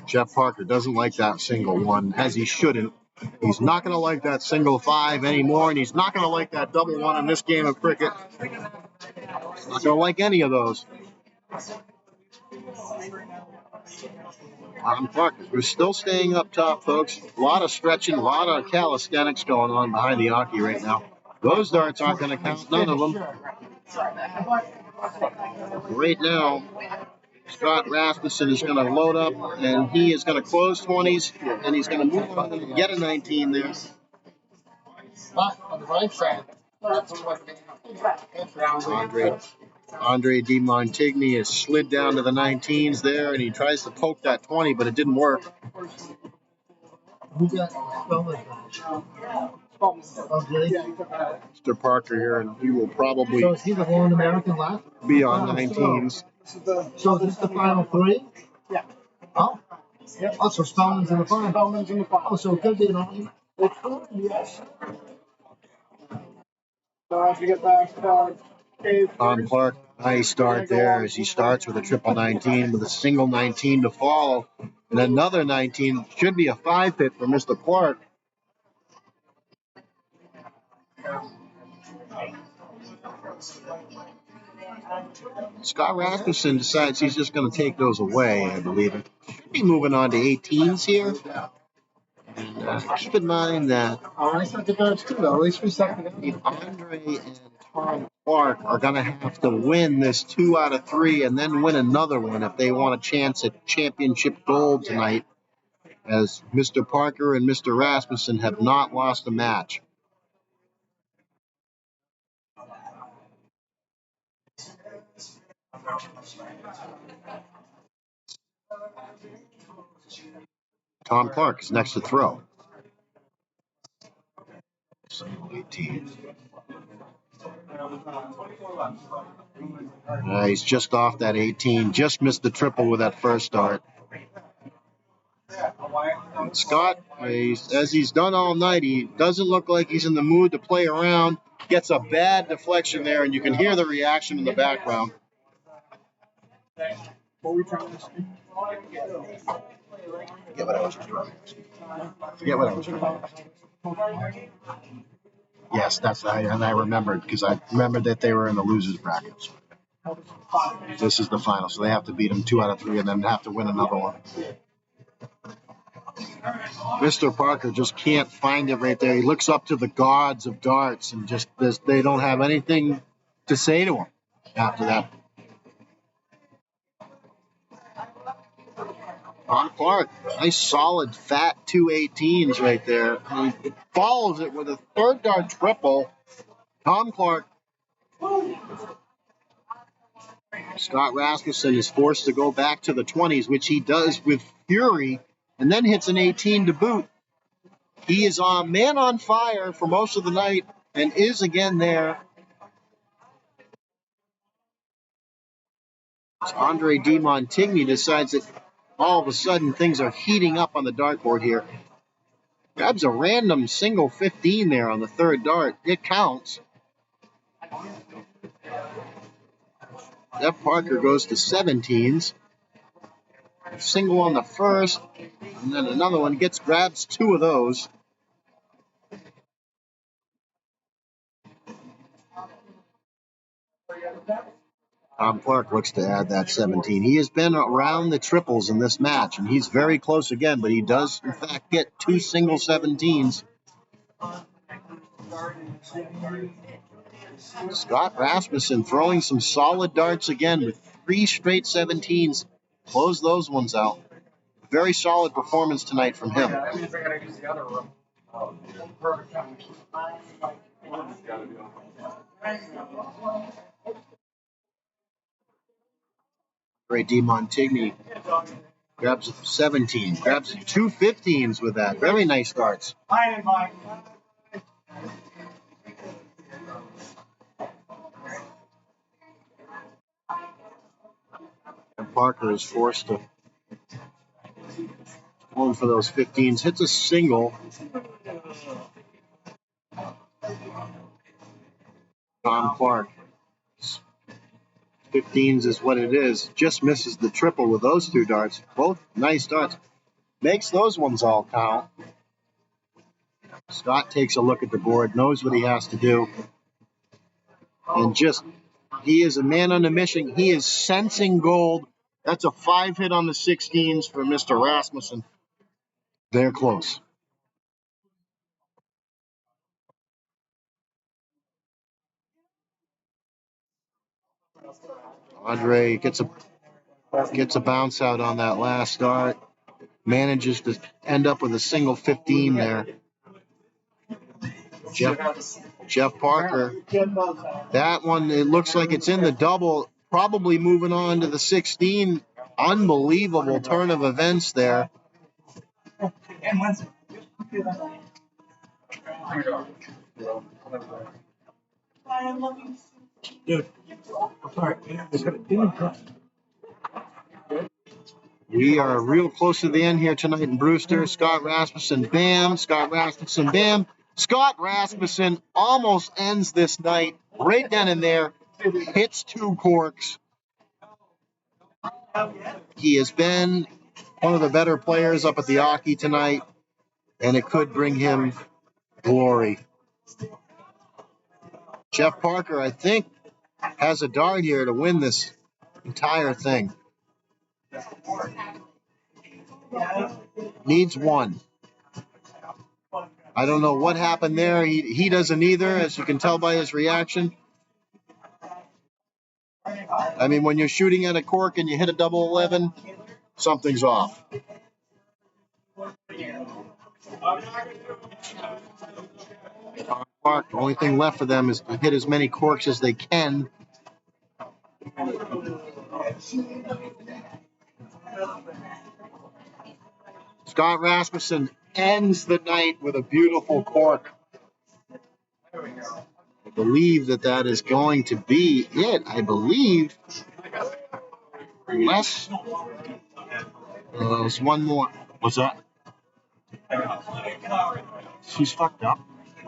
Jeff Parker doesn't like that single 1, as he shouldn't. He's not going to like that single 5 anymore, and he's not going to like that double 1 in this game of cricket. He's not going to like any of those. Clark, we're still staying up top, folks. A lot of stretching, a lot of calisthenics going on behind the hockey right now. Those darts aren't going to count, none of them. Right now, Scott Rasmussen is going to load up, and he is going to close 20s, and he's going to move on and get a 19 there. On the right side. Andre DiMontigny has slid down to the 19s there, and he tries to poke that 20, but it didn't work. Mr. Parker here, and he will probably so is he the lone American left? be on 19s. So is this the final three? Yeah. Oh. Yep. Oh, so Spellman's in the final. Spellman's in the final. Oh, so it could be an all. It could, yes. So as we get back to Tom Clark, nice start there as he starts with a triple 19 with a single 19 to follow. And another 19 should be a 5-hit for Mr. Clark. Scott Rasmussen decides he's just going to take those away, I believe. Should be moving on to 18s here. And keep in mind that I sent the darts too, though. At least we sucked it if Andre and Tom Clark are going to have to win this 2 out of 3 and then win another one if they want a chance at championship gold tonight, as Mr. Parker and Mr. Rasmussen have not lost a match. Tom Clark is next to throw. 18. He's just off that 18. Just missed the triple with that first start. And Scott, as he's done all night, he doesn't look like he's in the mood to play around. Gets a bad deflection there, and you can hear the reaction in the background. what we trying to see. Forget what I was trying. Yes, and I remembered because I remembered that they were in the losers brackets. This is the final, so they have to beat them 2 out of 3 and then have to win another one. Mr. Parker just can't find it right there. He looks up to the gods of darts and just they don't have anything to say to him after that. Tom Clark, nice solid fat 218s right there. He follows it with a third dart triple. Tom Clark. Scott Rasmussen is forced to go back to the 20s, which he does with fury, and then hits an 18 to boot. He is on man on fire for most of the night and is again there. Andre D. Montigny decides that all of a sudden things are heating up on the dartboard here. Grabs a random single 15 there on the third dart. It counts. Jeff Parker goes to 17s. Single on the first, and then another one grabs 2 of those. Tom Clark looks to add that 17. He has been around the triples in this match, and he's very close again, but he does, in fact, get 2 single 17s. Scott Rasmussen throwing some solid darts again with 3 straight 17s. Close those ones out. Very solid performance tonight from him. That means I gotta use the other room. Perfect time. Ray D. Montigny grabs 17, grabs 2 15s with that. Very nice darts. And Parker is forced to go for those 15s. Hits a single. Tom Clark. 15s is what it is. Just misses the triple with those 2 darts. Both nice darts. Makes those ones all count. Scott takes a look at the board, knows what he has to do. And he is a man on a mission. He is sensing gold. That's a 5-hit on the 16s for Mr. Rasmussen. They're close. Andre gets a bounce out on that last start. Manages to end up with a single 15 there. Jeff Parker. That one, it looks like it's in the double. Probably moving on to the 16. Unbelievable turn of events there. Dude, I'm sorry. It's got a demon cut. We are real close to the end here tonight in Brewster. Scott Rasmussen, bam. Scott Rasmussen, bam. Scott Rasmussen almost ends this night right then and there. Hits 2 corks. He has been one of the better players up at the Aki tonight, and it could bring him glory. Jeff Parker, I think, has a dart here to win this entire thing. Needs 1. I don't know what happened there. He doesn't either, as you can tell by his reaction. I mean, when you're shooting at a cork and you hit a double 11, something's off. Clark, the only thing left for them is to hit as many corks as they can. Scott Rasmussen ends the night with a beautiful cork. I believe that is going to be it. I believe. Unless there's one more. What's that? She's fucked up.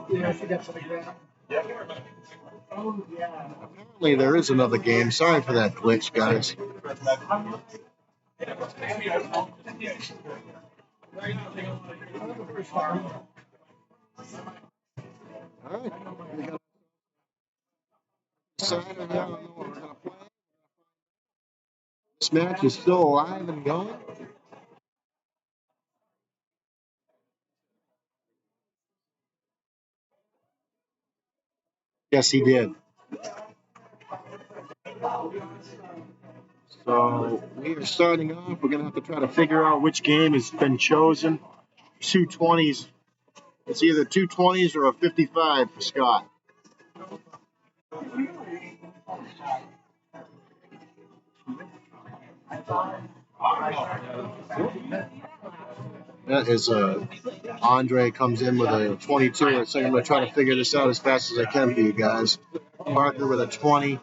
Yeah, she got something like that. Oh, yeah. Apparently there is another game. Sorry for that glitch, guys. All right. This match is still alive and going. Yes, he did. So we are starting off. We're going to have to try to figure out which game has been chosen. 220s. It's either 220s or a 55 for Scott. That is Andre comes in with a 22. So I'm going to try to figure this out as fast as I can for you guys. Parker with a 20.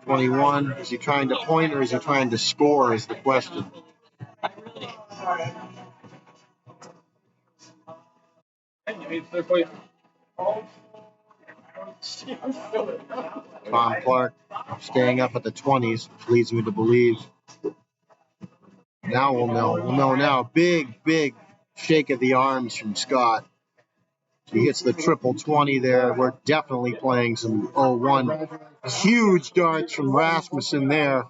21. Is he trying to point or is he trying to score is the question. Tom Clark staying up at the 20s, which leads me to believe. Now we'll know. We'll know now. Big shake of the arms from Scott. He hits the triple 20 there. We're definitely playing some 0-1. Huge darts from Rasmussen there.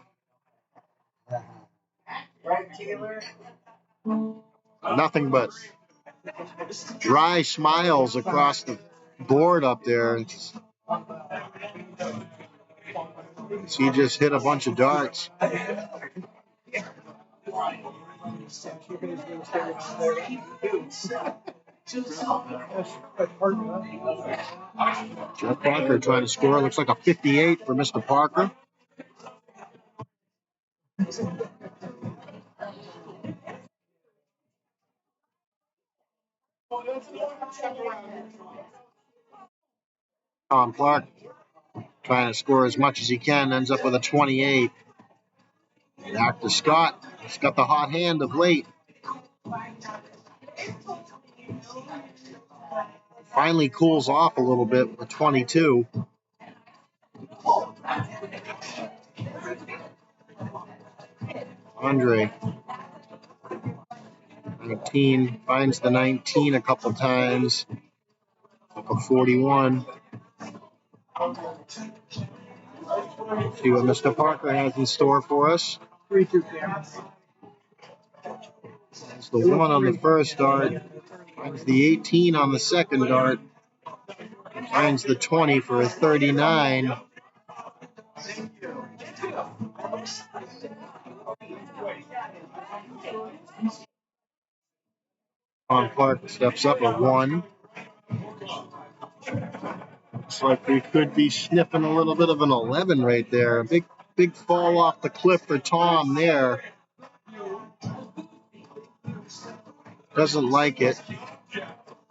Nothing but dry smiles across the board up there. He just hit a bunch of darts. Jeff Parker trying to score. Looks like a 58 for Mr. Parker. Tom Clark trying to score as much as he can, ends up with a 28. Back to Scott. He's got the hot hand of late. Finally cools off a little bit with 22. Andre, 19, finds the 19 a couple times. Like a 41. See what Mr. Parker has in store for us. That's the 1 on the first dart. Finds the 18 on the second dart. Finds the 20 for a 39. Tom Clark steps up a 1. Looks like we could be sniffing a little bit of an 11 right there. A big fall off the cliff for Tom there. Doesn't like it.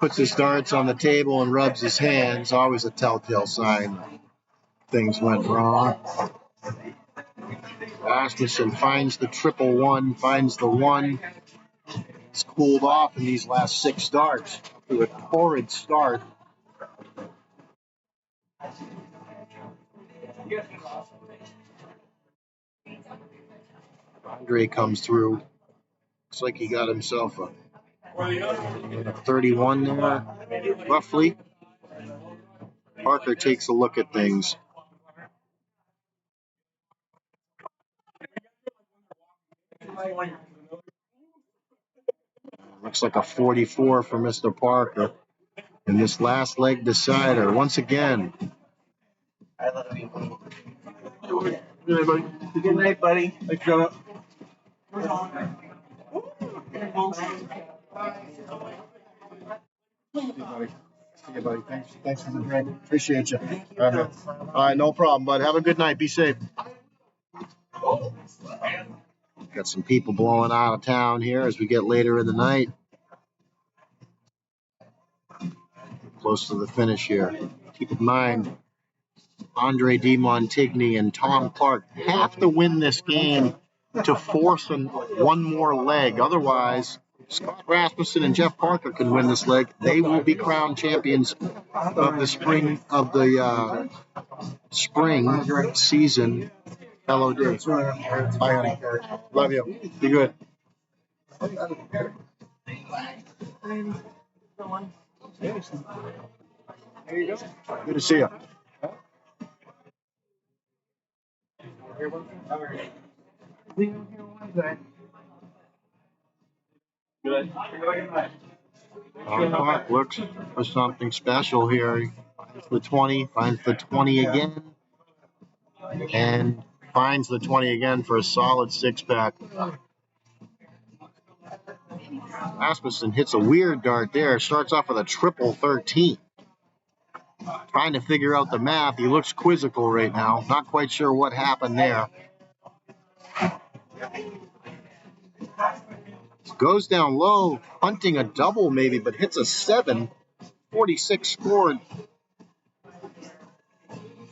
Puts his darts on the table and rubs his hands. Always a telltale sign things went wrong. Rasmussen finds the 111, finds the one. It's cooled off in these last 6 starts to a torrid start. Andre comes through. Looks like he got himself a 31 there, roughly. Parker takes a look at things. Looks like a 44 for Mr. Parker. And this last leg decider, once again. I love you. Good night, buddy. Good night, buddy. Thanks, Jonah. See you, buddy. Thanks for the drink. Appreciate you. All right, no problem, bud. Have a good night. Be safe. Got some people blowing out of town here as we get later in the night. Close to the finish here. Keep in mind, Andre Montigny and Tom Clark have to win this game to force one more leg. Otherwise, Scott Rasmussen and Jeff Parker can win this leg. They will be crowned champions of the spring season LOD. Bye, honey. Love you. Be good. There you go. Good to see you. Clark looks for something special here. He finds the 20, finds the 20 again, and finds the 20 again for a solid 6-pack. Rasmussen hits a weird dart there. Starts off with a triple 13. Trying to figure out the math. He looks quizzical right now. Not quite sure what happened there. Goes down low, hunting a double maybe, but hits a 7. 46 scored.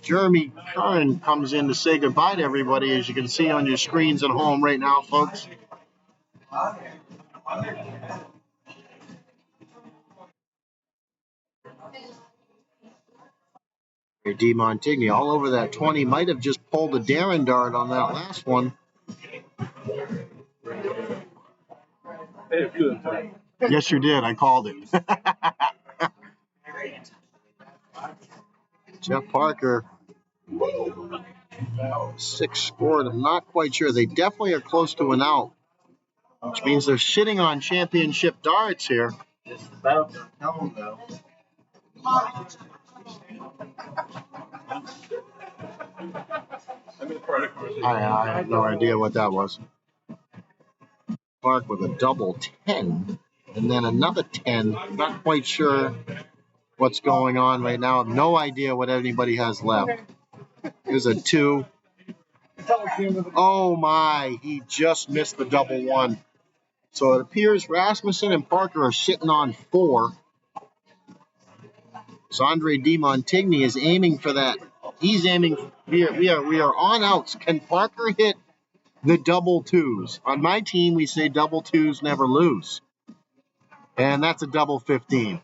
Jeremy Curran comes in to say goodbye to everybody, as you can see on your screens at home right now, folks. D. Montigny all over that 20. Might have just pulled a Darren dart on that last one. Yes, you did. I called it. Jeff Parker, 6 scored. I'm not quite sure. They definitely are close to an out, which means they're sitting on championship darts here. Just about to tell them, though. I have no idea what that was. Clark with a double 10, and then another 10. Not quite sure what's going on right now. No idea what anybody has left. Here's a 2. Oh my, he just missed the double 1. So it appears Rasmussen and Parker are sitting on 4. So Andre Montigny is aiming for that. He's aiming. We are on outs. Can Parker hit the double 2s? On my team, we say double 2s never lose, and that's a double 15.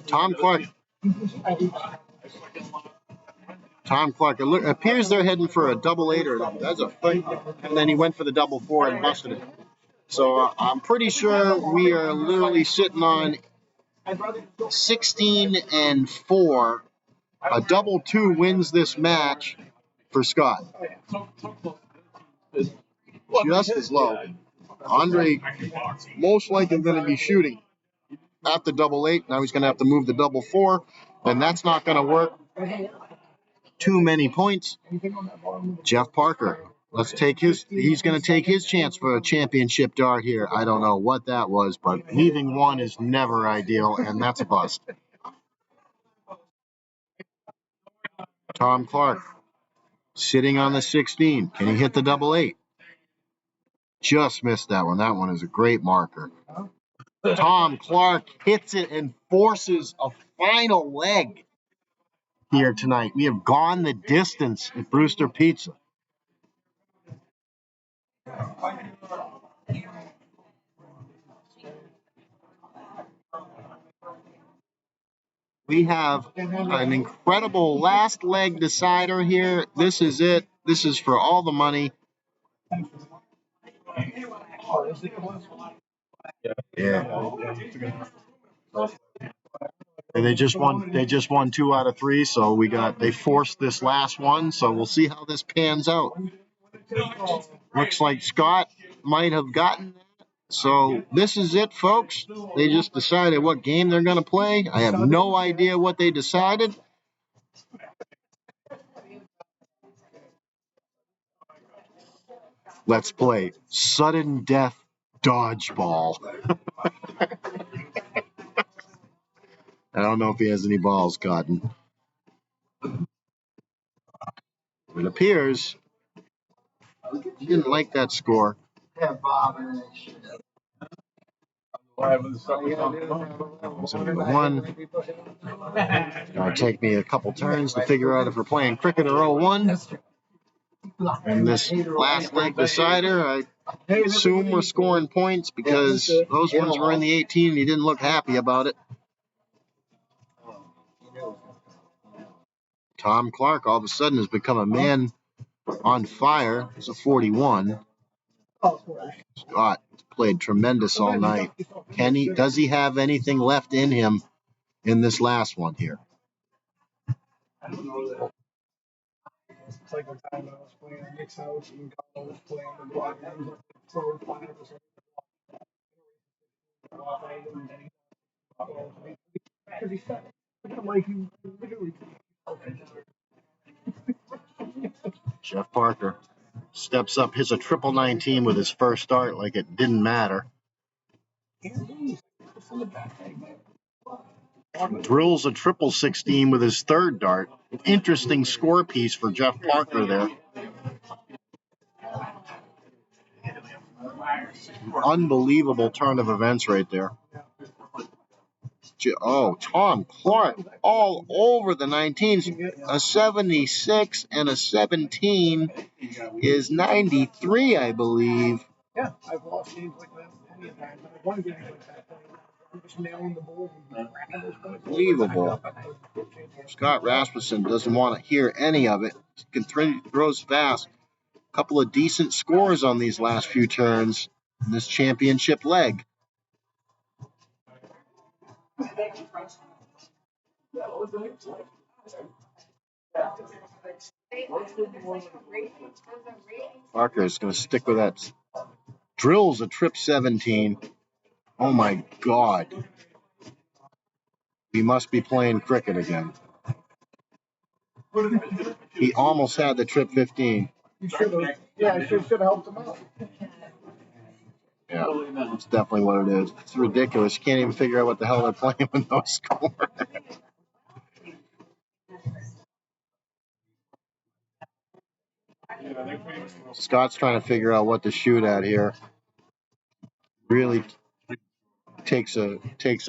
Tom Clark. It appears they're heading for a double 8 or that's a thing, and then he went for the double 4 and busted it. So I'm pretty sure we are literally sitting on 16 and 4. A double 2 wins this match for Scott. Just as low. Andre most likely going to be shooting at the double 8. Now he's going to have to move the double 4, and that's not going to work. Too many points. Jeff Parker. He's going to take his chance for a championship dart here. I don't know what that was, but leaving 1 is never ideal, and that's a bust. Tom Clark sitting on the 16. Can he hit the double 8? Just missed that one. That one is a great marker. Tom Clark hits it and forces a final leg. here tonight. We have gone the distance at Brewster Pizza. We have an incredible last leg decider here. This is it. This is for all the money. Yeah. And they just won 2 out of 3, so they forced this last one, so we'll see how this pans out. Looks like Scott might have gotten that. So this is it, folks. They just decided what game they're going to play. I have no idea what they decided. Let's play sudden death dodgeball. I don't know if he has any balls, Cotton. It appears he didn't like that score. Yeah, Bob and That was number 1. It's going to take me a couple turns to figure out if we're playing cricket or 0-1. And this last leg decider, I assume we're scoring points because those ones were in the 18 and he didn't look happy about it. Tom Clark all of a sudden has become a man on fire. He's a 41. Scott played tremendous all night. Does he have anything left in him in this last one here? It's like the time I was playing at Nick's house and Kyle was playing the block. I was like throwing 5 or something. Because he said, I'm like, you literally. Jeff Parker steps up, hits a 19 with his first start like it didn't matter. Drills a 16 with his third dart. An interesting score piece for Jeff Parker there. Unbelievable turn of events right there. Oh, Tom Clark all over the 19s. A 76 and a 17 is 93, I believe. Yeah, I've lost games like that plenty of times. I've won games like that. I'm just nailing the ball and cracking those points. Unbelievable. Scott Rasmussen doesn't want to hear any of it. Throws fast. A couple of decent scores on these last few turns in this championship leg. Parker is going to stick with that. Drills a 17. Oh my God. He must be playing cricket again. He almost had the 15. You should have. Yeah, I should have helped him out. Yeah, that's definitely what it is. It's ridiculous. You can't even figure out what the hell they're playing with no score. Scott's trying to figure out what to shoot at here. Really takes a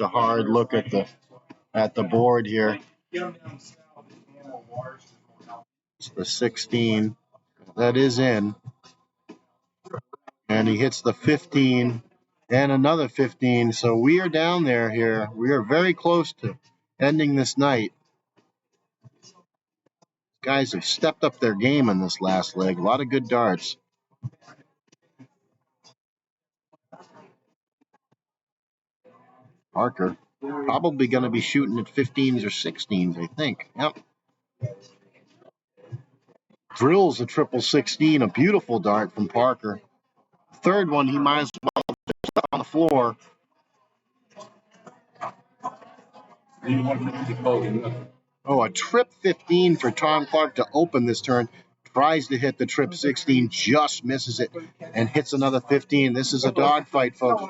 hard look at the board here. It's the 16. That is in. And he hits the 15 and another 15. So we are down there here. We are very close to ending this night. Guys have stepped up their game in this last leg. A lot of good darts. Parker probably going to be shooting at 15s or 16s, I think. Yep. Drills a 16, a beautiful dart from Parker. Third one, he might as well just on the floor. Oh, a 15 for Tom Clark to open this turn. Tries to hit the 16, just misses it, and hits another 15. This is a dogfight, folks.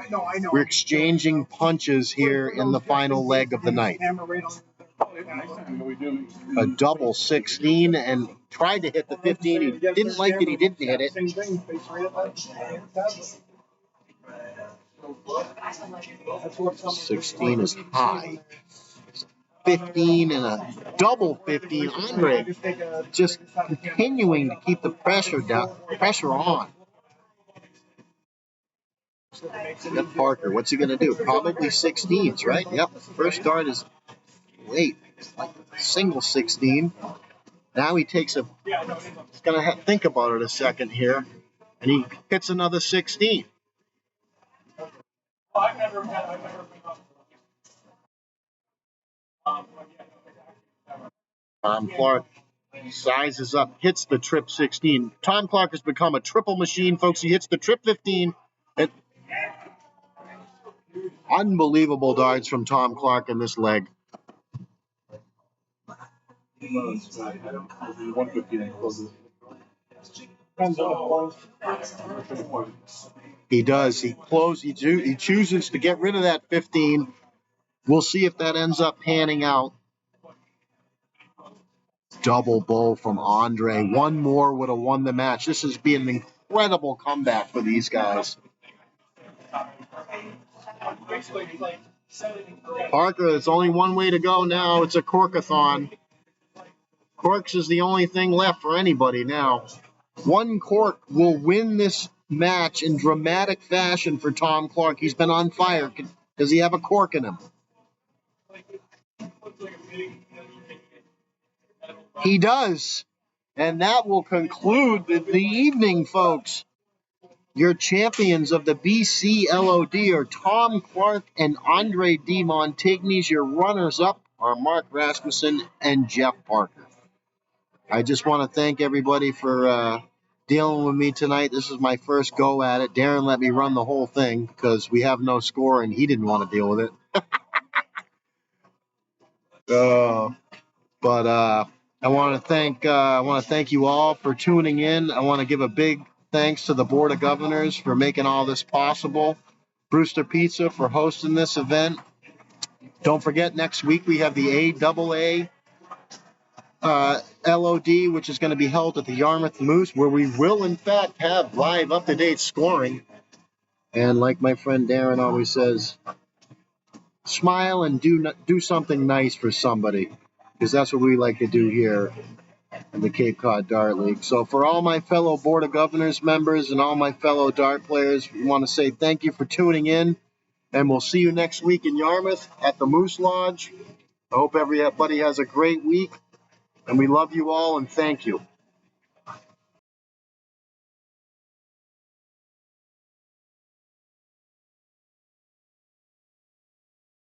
We're exchanging punches here in the final leg of the night. A double 16, and tried to hit the 15. He didn't like it. He didn't hit it. 16 is high. 15 and a double 15. Andre just continuing to keep the pressure on. Jeff Parker, what's he going to do? Probably 16s, right? Yep. First dart is late. It's like a single 16. Now he takes he's going to think about it a second here, and he hits another 16. Tom Clark sizes up, hits the trip 16. Tom Clark has become a triple machine, folks. He hits the trip 15. Unbelievable darts from Tom Clark in this leg. He does. He chooses to get rid of that 15. We'll see if that ends up panning out. Double bowl from Andre. One more would have won the match. This has been an incredible comeback for these guys. Parker, there's only one way to go now. It's a corkathon. Corks is the only thing left for anybody now. One cork will win this match in dramatic fashion for Tom Clark. He's been on fire. Does he have a cork in him? He does. And that will conclude the evening, folks. Your champions of the BC LOD are Tom Clark and Andre D. Montigny's. Your runners-up are Mark Rasmussen and Jeff Parker. I just want to thank everybody for dealing with me tonight. This is my first go at it. Darren let me run the whole thing because we have no score and he didn't want to deal with it. But I want to thank you all for tuning in. I want to give a big thanks to the Board of Governors for making all this possible. Brewster Pizza for hosting this event. Don't forget, next week we have the AAA LOD, which is going to be held at the Yarmouth Moose, where we will, in fact, have live, up-to-date scoring. And like my friend Darren always says, smile and do something nice for somebody, because that's what we like to do here in the Cape Cod Dart League. So for all my fellow Board of Governors members and all my fellow dart players, we want to say thank you for tuning in, and we'll see you next week in Yarmouth at the Moose Lodge. I hope everybody has a great week, and we love you all, and thank you.